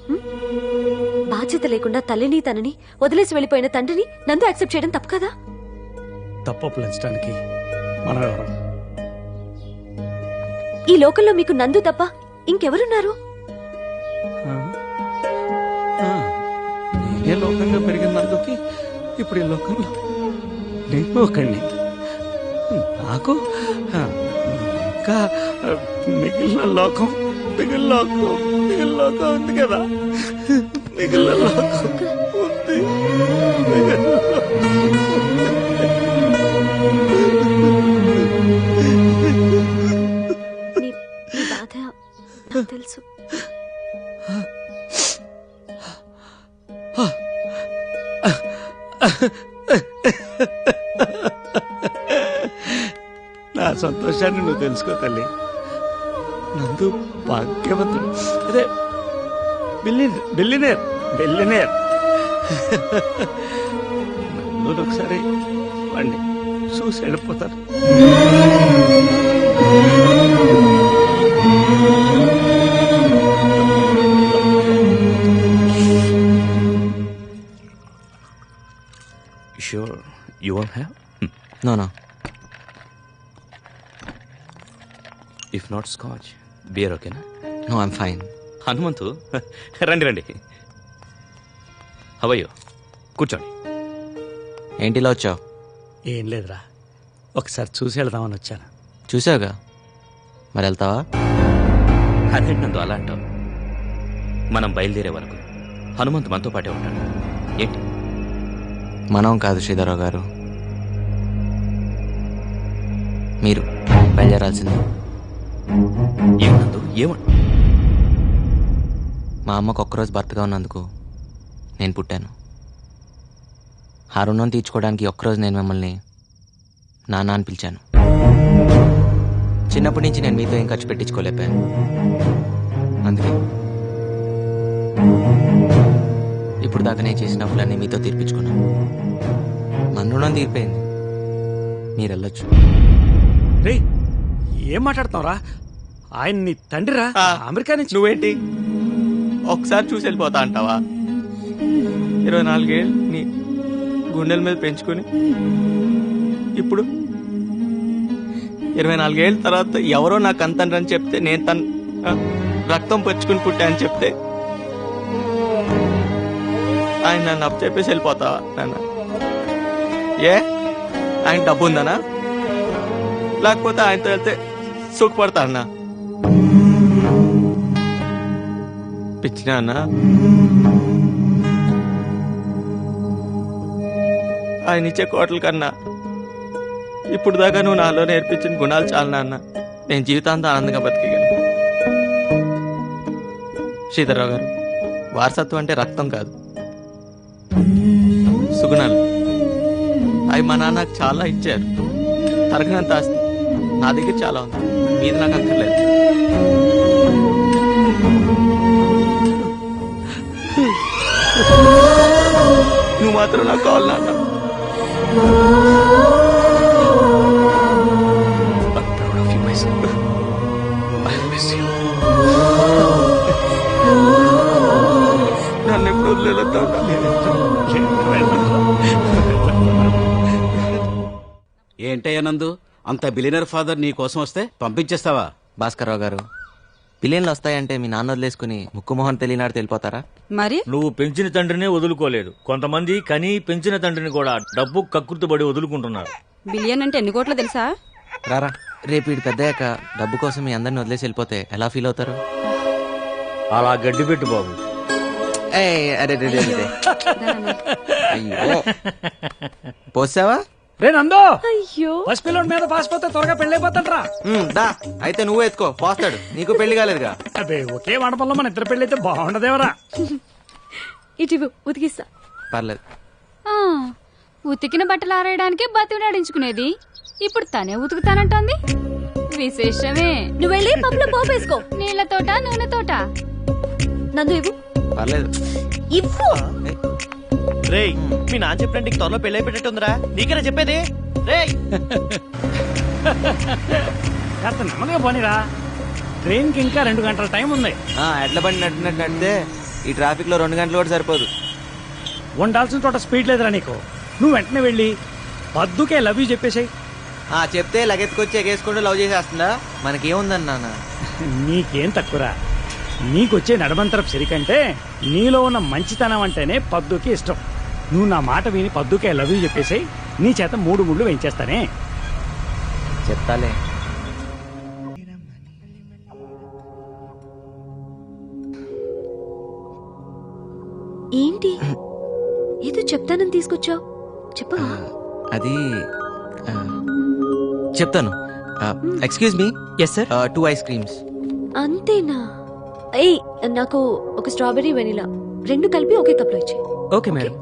బాధ్యత లేకుండా తల్లిని తనని వదిలేసి వెళ్ళిపోయిన తండ్రిని నందు యాక్సెప్ట్ చేయడం తప్పు కదా? తప్పప్పులంచడానికి మనం ఎవరు? ఈ లోకంలో మీకు నందు తప్ప ఇంకెవరున్నారు? నేనే లోకంలో పెరిగిన నందుకి ఇప్పుడు ఈ లోకంలో నేను ఒకడిని. నాకు ఇంకా మిగిలిన లోకం ఉంది కదా. మిగిలిన లోకం ఉంది. నీ బాధ నాకు తెలుసు. నా సంతోషాన్ని నువ్వు తెలుసుకో తల్లి. నందు భాగ్యవంతుడు. అదే బిల్లినేర్. నన్ను ఒకసారి వాడిని చూసి వెళ్ళిపోతాను. Sure, you won't have? No, no. If not scotch, beer ఓకేనా? No, I'm fine. హనుమంతు రండి రండి. హవయ్యో కూర్చోండి. ఏంటి ఇలా వచ్చావు? ఏం లేదురా, ఒకసారి చూసి వెళ్దామని వచ్చాను. చూసావుగా, మరి వెళ్తావా? అదేంటి నందు అలా అంటావు? మనం బయలుదేరే వరకు హనుమంతు మనతో పాటే ఉంటాడు. ఏంటి? మనం కాదు శ్రీధరరావు గారు, మీరు బయలుదేరాల్సింది. ఏమన్నందు? ఏమన్నా? మా అమ్మకు ఒక్కరోజు భర్తగా ఉన్నందుకు నేను పుట్టాను. ఆ రుణం తీర్చుకోవడానికి ఒక్కరోజు నేను మిమ్మల్ని నాన్న అని పిలిచాను. చిన్నప్పటి నుంచి నేను మీతో ఏం ఖర్చు పెట్టించుకోలేపాను. అందుకే ఇప్పుడు దాకా నేను చేసిన అప్పులన్నీ మీతో తీర్పించుకున్నాను. మన రుణం తీరిపోయింది, మీరు వెళ్ళొచ్చు. రే, ఏం మాట్లాడుతున్నావురా? ఆయన నీ తండ్రిరా, అమెరికా నుంచి. నువ్వేంటి ఒకసారి చూసి వెళ్ళిపోతా అంటావా? 24 ఏళ్ళు నీ గుండెల మీద పెంచుకొని ఇప్పుడు 24 ఏళ్ళ తర్వాత ఎవరో నాకు అంతని చెప్తే, నేను తన రక్తం పరుచుకుని పుట్టా అని చెప్తే ఆయన నన్ను అప్పు చెప్పేసి వెళ్ళిపోతావా నాన్న? ఏ ఆయన డబ్బు ఉందనా, లేకపోతే ఆయనతో వెళ్తే సుఖపడతా అన్నా? పిచ్చినా అన్నా? ఆయన ఇచ్చే కోటల కన్నా ఇప్పుడు దాకా నువ్వు నాలో నేర్పించిన గుణాలు చాలా నాన్న. నేను జీవితాంతం ఆనందంగా బతికగలను. శ్రీధరరావు గారు, వారసత్వం అంటే రక్తం కాదు, సుగుణాలు. అవి మా నాన్న నాకు చాలా ఇచ్చారు. తరగనంత ఆస్తి నా దగ్గర చాలా ఉంది, మీది నాకు అక్కర్లేదు. నువ్వు మాత్రం నాకు కావాలి నాన్న. నన్ను ఎప్పుడు వదిలేస్తావు? ఏంటయ్యా నందు, అంత బిలియనర్ ఫాదర్ నీ కోసం వస్తే పంపించేస్తావా? భాస్కర్రావు గారు, బిలియన్లు వస్తాయంటే మీ నాన్న వదిలేసుకుని ముక్కు మొహం తెలియనాడు తెలిపోతారా? మరి నువ్వు పెంచిన తండ్రినే వదులుకోలేదు. కొంతమంది కని పెంచిన తండ్రిని కూడా డబ్బు కక్కుర్తిపడి వదులుకుంటున్నారు. బిలియన్ అంటే ఎన్ని కోట్లు తెలుసా? రారా, రేపు వీడు పెద్దయ్యాక డబ్బు కోసం మీ అందరిని వదిలేసి వెళ్ళిపోతే ఎలా ఫీల్ అవుతారు? అలా గడ్డి పెట్టు బాబు. పోసావా? రే నందో, అయ్యో పసిపిల్లోడి మీద పాసిపోతే త్వరగా పెళ్ళైపోతాడ్రా. దా అయితే నువ్వు ఎత్తుకో, పోస్తాడు. నీకు పెళ్లి కాలేదుగా? అదే ఒకే మండపంలో మన ఇద్దరు పెళ్ళైతే బాగుండదేవరా. ఇటు ఉతికిస్తా. పర్లేదు. ఉతికిన బట్టలు ఆరేయడానికి బతిలాడించుకునేది ఇప్పుడు తనే ఉతుకుతానంటోంది. విశేషమే. నువ్వు వెళ్ళి పప్పులో పోపు వేసుకో. నీళ్లతోట నూనెతోట? నందు ఇవ్వు. పర్లేదు, ఇవ్వు. రేయ్, మీ నాన్న చెప్పినట్టు నీకు త్వరలో పెళ్ళి అయిపోయేటట్టుందిరా. నీకేనా చెప్పేది? రేయ్, కాస్త నెమ్మదిగా పోనీరా, ట్రైన్ కి ఇంకా 2 గంటల టైం ఉంది. ఎడ్ల బండి నడిపినట్టు ఈ ట్రాఫిక్ లో 2 గంటలు కూడా సరిపోదు. ఉండాల్సిన చోట స్పీడ్ లేదురా నీకు. నువ్వు వెంటనే వెళ్ళి పద్దుకే లవ్ యూ చెప్పేసాయి. చెప్తే లగెత్తుకొచ్చి ఎగేసుకుంటూ లవ్ చేసేస్తుందా? మనకేముందని నాన్న. నీకేం తక్కువరా, నీకొచ్చే నడమంతరపు సిరికంటే నీలో ఉన్న మంచితనం అంటేనే పద్దుకి ఇష్టం. నువ్వు నా మాట విని పద్దుకే లవ్ యూ చెప్పేసాయి, నీ చేత 3 ముళ్ళు వేయించేస్తానే. చెప్తాలే. ఏంటి ఏదో చెప్తానని తీసుకొచ్చావు, చెప్పవా? అది చెప్తాను. Excuse me. Yes sir. 2 ice creams. అంతేనా? ఏయ్, నాకు ఒక స్ట్రాబెరీ వెనిలా 2 కలిపి ఒకే కప్లో ఇచ్చి. Okay madam.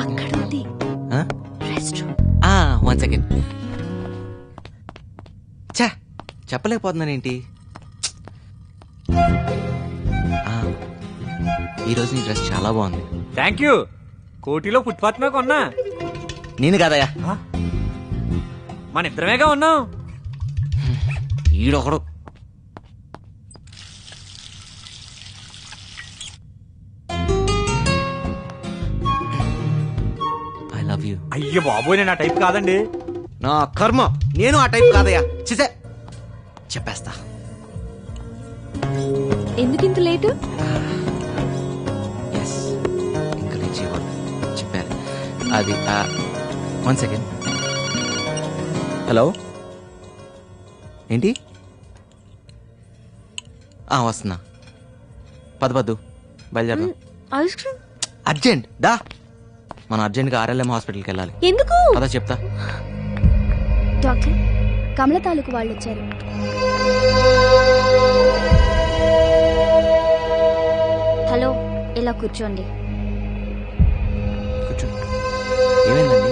అక్కడ ఉంది రెస్టారెంట్. 1 సెకండ్. చెప్పలేకపోతున్నానేంటి? ఈ రోజు నీ డ్రెస్ చాలా బాగుంది. Thank you. కోటిలో ఫుట్పాత్ మీద కొన్నా. నేను కాదయ్యా, మన ఇద్దరమేగా ఉన్నాం. ఈడొకడు. I love you. అయ్యో బాబోయ్, నేను ఆ టైప్ కాదండి. నా కర్మ, నేను ఆ టైప్ కాదయ్యా. చిసే చెప్పేస్తా. ఎందుకు ఇంత లేటు? ఎస్, ఇంకా రీచ్ ఇవ్వాలి చెప్పారు. అది 1 సెకండ్. హలో, ఏంటి? వస్తున్నా. పద్దు బయలుదేరదాం. ఐస్ క్రీమ్ అర్జెంట్ దా. మనం అర్జెంట్గా RLM హాస్పిటల్కి వెళ్ళాలి. ఎందుకు? అదా చెప్తా. డాక్టర్, కమల తాలూకు వాళ్ళు వచ్చారు. హలో, ఇలా కూర్చోండి. కూర్చో. ఏమైందండి?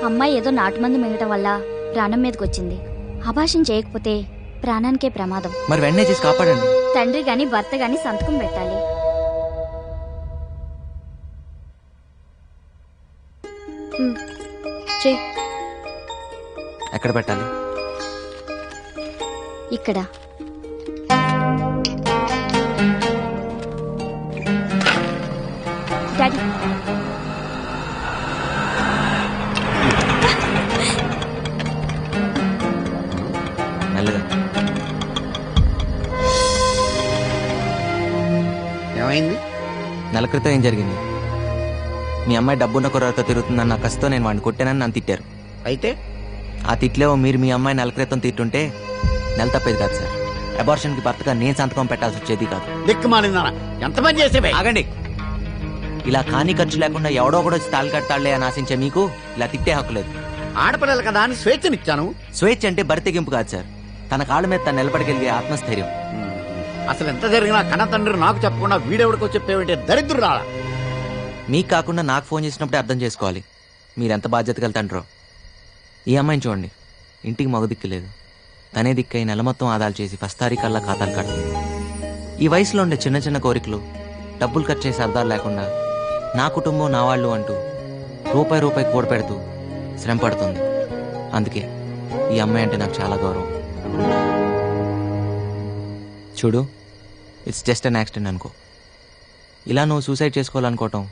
అమ్మాయి ఏదో నాటుమందు మింగటం వల్ల ప్రాణం మీదకి వచ్చింది. అభాషణ చేయకపోతే ప్రాణానికే ప్రమాదం. మరి వెంటనే చేసి కాపాడండి. తండ్రి గాని భర్త గాని సంతకం పెట్టాలి. ఎక్కడ పెట్టాలి? ఇక్కడ. డాడీ, మెల్లగా. ఏమైంది? నెల క్రితం ఏం జరిగింది? మీ అమ్మాయి డబ్బున్న కుర్రతో తిరుగుతుందన్న నా కసితో నేను వాడిని కొట్టానని నన్ను తిట్టారు. అయితే ఆ తిట్లేవో మీరు మీ అమ్మాయి నెల క్రితం తిట్టుంటే నెల తప్పేది కాదు సార్. అబార్షన్కి భర్తగా నేను సంతకం పెట్టాల్సి వచ్చేది కాదు. దిక్కుమాలిందా ఎంత పని చేసేవే? ఆగండి. ఇలా కాని ఖర్చు లేకుండా ఎవడో ఒకడు వచ్చి తాళి కట్టాలే అని ఆశించే మీకు ఇలా తిట్టే హక్కు లేదు. ఆడపిల్లలు కదా అని స్వేచ్ఛనిచ్చాను. స్వేచ్ఛ అంటే బరితెగింపు కాదు సార్, తన కాళ్ళ మీద తను నిలబడగలిగే ఆత్మస్థైర్యం. అసలు ఎంత జరిగినా కన్న తండ్రి నాకు చెప్పకుండా వీడెవడికో చెప్పేవంటే దరిద్రుడా. మీకు కాకుండా నాకు ఫోన్ చేసినప్పుడే అర్థం చేసుకోవాలి మీరెంత బాధ్యత వెళ్తాండ్రో. ఈ అమ్మాయిని చూడండి, ఇంటికి మగ దిక్కు లేదు. తనే దిక్కై నెల మొత్తం ఆదాలు చేసి ఫస్ట్ తారీఖల్లా ఖాతాలు కడుతుంది. ఈ వయసులో ఉండే చిన్న చిన్న కోరికలు, డబ్బులు ఖర్చు చేసే అర్థాలు లేకుండా నా కుటుంబం నా వాళ్ళు అంటూ రూపాయి కూడ పెడుతూ శ్రమ పడుతుంది. అందుకే ఈ అమ్మాయి అంటే నాకు చాలా గౌరవం. చూడు, ఇట్స్ జస్ట్ అన్ యాక్సిడెంట్ అనుకో. ఇలా నువ్వు సూసైడ్ చేసుకోవాలనుకోవటం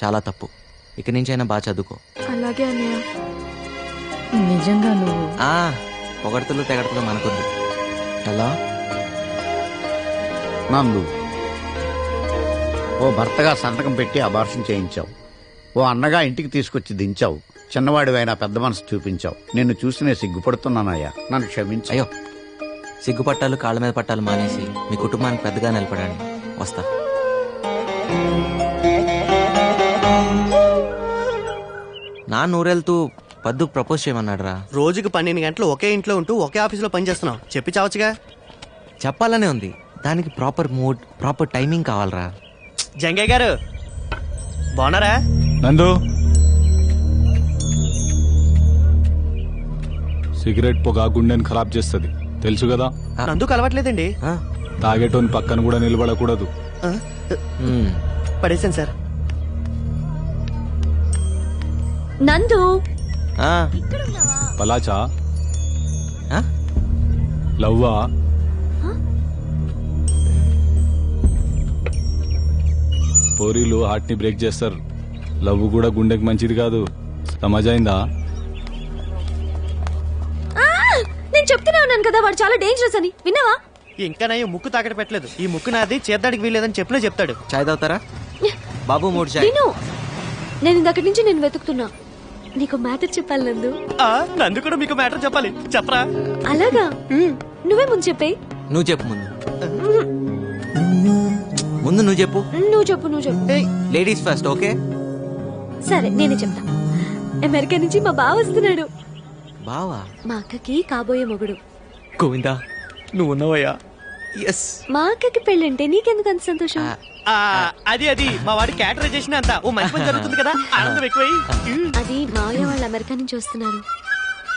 చాలా తప్పు. ఇక నుంచైనా బాగా చదువుకో. అలాగే అన్నయ్య. నిజంగా నువ్వు పొగడతలు తెగడతలు మనకొద్దు. ఎలా నందు, ఓ భర్తగా సంతకం పెట్టి అబార్షన్ చేయించావు. ఓ అన్నగా ఇంటికి తీసుకొచ్చి దించావు. చిన్నవాడివైనా పెద్ద మనసు చూపించావు. నిన్ను చూసి నేను సిగ్గుపడుతున్నానయ్యా, నన్ను క్షమించు. అయ్యో, సిగ్గుపట్టాలు కాళ్ళ మీద పట్టాలు మానేసి మీ కుటుంబానికి పెద్దగా నిలబడండి. వస్తా. నా నూరెళ్తూ పద్దు ప్రపోజ్ చేయమన్నాడు రా. రోజుకి 12 గంటలు ఒకే ఇంట్లో ఉంటూ ఒకే ఆఫీసులో పనిచేస్తున్నావు. చెప్పి చావచ్చుగా. చెప్పాలనే ఉంది, దానికి ప్రాపర్ మూడ్, ప్రాపర్ టైమింగ్ కావాలరా. జంగయ్య గారు బాగున్నారా? నందు, సిగరెట్ పొగ గుండెని ఖరాబ్ చేస్తుంది, తెలుసు కదా. నందుకు అలవాట్లేదండి. తాగేటోని పక్కన కూడా నిలబడకూడదు. పడేసాను సార్. నందు, పలాచా లవ్వా? పోరీలు హార్ట్ ని బ్రేక్ చేస్తారు. లవ్ కూడా గుండెకి మంచిది కాదు. సమాజైందా? నేను చెప్తూనే ఉన్నాను కదా వాడు చాలా డేంజరస్ అని. విన్నావా? ఇంకా నా ముక్కు తాకట పెట్టలేదు. ఈ ముక్కు నాది, చేద్దాడికి వీలేదని చెప్పినా చెప్తాడు. చాయ్ తాగుతారా బాబు? 3 చాయ్. నేను ఇందక్కడి నుంచి నేను వెతుకుతున్నా. నీకు మ్యాటర్ చెప్పాలి నందు. నందు కూడా మీకు మ్యాటర్ చెప్పాలి. చెప్పరా? అలాగా? నువ్వే ముందు చెప్పే. నువ్వు చెప్పు ముందు. నువ్వు చెప్పు. నువ్వు చెప్పు. Ladies first, okay? సరే, నేనే చెప్తా. అమెరికా నుంచి మా బావ వస్తున్నాడు. బావా? మా అక్కకి కాబోయే మొగుడు. గోవిందా, నువ్వు ఉన్నావయ్యా. ఎస్. మా అక్కకి పెళ్ళంటే నీకెందుకు అంత సంతోషం? అది మా వాడి క్యాటరైజేషన్ అంతా ఓ మంచి పని జరుగుతుంది కదా, ఆనందం ఎక్కువై. అది మావయ్య వాళ్ళు అమెరికా నుంచి వస్తున్నారు.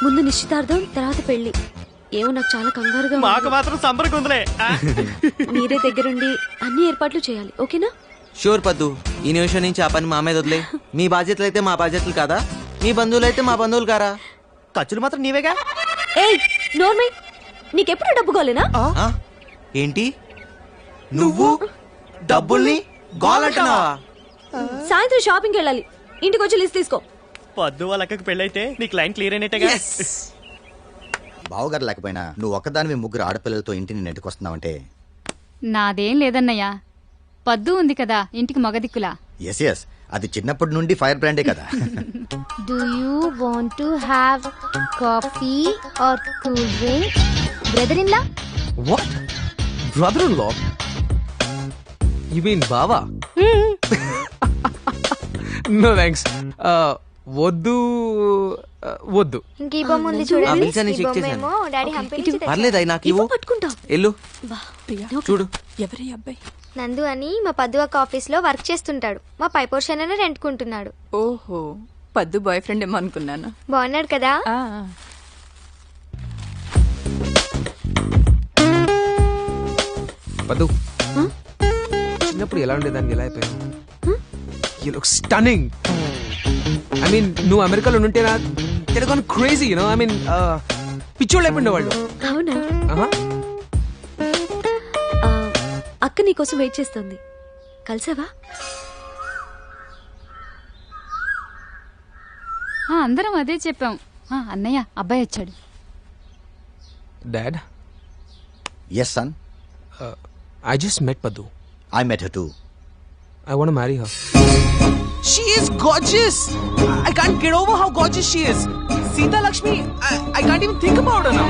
ముందు నిశ్చితార్థం, తర్వాత పెళ్లి. ఏమో నాకు చాలా కంగారుగా మాకు మాత్రం సంబరం ఉందిలే. మీరే దగ్గరుండి అన్ని ఏర్పాట్లు చేయాలి, ఓకేనా? షూర్ పద్దు, ఈ నిమిషం నుంచి ఆ పని మా మీద వదిలే. మీ బాధ్యతలు అయితే మా బాధ్యతలు కాదా? మీ బంధువులు అయితే మా బంధువులు కారా? ఖర్చులు మాత్రం నీవేగా. ఏయ్ నోర్మై, నీకెప్పుడు డబ్బు కాలేనా? ఏంటి నువ్వు డబ్బుల్ని గోలంటున్నావా? సాయంత్రం షాపింగ్కి వెళ్ళాలి, ఇంటికి వచ్చి లిస్ట్ తీసుకో. పద్దు వాళ్ళ అక్కకి పెళ్ళైతే నీ క్లయింట్ క్లియర్ అయినట్టుగా. బావగారు లేకపోయినా నువ్వు ఒక్కదానివి ముగ్గురు ఆడపిల్లలతో ఇంటిని నెట్టుకొస్తున్నావంటే నాదేం లేదన్నయ్యా, పద్దు ఉంది కదా ఇంటికి మగదిక్కులా. ఎస్ ఎస్, అది చిన్నప్పటి నుండి ఫైర్ బ్రాండే కదా. Do you want to have coffee or cool drink? Brother in law? What? Brother-in-law? You mean బావా? No thanks. వద్దు వద్దు. ఇంక ఈ బొమ్మ ఉంది చూడండి. పిలిచాను, చెక్ చేశాను. డాడీ హంపి పర్లేదు, అయి నాకు ఇవ్వు. ఎల్లు చూడు. ఎవరి అబ్బాయి? నందు అని మా పద్దు ఒక ఆఫీస్ లో వర్క్ చేస్తుంటాడు. మా పై పోర్షన్ రెంట్కుంటున్నాడు. ఓహో, పద్దు బాయ్ ఫ్రెండ్ ఏమో అనుకున్నాను. బాగున్నాడు కదా? పద్దు, చిన్నప్పుడు ఎలా ఉండేదాన్ని ఎలా అయిపోయావు? You look stunning. I mean నువ్వు అమెరికాలో ఉంటేనా Telugu crazy, you know. I mean పిచ్చోళ్ళు అయిపోయిండేవాళ్ళు. అవునా? అక్క నీకోసం వెయిట్ చేస్తుంది, కలిసావా? అందరం అదే చెప్పాం. అన్నయ్య అబ్బాయి వచ్చాడు. Dad. Yes, son. I just met Padu. I met her too. I want to marry her. She is gorgeous. I can't get over how gorgeous she is. Sita Lakshmi, I can't even think about her now.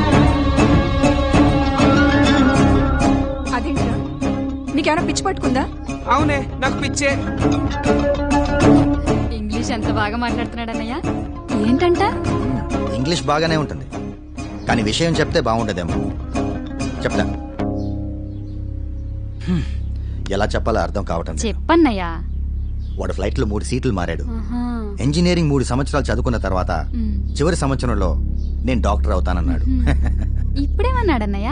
అదేంట్రా, నీకేమైనా పిచ్చి పట్టుకుందా? అవునే, నాకు పిచ్చే. ఇంగ్లీష్ ఎంత బాగా మాట్లాడుతున్నాడు అన్నయ్య. ఏంటంట? ఇంగ్లీష్ బాగానే ఉంటుంది, కానీ విషయం చెప్తే బాగుండదేమో. చెప్తా. ఎలా చెప్పాలో అర్థం కావటం. చెప్పన్నయ్యా. వాడు ఫ్లైట్ లో 3 సీట్లు మారాడు. ఇంజనీరింగ్ 3 సంవత్సరాలు చదువుకున్న తర్వాత చివరి సంవత్సరంలో నేను డాక్టర్ అవుతానన్నాడు. ఇప్పుడేమన్నాడన్నయ్య?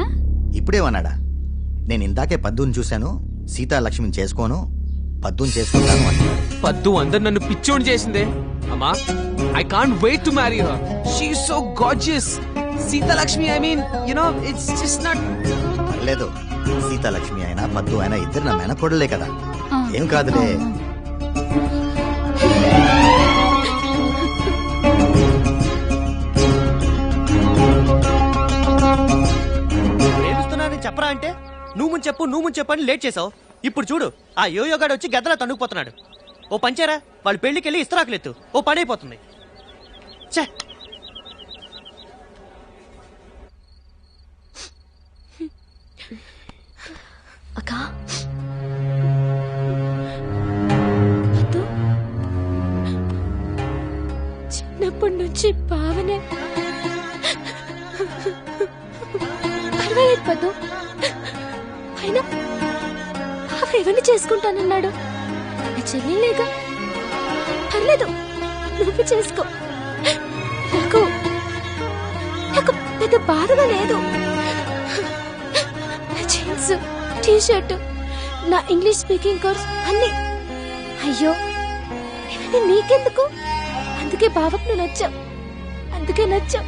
ఇప్పుడేమన్నాడా? నేను ఇందాకే పద్దుని చూశాను, సీతాలక్ష్మిని చేసుకోను, పద్దుని చేసుకుంటాను అన్నాడు. పద్దు అందరు నన్ను పిచ్చోని చేసిందే. అమ్మా, I can't wait to marry her. She is so gorgeous. Sita Lakshmi, I mean, you know, it's just not. లేదు, సీతాలక్ష్మి అయినా పద్దు అయినా ఇద్దరు నా మేనకోడలే కదా, ఏం కాదులే. ఏడుస్తున్నానని చెప్పరా అంటే నువ్వు ముందు చెప్పు అని లేట్ చేసావు. ఇప్పుడు చూడు, ఆ యోయోగాడు వచ్చి గద్దలా తన్నుకుపోతున్నాడు. ఓ పంచారా, వాళ్ళు పెళ్లికెళ్ళి ఇస్తరాకులెత్తు, ఓ పని అయిపోతుంది. ఛే, అక్క చిన్నప్పటి నుంచి బావనే. పర్వాలేదు పద్దు, అయినా బావ ఎవరిని చేసుకుంటానన్నాడు? నా చెల్లెలేగా, పర్లేదు నువ్వు చేసుకో. నాకు నాకు పెద్ద బాధగా లేదు. నా జీన్స్, టీ షర్ట్, నా ఇంగ్లీష్ స్పీకింగ్ కోర్స్ అన్ని. అయ్యో, ఇవన్నీ నీకెందుకు? అందుకే బావకు నువ్వు నచ్చావు, అందుకే నచ్చావు.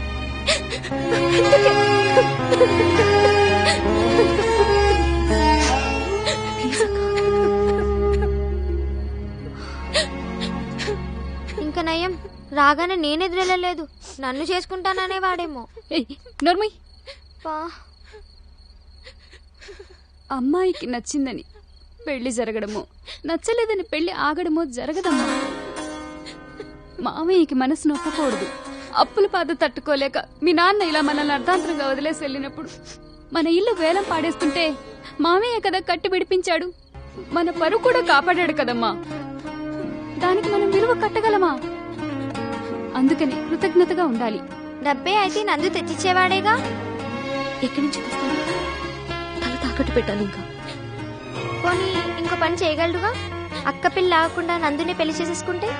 ఇంకా నయం, రాగానే నేనెదురెళ్ళలేదు, నన్ను చేసుకుంటాననే వాడేమో. నోర్మయ్, అమ్మాయికి నచ్చిందని పెళ్లి జరగడమో, నచ్చలేదని పెళ్లి ఆగడమో జరగదమ్మా. మామయ్యకి మనసు నొప్పకూడదు. అప్పుల బాధ తట్టుకోలేక మీ నాన్న ఇలా మనల్ని అర్ధాంతరంగా వదిలేసి వెళ్ళినప్పుడు మన ఇల్లు వేలం పాడేస్తుంటే మామయ్య కదా కట్టి విడిపించాడు. మన పరువు కూడా కాపాడాడు కదమ్మా. దానికి మనం విలువ కట్టగలమా? అందుకని కృతజ్ఞతగా ఉండాలి. డబ్బే అయితే నందు తెచ్చిచ్చేవాడేగా. ఎక్కడి నుంచి తెస్తాను? తల తాకట్టు పెట్టాలి. ఇంకా పోనీ ఇంకో పని చేయగలడుగా, అక్క పెళ్లి ఆగకుండా నందుని పెళ్లి చేసేసుకుంటే.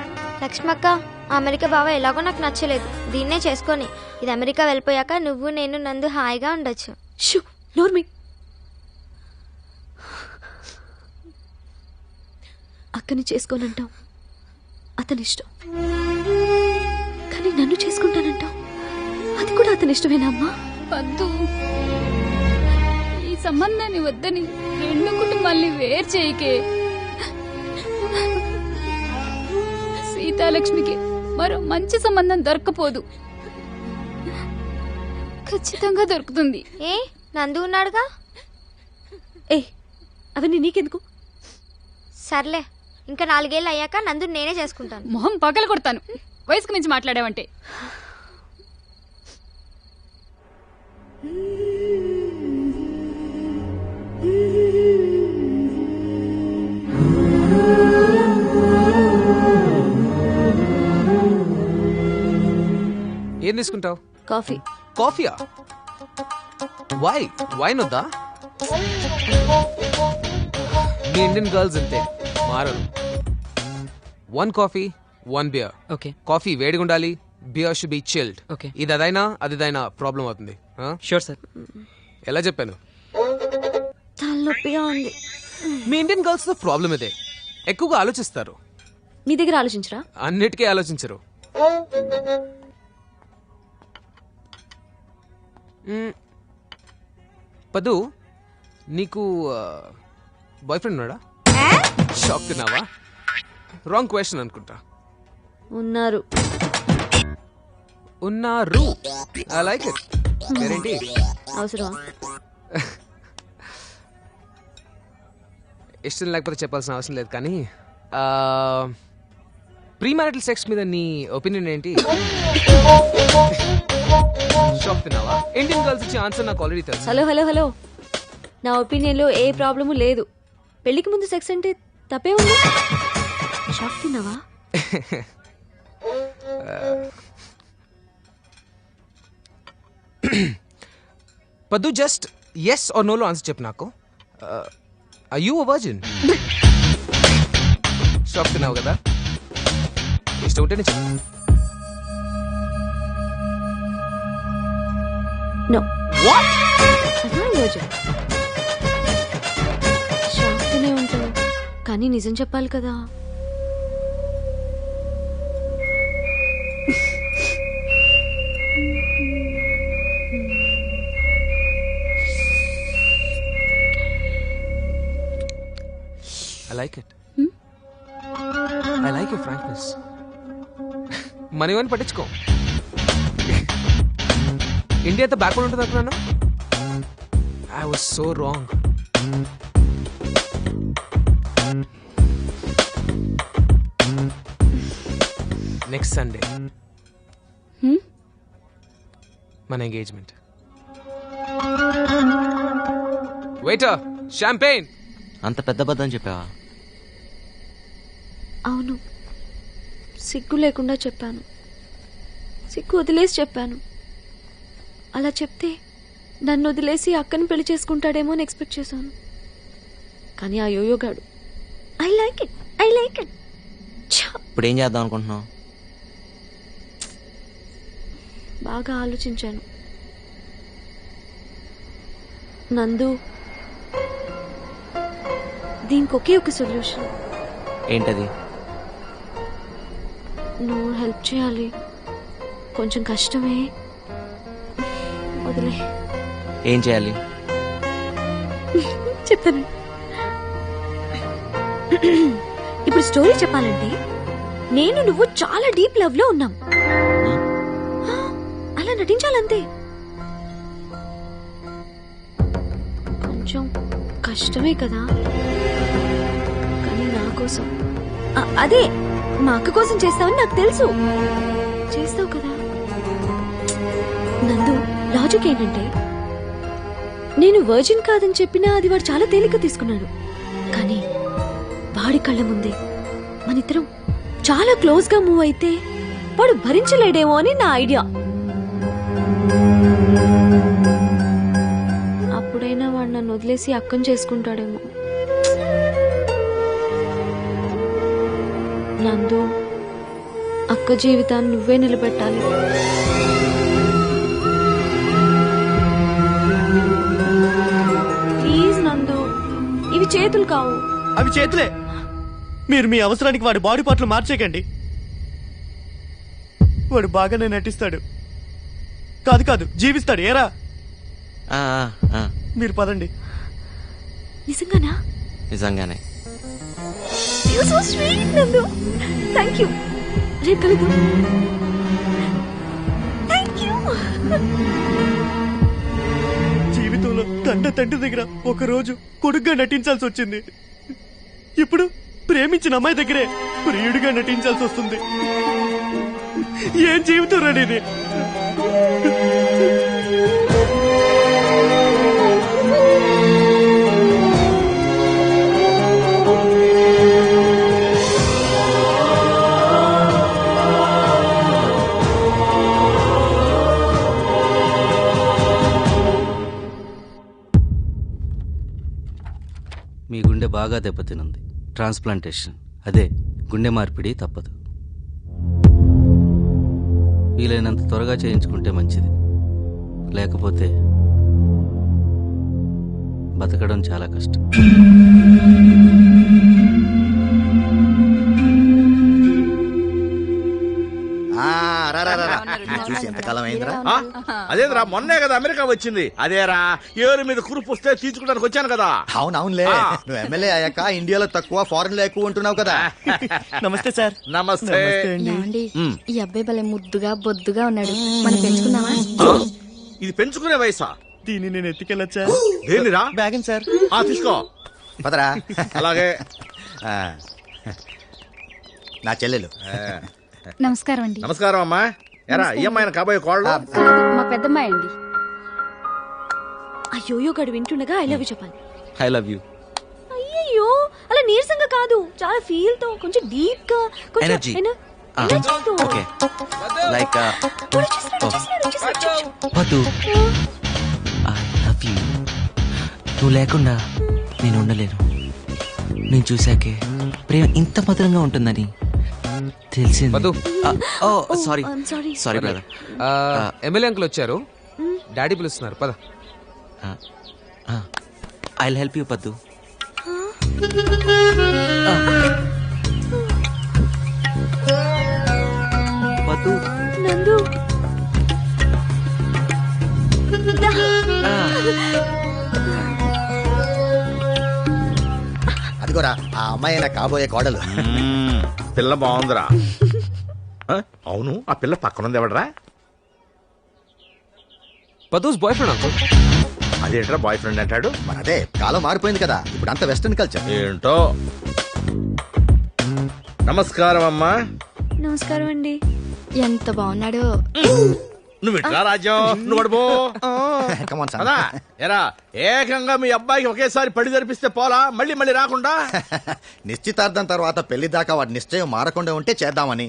లక్ష్మక్క అమెరికా బావ ఎలాగో నాకు నచ్చలేదు. దీన్నే చేసుకొని ఇది అమెరికా వెళ్ళిపోయాక నువ్వు నేను నందు హాయిగా ఉండొచ్చు. నోర్మి, అక్కని చేసుకోనంటావు, అతని ఇష్టం. కానీ నన్ను చేసుకుంటానంటావు, అది కూడా అతని ఇష్టమేనా అమ్మా? వద్దు, ఈ సంబంధాన్ని వద్దని రెండు కుటుంబాల్ని వేరు చేయకే. సీతాలక్ష్మికి మరో మంచి సంబంధం దొరకపోదు, ఖచ్చితంగా దొరుకుతుంది. ఏ నందు ఉన్నాడుగా. ఏ అవన్నీ నీకెందుకు? సర్లే, ఇంకా 4 ఏళ్ళు అయ్యాక నందు నేనే చేసుకుంటాను. మొహం పగల కొడతాను వయసుకు మించి మాట్లాడావంటే. ఏం తీసుకుంటావు? కాఫీ. కాఫీయా? వైన్ వద్దా? మీ ఇండియన్ గర్ల్స్ అంతే, మారరు. 1 కాఫీ 1 బియర్. ఓకే. కాఫీ వేడిగా ఉండాలి, beer should be chilled. Okay. ఇది అదైనా అదిదైనా ప్రాబ్లం అవుతుంది. Sure sir. ఎలా చెప్పాను? తలనొప్పిగా ఉంది. మీ ఇండియన్ గర్ల్స్ తో ప్రాబ్లం ఇదే, ఎక్కువగా ఆలోచిస్తారు. మీ దగ్గర ఆలోచించరా? అన్నిటికీ ఆలోచించరు. పదు, నీకు బాయ్ ఫ్రెండ్ ఉన్నాడా? షాక్ తిన్నావా? రాంగ్ క్వశ్చన్ అనుకుంటా. ఉన్నారు. I like it. గ్యారెంటీ. అవసరం ఇష్టం లేకపోతే చెప్పాల్సిన అవసరం లేదు, కానీ ప్రీ మ్యారిటల్ సెక్స్ మీద నీ ఒపీనియన్ ఏంటి? షాక్ తిన్నావా? ఇండియన్ గర్ల్స్ ఇచ్చే ఆన్సర్ నాకు ఆల్రెడీ తెలుసు. హలో, నా ఒపీనియన్ లో ఏ ప్రాబ్లము లేదు. పెళ్లికి ముందు సెక్స్ అంటే తప్పే ఉంది. షాక్ తిన్నావా? పద్దు, జస్ట్ ఎస్ ఆర్ నోలో ఆన్సర్ చెప్పు నాకు. Are you a virgin? Shock తిన్నావు కదా? ఇష్టం ఉంటేనే చెప్పు. నో. వాట్? షాక్ తినే ఉంటావు, కానీ నిజం చెప్పాలి కదా. I like it. I like your frankness. మనీవని పట్టించుకో. ఇండియాతో బ్యాక్వర్డ్ ఉంటుంది అనుకున్నాను. I was so wrong. Next Sunday. మన ఎంగేజ్మెంట్. Waiter, champagne. అంత పెద్ద బద్దం చెప్పావా? అవును, సిగ్గు లేకుండా చెప్పాను. సిగ్గు వదిలేసి చెప్పాను. అలా చెప్తే నన్ను వదిలేసి అక్కని పెళ్లి చేసుకుంటాడేమో అని ఎక్స్పెక్ట్ చేశాను. కానీ ఆ యోయోగాడు ఐ లైక్ ఇట్. ఇప్పుడు ఏం చేద్దాం అనుకుంటున్నావు? బాగా ఆలోచించాను. నందు, దీనికి ఒకే ఒక సొల్యూషన్. ఏంటది? నువ్వు హెల్ప్ చేయాలి. కొంచెం కష్టమే, వదిలే. ఏం చేయాలి? చెప్తాను. ఇప్పుడు స్టోరీ చెప్పాలంటే నేను నువ్వు చాలా డీప్ లవ్ లో ఉన్నాం. అలా నటించాలంతే. కొంచెం కష్టమే కదా, కానీ నా కోసం, అదే మా అక్క కోసం చేస్తావని నాకు తెలుసు. చేస్తావు కదా. నందు, లాజిక్ ఏంటంటే నేను వర్జిన్ కాదని చెప్పినా అది వాడు చాలా తేలిక తీసుకున్నాడు. కానీ వాడి కళ్ళ ముందే మనిద్దరం చాలా క్లోజ్ గా మూవ్ అయితే వాడు భరించలేడేమో అని నా ఐడియా. అప్పుడైనా వాడు నన్ను వదిలేసి అక్కని చేసుకుంటాడేమో. నందు, అక్క జీవితాన్ని నువ్వే నిలబెట్టాలి. ప్లీజ్ నందు, ఇవి చేతులు కావు. అవి చేతులే. మీరు మీ అవసరానికి వాడి బాడీ పార్ట్లు మార్చేయకండి. వాడు బాగానే నటిస్తాడు. కాదు కాదు, జీవిస్తాడు. ఏరా, మీరు పదండి. నిజంగానా? నిజంగానే. You're so sweet, నందు. Thank you. రేపు కలుద్దాం. Thank you. జీవితంలో తండ్రి దగ్గర ఒక రోజు కొడుగ్గా నటించాల్సి వచ్చింది. ఇప్పుడు ప్రేమించిన అమ్మాయి దగ్గరే ప్రియుడిగా నటించాల్సి వస్తుంది. ఏం జీవితం రండి. మీ గుండె బాగా దెబ్బతినుంది. ట్రాన్స్ప్లాంటేషన్, అదే గుండె మార్పిడి తప్పదు. వీలైనంత త్వరగా చేయించుకుంటే మంచిది. లేకపోతే బతకడం చాలా కష్టం. చూసి ఎంతకాలం అయిందిరా? అదేరా మొన్నే కదా అమెరికా వచ్చింది. అదేరా ఏరు మీద కురుపు వస్తే తీర్చుకోవడానికి వచ్చాను కదా. అవునవునులే, నువ్వు ఎమ్మెల్యే అయ్యాక ఇండియాలో తక్కువ, ఫారెన్ లో ఎక్కువ ఉంటున్నావు కదా. నమస్తే సార్. నమస్తే. ఈ అబ్బాయి భలే ముద్దుగా బొద్దుగా ఉన్నాడు. మనం పెంచుకుందామా? ఇది పెంచుకునే వయసా? దీన్ని నేను ఎత్తుకెళ్ళొచ్చా? దేనిరా? బ్యాగన్ సార్. తీసుకో. పదరా. అలాగే. నా చెల్లెలు. నమస్కారం అండి. నమస్కారం అమ్మా. ఎరా ఈ అమ్మాయిన కాబోయే కోళ్ళు? మా పెద్దమ్మాయి అండి. అయ్యోయో గడు వింటుండగా ఐ లవ్ యూ చెప్పాలి. I love you. అయ్యో అలా నీరసంగా కాదు, చాలా ఫీల్ తో, కొంచెం డీప్ గా, ఎనర్జీ. ఓకే, లైక్ వద్దు. I love you. నువ్వు లేకుండా నేను ఉండలేను. నేను చూశాకే ప్రేమ ఇంత మధురంగా ఉంటుందని తెలిసింది. Sorry brother. ఎమ్మెల్యే అంకుల్ వచ్చారు, డాడీ పిలుస్తున్నారు. పద. ఐ విల్ హెల్ప్ యూ పద్దు. పద్దు. నందు. అదిగోరా ఆ అమ్మాయి నా కాబోయే కోడలు. పిల్ల బాగుందిరా. అవును, ఆ పిల్ల పక్కనుంది ఎవడరా? పదూస్ బాయ్ ఫ్రెండ్ అంకుల్. అదేంట్రా బాయ్ ఫ్రెండ్ అంటాడు? మరి అదే కాలం మారిపోయింది కదా, ఇప్పుడు అంత వెస్టర్న్ కల్చర్. ఏంటో. నమస్కారం అమ్మా. నమస్కారం అండి. ఎంత బాగున్నాడో. నువ్వు ఇట్లా రాజ్యం, నువ్వు అడుపో. అదా ఎరా, ఏకంగా మీ అబ్బాయికి ఒకేసారి పడి జరిపిస్తే పోలా, మళ్ళీ మళ్ళీ రాకుండా. నిశ్చితార్థం తర్వాత పెళ్లి దాకా వాడి నిశ్చయం మారకుండా ఉంటే చేద్దామని.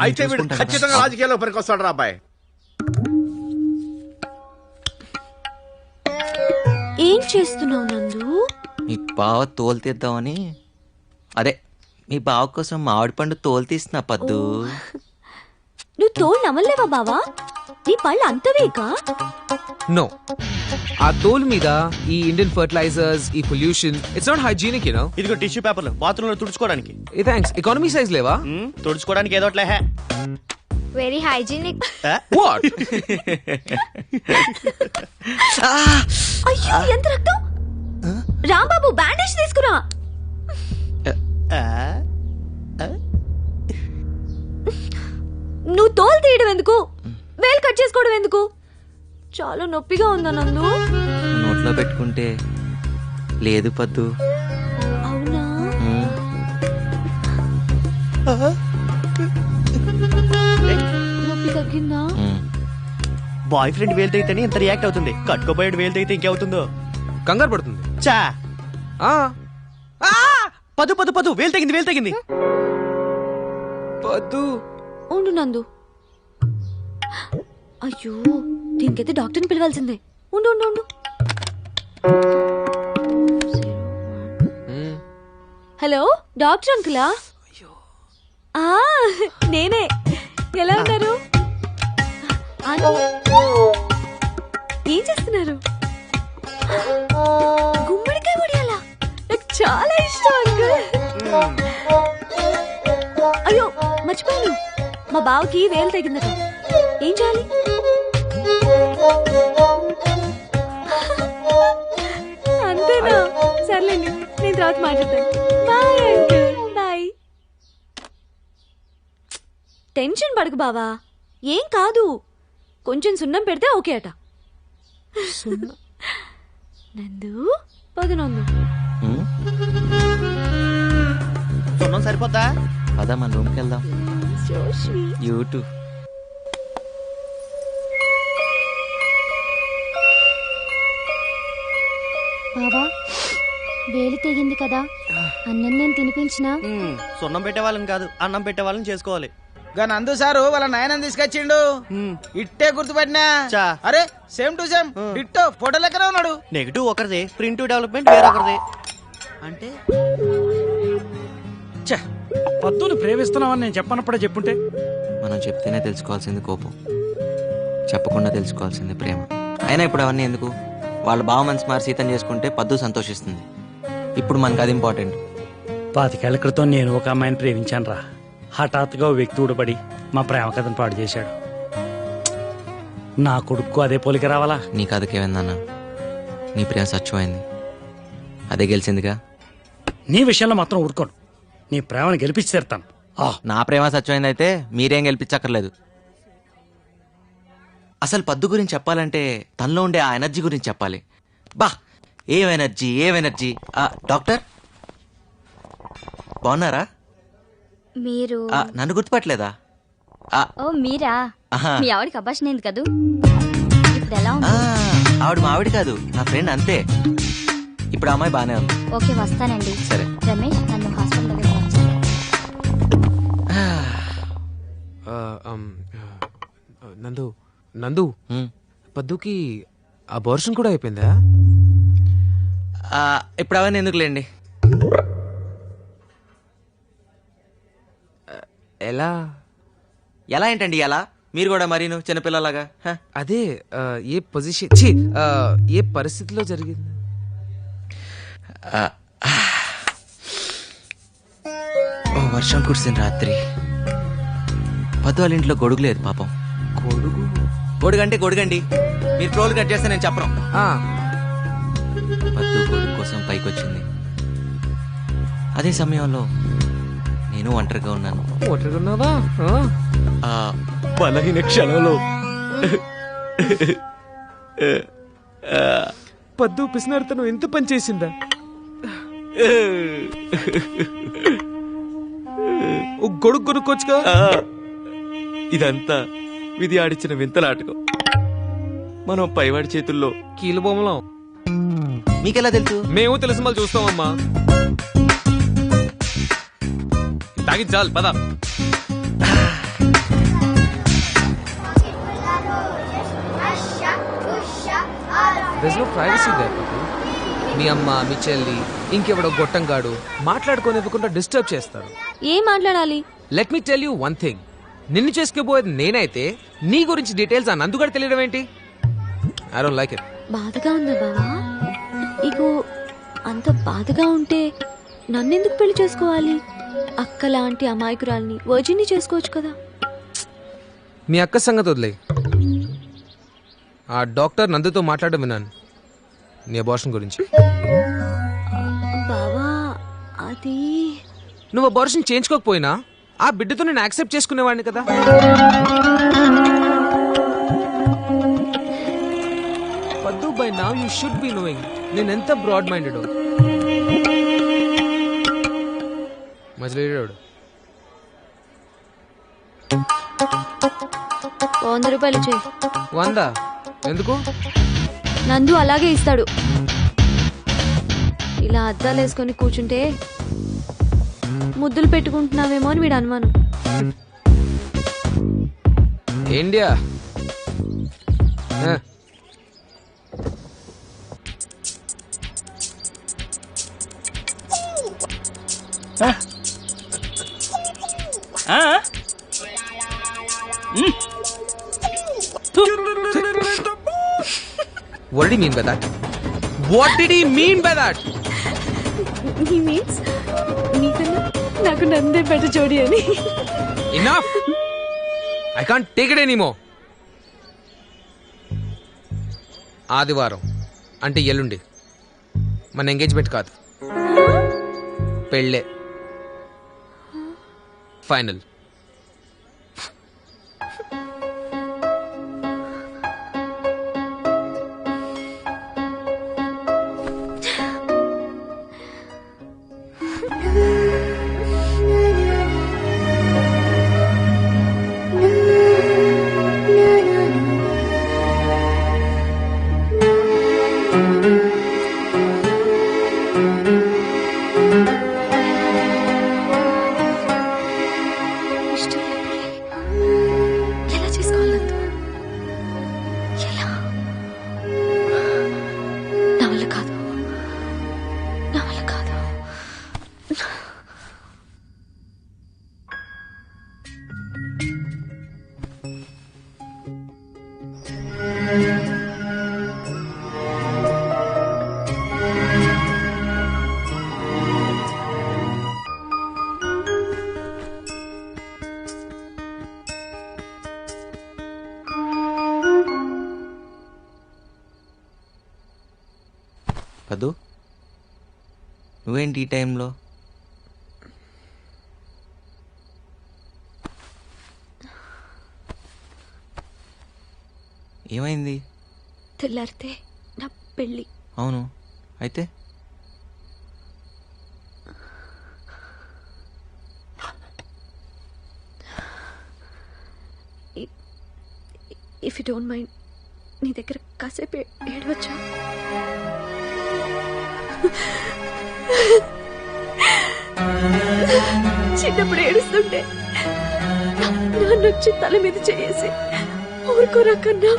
అయితే వీడు ఖచ్చితంగా రాజకీయాల్లో పనికొస్తాడు రా అబ్బాయి. ఏం చేస్తున్నావు నందు? మీ బావ తోలు తీద్దామని. అదే మీ బావ కోసం మామిడి పండు తోలు తీస్తున్నా పద్దు. నువ్వు తోలు నమ్మలేవా బావా? నీ పళ్ళు అంతవేకా? నో, ఆ తోలు మీద ఈ ఇండియన్ ఫర్టిలైజర్స్, ఈ pollution, it's not hygienic you know. ఇదిగో టిష్యూ పేపర్లు బాత్రూమ్ లో తుడుచుకోవడానికి. థ్యాంక్స్. ఎకానమీ సైజ్ లేవా? తుడుచుకోవడానికి ఏదో అట్లా. Very hygienic. వాట్? అయ్యో ఎంత రక్తం! రాంబాబు బ్యాండేజ్ తీసుకురా. నువ్వు తోలు తీయడం ఎందుకు? వేలు కట్ చేసుకోవడం ఎందుకు? చాలా నొప్పిగా ఉందా నందు? నోట్లో పెట్టుకుంటే లేదు పద్దు. అవునా? నొప్పి తగ్గిందా? బాయ్ ఫ్రెండ్ వేలు తెగితేనే ఇంత రియాక్ట్ అవుతుంది, కట్టుకోబోయేడు వేలు తెగితే ఇంకేవుతుందో. కంగారు పడుతుంది. చా పదు పదు పదు, వేలు తెగింది, వేలు తెగింది. పద్దు ఉండు నందు. అయ్యో దీనికైతే డాక్టర్ని పిలవాల్సిందే. ఉండు ఉండు ఉండు. హలో డాక్టర్ అంకులా? నేనే. ఎలా ఉన్నారు? ఏం చేస్తున్నారు? గుమ్మడికాయ వడియాలా? నాకు చాలా ఇష్టం అంకుల్. అయ్యో మర్చిపోయాను, మా బావకి వేలు తగ్గిందట. ఏం చేయాలి? అంతేనా? సర్లేండి, నేను తర్వాత మాట్లాడతాను. Bye uncle. బాయ్. టెన్షన్ పడకు బావా, ఏం కాదు. కొంచెం సున్నం పెడితే ఓకే అట. నందు పదు నందు. సున్నం సరిపోద్దా? పదా మన రూమ్కి వెళ్దాం. యూట్యూబ్ బావా వేలు తెగింది కదా, అన్నం నేను తినిపించినా? సున్నం పెట్టే వాళ్ళని కాదు, అన్నం పెట్టే వాళ్ళని చేసుకోవాలి. నందు సారు వాళ్ళ నాయనని తీసుకొచ్చిండు. ఇట్టే గుర్తుపట్టినా. అరే same to same ditto photo లెక్కనే ఉన్నాడు. నెగిటివ్ ఒకరిది, ప్రింట్ డెవలప్మెంట్ వేరొకరిది. అంటే పద్దుని ప్రేమిస్తున్నావని నేను చెప్పనప్పుడే చెప్పుంటే. మనం చెప్తేనే తెలుసుకోవాల్సింది కోపం, చెప్పకుండా తెలుసుకోవాల్సింది ప్రేమ. అయినా ఇప్పుడు అవన్నీ ఎందుకు? వాళ్ళ బావ మనసు మారి సీతం చేసుకుంటే పద్దు సంతోషిస్తుంది. ఇప్పుడు మనకు అది ఇంపార్టెంట్. 25 ఏళ్ల క్రితం నేను ఒక అమ్మాయిని ప్రేమించాను రా. హఠాత్తుగా ఓ వ్యక్తి ఊడబడి మా ప్రేమ కథను పాడు చేశాడు. నా కొడుకు అదే పోలిక రావాలా? నీ కథకేమైందన్నా? నీ ప్రేమ సత్యమైంది, అదే గెలిచిందిగా. నీ విషయంలో మాత్రం ఊరుకోను, నీ ప్రేమను గెలిపించి తీరుతాను. నా ప్రేమ సత్యమైంది అయితే మీరేం గెలిపించక్కర్లేదు. అసలు పద్దు గురించి చెప్పాలంటే తనలో ఉండే ఆ ఎనర్జీ గురించి చెప్పాలి. బా ఏం ఎనర్జీ, ఏం ఎనర్జీ. డాక్టర్ బాగున్నారా? మీరు నన్ను గుర్తుపట్టలేదా? ఓ మీరా? మీ ఆవిడకి అభాషణ అయింది కదూ, ఇప్పుడు ఎలా ఉంది? ఆవిడ మా ఆవిడ కాదు, నా ఫ్రెండ్ అంతే. ఇప్పుడు అమ్మాయి బానే ఉంది. ఓకే వస్తానండి. సరే రమేష్ నన్ను హాస్పిటల్ దగ్గర నందు నందు పద్దుకి అబార్షన్ కూడా అయిపోయిందా? ఇప్పుడు అవన్నీ ఎందుకులేండి. ఎలా ఎలా ఏంటండి ఎలా? మీరు కూడా మరీను చిన్నపిల్లలాగా. అదే ఏ పొజిషన్ ఏ పరిస్థితిలో జరిగింది? వర్షం కురిసిన రాత్రి పద్దు వాళ్ళ ఇంట్లో గొడుగు లేదు పాపం. గొడుగంటే గొడుగండి, మీరు ట్రోల్ కట్ చేస్తే నేను చెప్పను. పద్దు గొడుగు కోసం పైకి వచ్చింది. అదే సమయంలో నేను ఒంటరిగా ఉన్నాను. ఒంటరిగా బలహీన క్షణంలో పద్దు పిసినారితనం ఎంత పని చేసిందా? గొడుగు కొనుక్కోవచ్చుగా. ఇదంతా విధి ఆడిచ్చిన వింతలాటకం. మనం పైవాడి చేతుల్లో కీలు బొమ్మలం. మీకెలా తెలుసు? మేము తెలిసి మళ్ళీ చూస్తామమ్మా. తాగి చాలు పద. There's no privacy there, Patu. మీ అమ్మ, మీ చెల్లి, ఇంకెవడో గొట్టంగాడు మాట్లాడుకోనివ్వకుండా డిస్టర్బ్ చేస్తారు. ఏం మాట్లాడాలి? Let me tell you one thing. నిన్ను చేసుకోబోయేది నేనైతే నీ గురించి డీటెయిల్స్ ఆ నందుగాడు తెలియడం ఏంటి? I don't like it. బాధగా ఉందా బావా? ఇగో అంత బాధగా ఉంటే నన్నెందుకు పెళ్లి చేసుకోవాలి? అక్క లాంటి అమాయకురాల్ని వర్జిన్ని చేసుకోవచ్చు కదా. మీ అక్క సంగతి వదిలే. ఆ డాక్టర్ నందుతో మాట్లాడడం విన్నాను నీ అబార్షన్ గురించి. బావా అది నువ్వు అబార్షన్ చేయించుకోకపోయినా ఆ బిడ్డతో నేను యాక్సెప్ట్ చేసుకునేవాడిని కదా. పద్దు by now you should be knowing నేను ఎంత బ్రాడ్ మైండెడ్. మజిలీడాడు 100 రూపాయలు చేయి. 100 ఎందుకు? నందు అలాగే ఇస్తాడు. ఇలా అద్దాలు వేసుకొని కూర్చుంటే ముద్దులు పెట్టుకుంటున్నావేమో అని వీడు అనుమానం. India What did he mean by that? What did he mean by that? He means నీకన్నా నాకు నందే బెటర్ జోడి అని. Enough! I can't take it anymore. ఆదివారం అంటే ఎల్లుండి మన ఎంగేజ్మెంట్ కాదు, పెళ్ళే ఫైనల్. ఎలా చేసుకోవాలంత ఎలా నా వల్ల కాదు, నా వల్ల కాదు. పద్దు, నువ్వేంటి ఈ టైంలో? ఏమైంది? తెల్లారితే నా పెళ్ళి. అవును, అయితే ఇఫ్ యూ డోంట్ మైండ్ నీ దగ్గర కాసేపు ఏడవచ్చా? చిన్నప్పుడు ఏడుస్తుంటే నాన్నొచ్చి తల మీద చేసి ఊరుకోరా కన్నా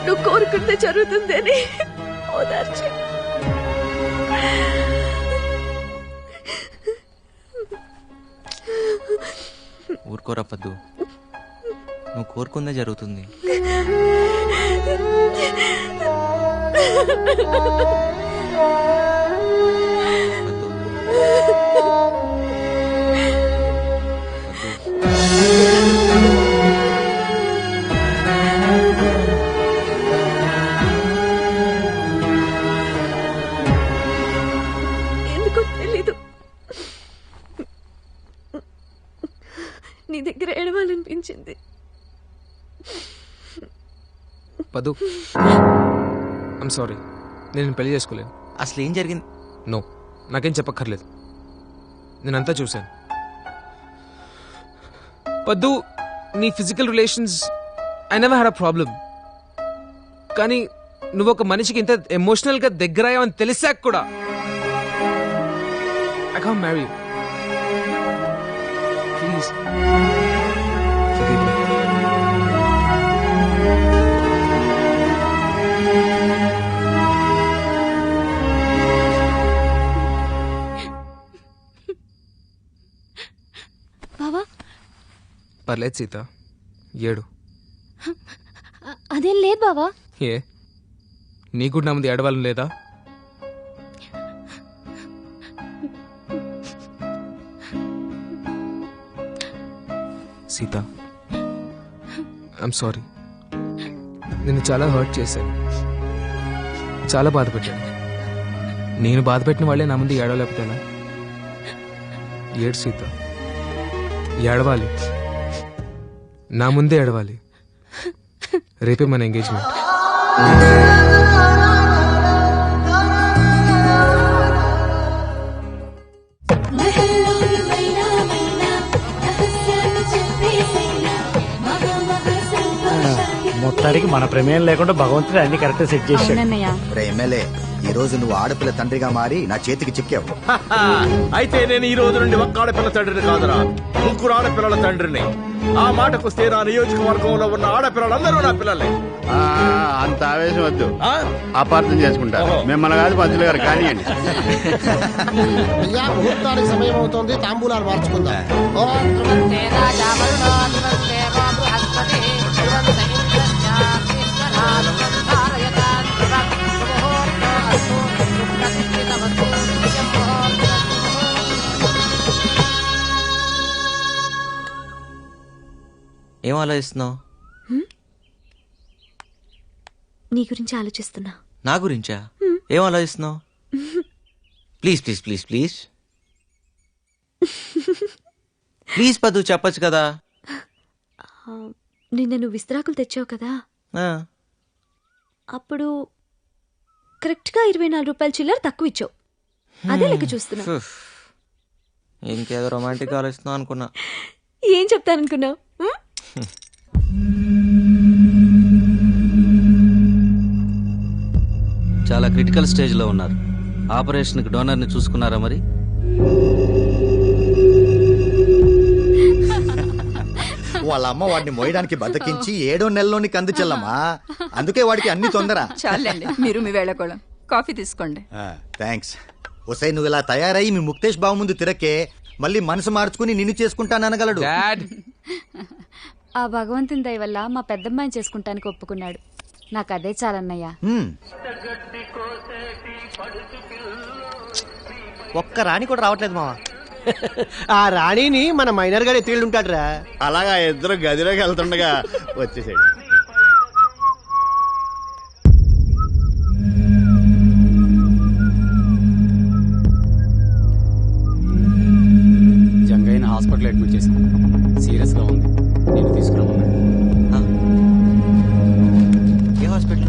నువ్వు కోరుకుంటే జరుగుతుంది అని ఓదార్చి ఊరుకోరా పద్దు, నువ్వు కోరుకుందే జరుగుతుంది. ఎందుకో తెలీదు, నీ దగ్గర ఏడవాలనిపించింది. పద్దు, ఐమ్ సారీ, నేను పెళ్లి చేసుకోలేను. అసలు ఏం జరిగింది? నో, నాకేం చెప్పక్కర్లేదు, నేనంతా చూశాను. పద్దు, నీ physical relations I never had a problem. కానీ నువ్వు ఒక మనిషికి ఇంత ఎమోషనల్ గా దగ్గరయ్యావని తెలిసాక కూడా I can't marry you. Please forgive me. బావా, పర్లేదు సీత, ఏడు. అదేం లేదు బావా. ఏ, నీకు నా ముందు ఏడవాలని లేదా? సీత, ఐఎమ్ సారీ, నిన్ను చాలా హర్ట్ చేశాను, చాలా బాధ పెట్టాను. నేను బాధ పెట్టిన వాళ్ళే నా ముందు ఏడవలేకపోతే ఎలా? ఏడు సీత, ఏడవాలి, నా ముందే ఏడవాలి. రేపే మన ఎంగేజ్మెంట్. మొత్తానికి మన ప్రమేయం లేకుండా భగవంతుడు అన్ని కరెక్ట్ సెట్ చేశాడు. ఎమ్మెల్యే, ఈ రోజు నువ్వు ఆడపిల్ల తండ్రిగా మారి నా చేతికి చిక్కావు. అయితే నేను ఈ రోజు నుండి ఒక్క ఆడపిల్ల తండ్రిని కాదురా, ముగ్గురు ఆడపిల్లల తండ్రిని. ఆ మాటకొస్తే నా నియోజకవర్గంలో ఉన్న ఆడపిల్లలందరూ నా పిల్లలే. అంత ఆవేశం వద్దు, అపార్థం చేసుకుంటా. మిమ్మల్ని కాదు పంతులు గారు కానివ్వండి. అయ్యా ముహూర్తానికి సమయం అవుతోంది, తాంబూలాలు మార్చుకుందాం. ఏం ఆలోచిస్తున్నావు? నీ గురించి ఆలోచిస్తున్నా. నా గురించా? ఏం ఆలోచిస్తున్నావు? Please please please please please పద్దు, చెప్పచ్చు కదా. నిన్న నువ్వు విస్తరాకులు తెచ్చావు కదా, అప్పుడు కరెక్ట్గా 24 రూపాయల చిల్లర తక్కువ ఇచ్చావు. అదే లెక్క చూస్తున్నా. ఇంకేదో రొమాంటిక్ ఆలోచిస్తున్నావు అనుకున్నా. ఏం చెప్తాననుకున్నావు? చాలా క్రిటికల్ స్టేజ్లో ఉన్నారు. ఆపరేషన్కి డోనర్ని చూసుకున్నారా మరి? వాళ్ళ అమ్మ వాడిని మోయడానికి బతికించి 7వ నెలలోని కంది చెల్లమ్మా. అందుకే వాడికి అన్ని తొందర. చాలండి, మీరు మీ వేళకోళం. కాఫీ తీసుకోండి. థ్యాంక్స్. ఒసై నువ్వు ఇలా తయారై మీ ముక్తేష్ బాబు ముందు తిరక్కే మళ్ళీ మనసు మార్చుకుని నిన్ను చేసుకుంటాననగలడు. ఆ భగవంతుని దయ వల్ల మా పెద్దమ్మాయిని చేసుకుంటానికి ఒప్పుకున్నాడు. నాకు అదే చాలన్నయ్యా. ఒక్క రాణి కూడా రావట్లేదు మావా. ఆ రాణిని మన మైనర్ గారు ఎత్తిళ్ళుంటాడు రా. అలాగా ఇద్దరు గదిలోకి వెళ్తుండగా వచ్చేసాడు. జంగయ్యన హాస్పిటల్ అడ్మిట్ చేశాను. సీరియస్ గా ఉంది. నేను తీసుకురామన్నాడు. ఏ హాస్పిటల్?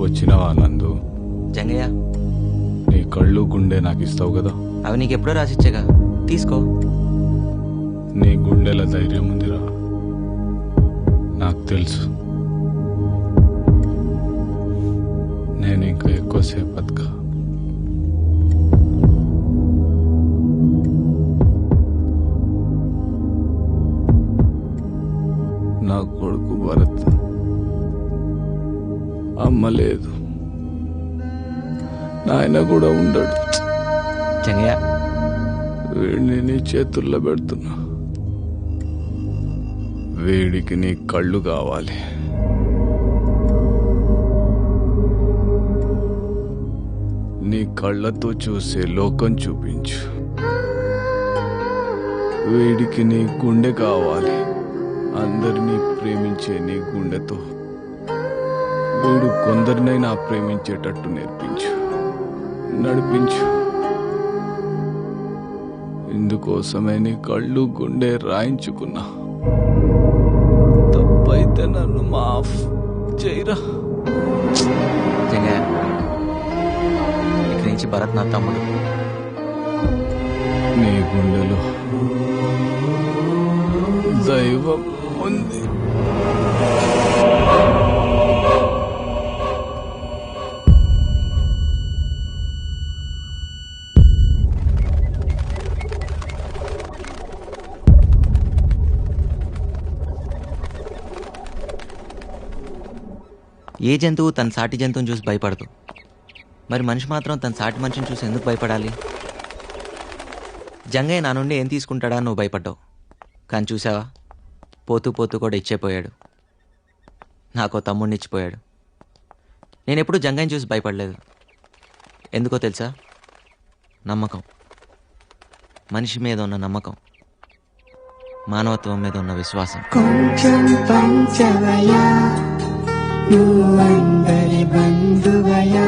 వచ్చినావా నందు? జంగయ్య, నీ కళ్ళు గుండె నాకు ఇస్తావు కదా. అవి నీకు ఎప్పుడో రాసిచ్చాగా, తీసుకో. నీ గుండెల ధైర్యం ఉందిరా, నాకు తెలుసు. నేను ఇంకా ఎక్కువసేపు బతకా. నా కొడుకు భరత్, అమ్మ లేదు, నాయన కూడా ఉండడు. వీడిని నీ చేతుల్లో పెడుతున్నా. వీడికి నీ కళ్ళు కావాలి. నీ కళ్ళతో చూసే లోకం చూపించు. వీడికి నీ గుండె కావాలి, అందరినీ ప్రేమించే నీ గుండెతో. వీడు కొందరినైనా ప్రేమించేటట్టు నేర్పించు, నడిపించు. ఇందుకోసమే నీ కళ్ళు గుండె రాయించుకున్నా. తప్పైతే నన్ను మాఫ్ చేయరా. ఇక్కడి నుంచి భరత్ నా తమ్ముడు. నీ గుండెలో దైవం ఉంది. ఏ జంతువు తన సాటి జంతువుని చూసి భయపడదు, మరి మనిషి మాత్రం తన సాటి మనిషిని చూసి ఎందుకు భయపడాలి? జంగయ్య నా నుండి ఏం తీసుకుంటాడా నువ్వు భయపడ్డావు, కానీ చూసావా, పోతూ పోతూ కూడా ఇచ్చేపోయాడు. నాకో తమ్ముడిని ఇచ్చిపోయాడు. నేను ఎప్పుడు జంగయ్యని చూసి భయపడలేదు. ఎందుకో తెలుసా? నమ్మకం, మనిషి మీద ఉన్న నమ్మకం. మానవత్వం మీద ఉన్న విశ్వాసం. కొంచెం పంచవయా నువ్వందరి బంధువయా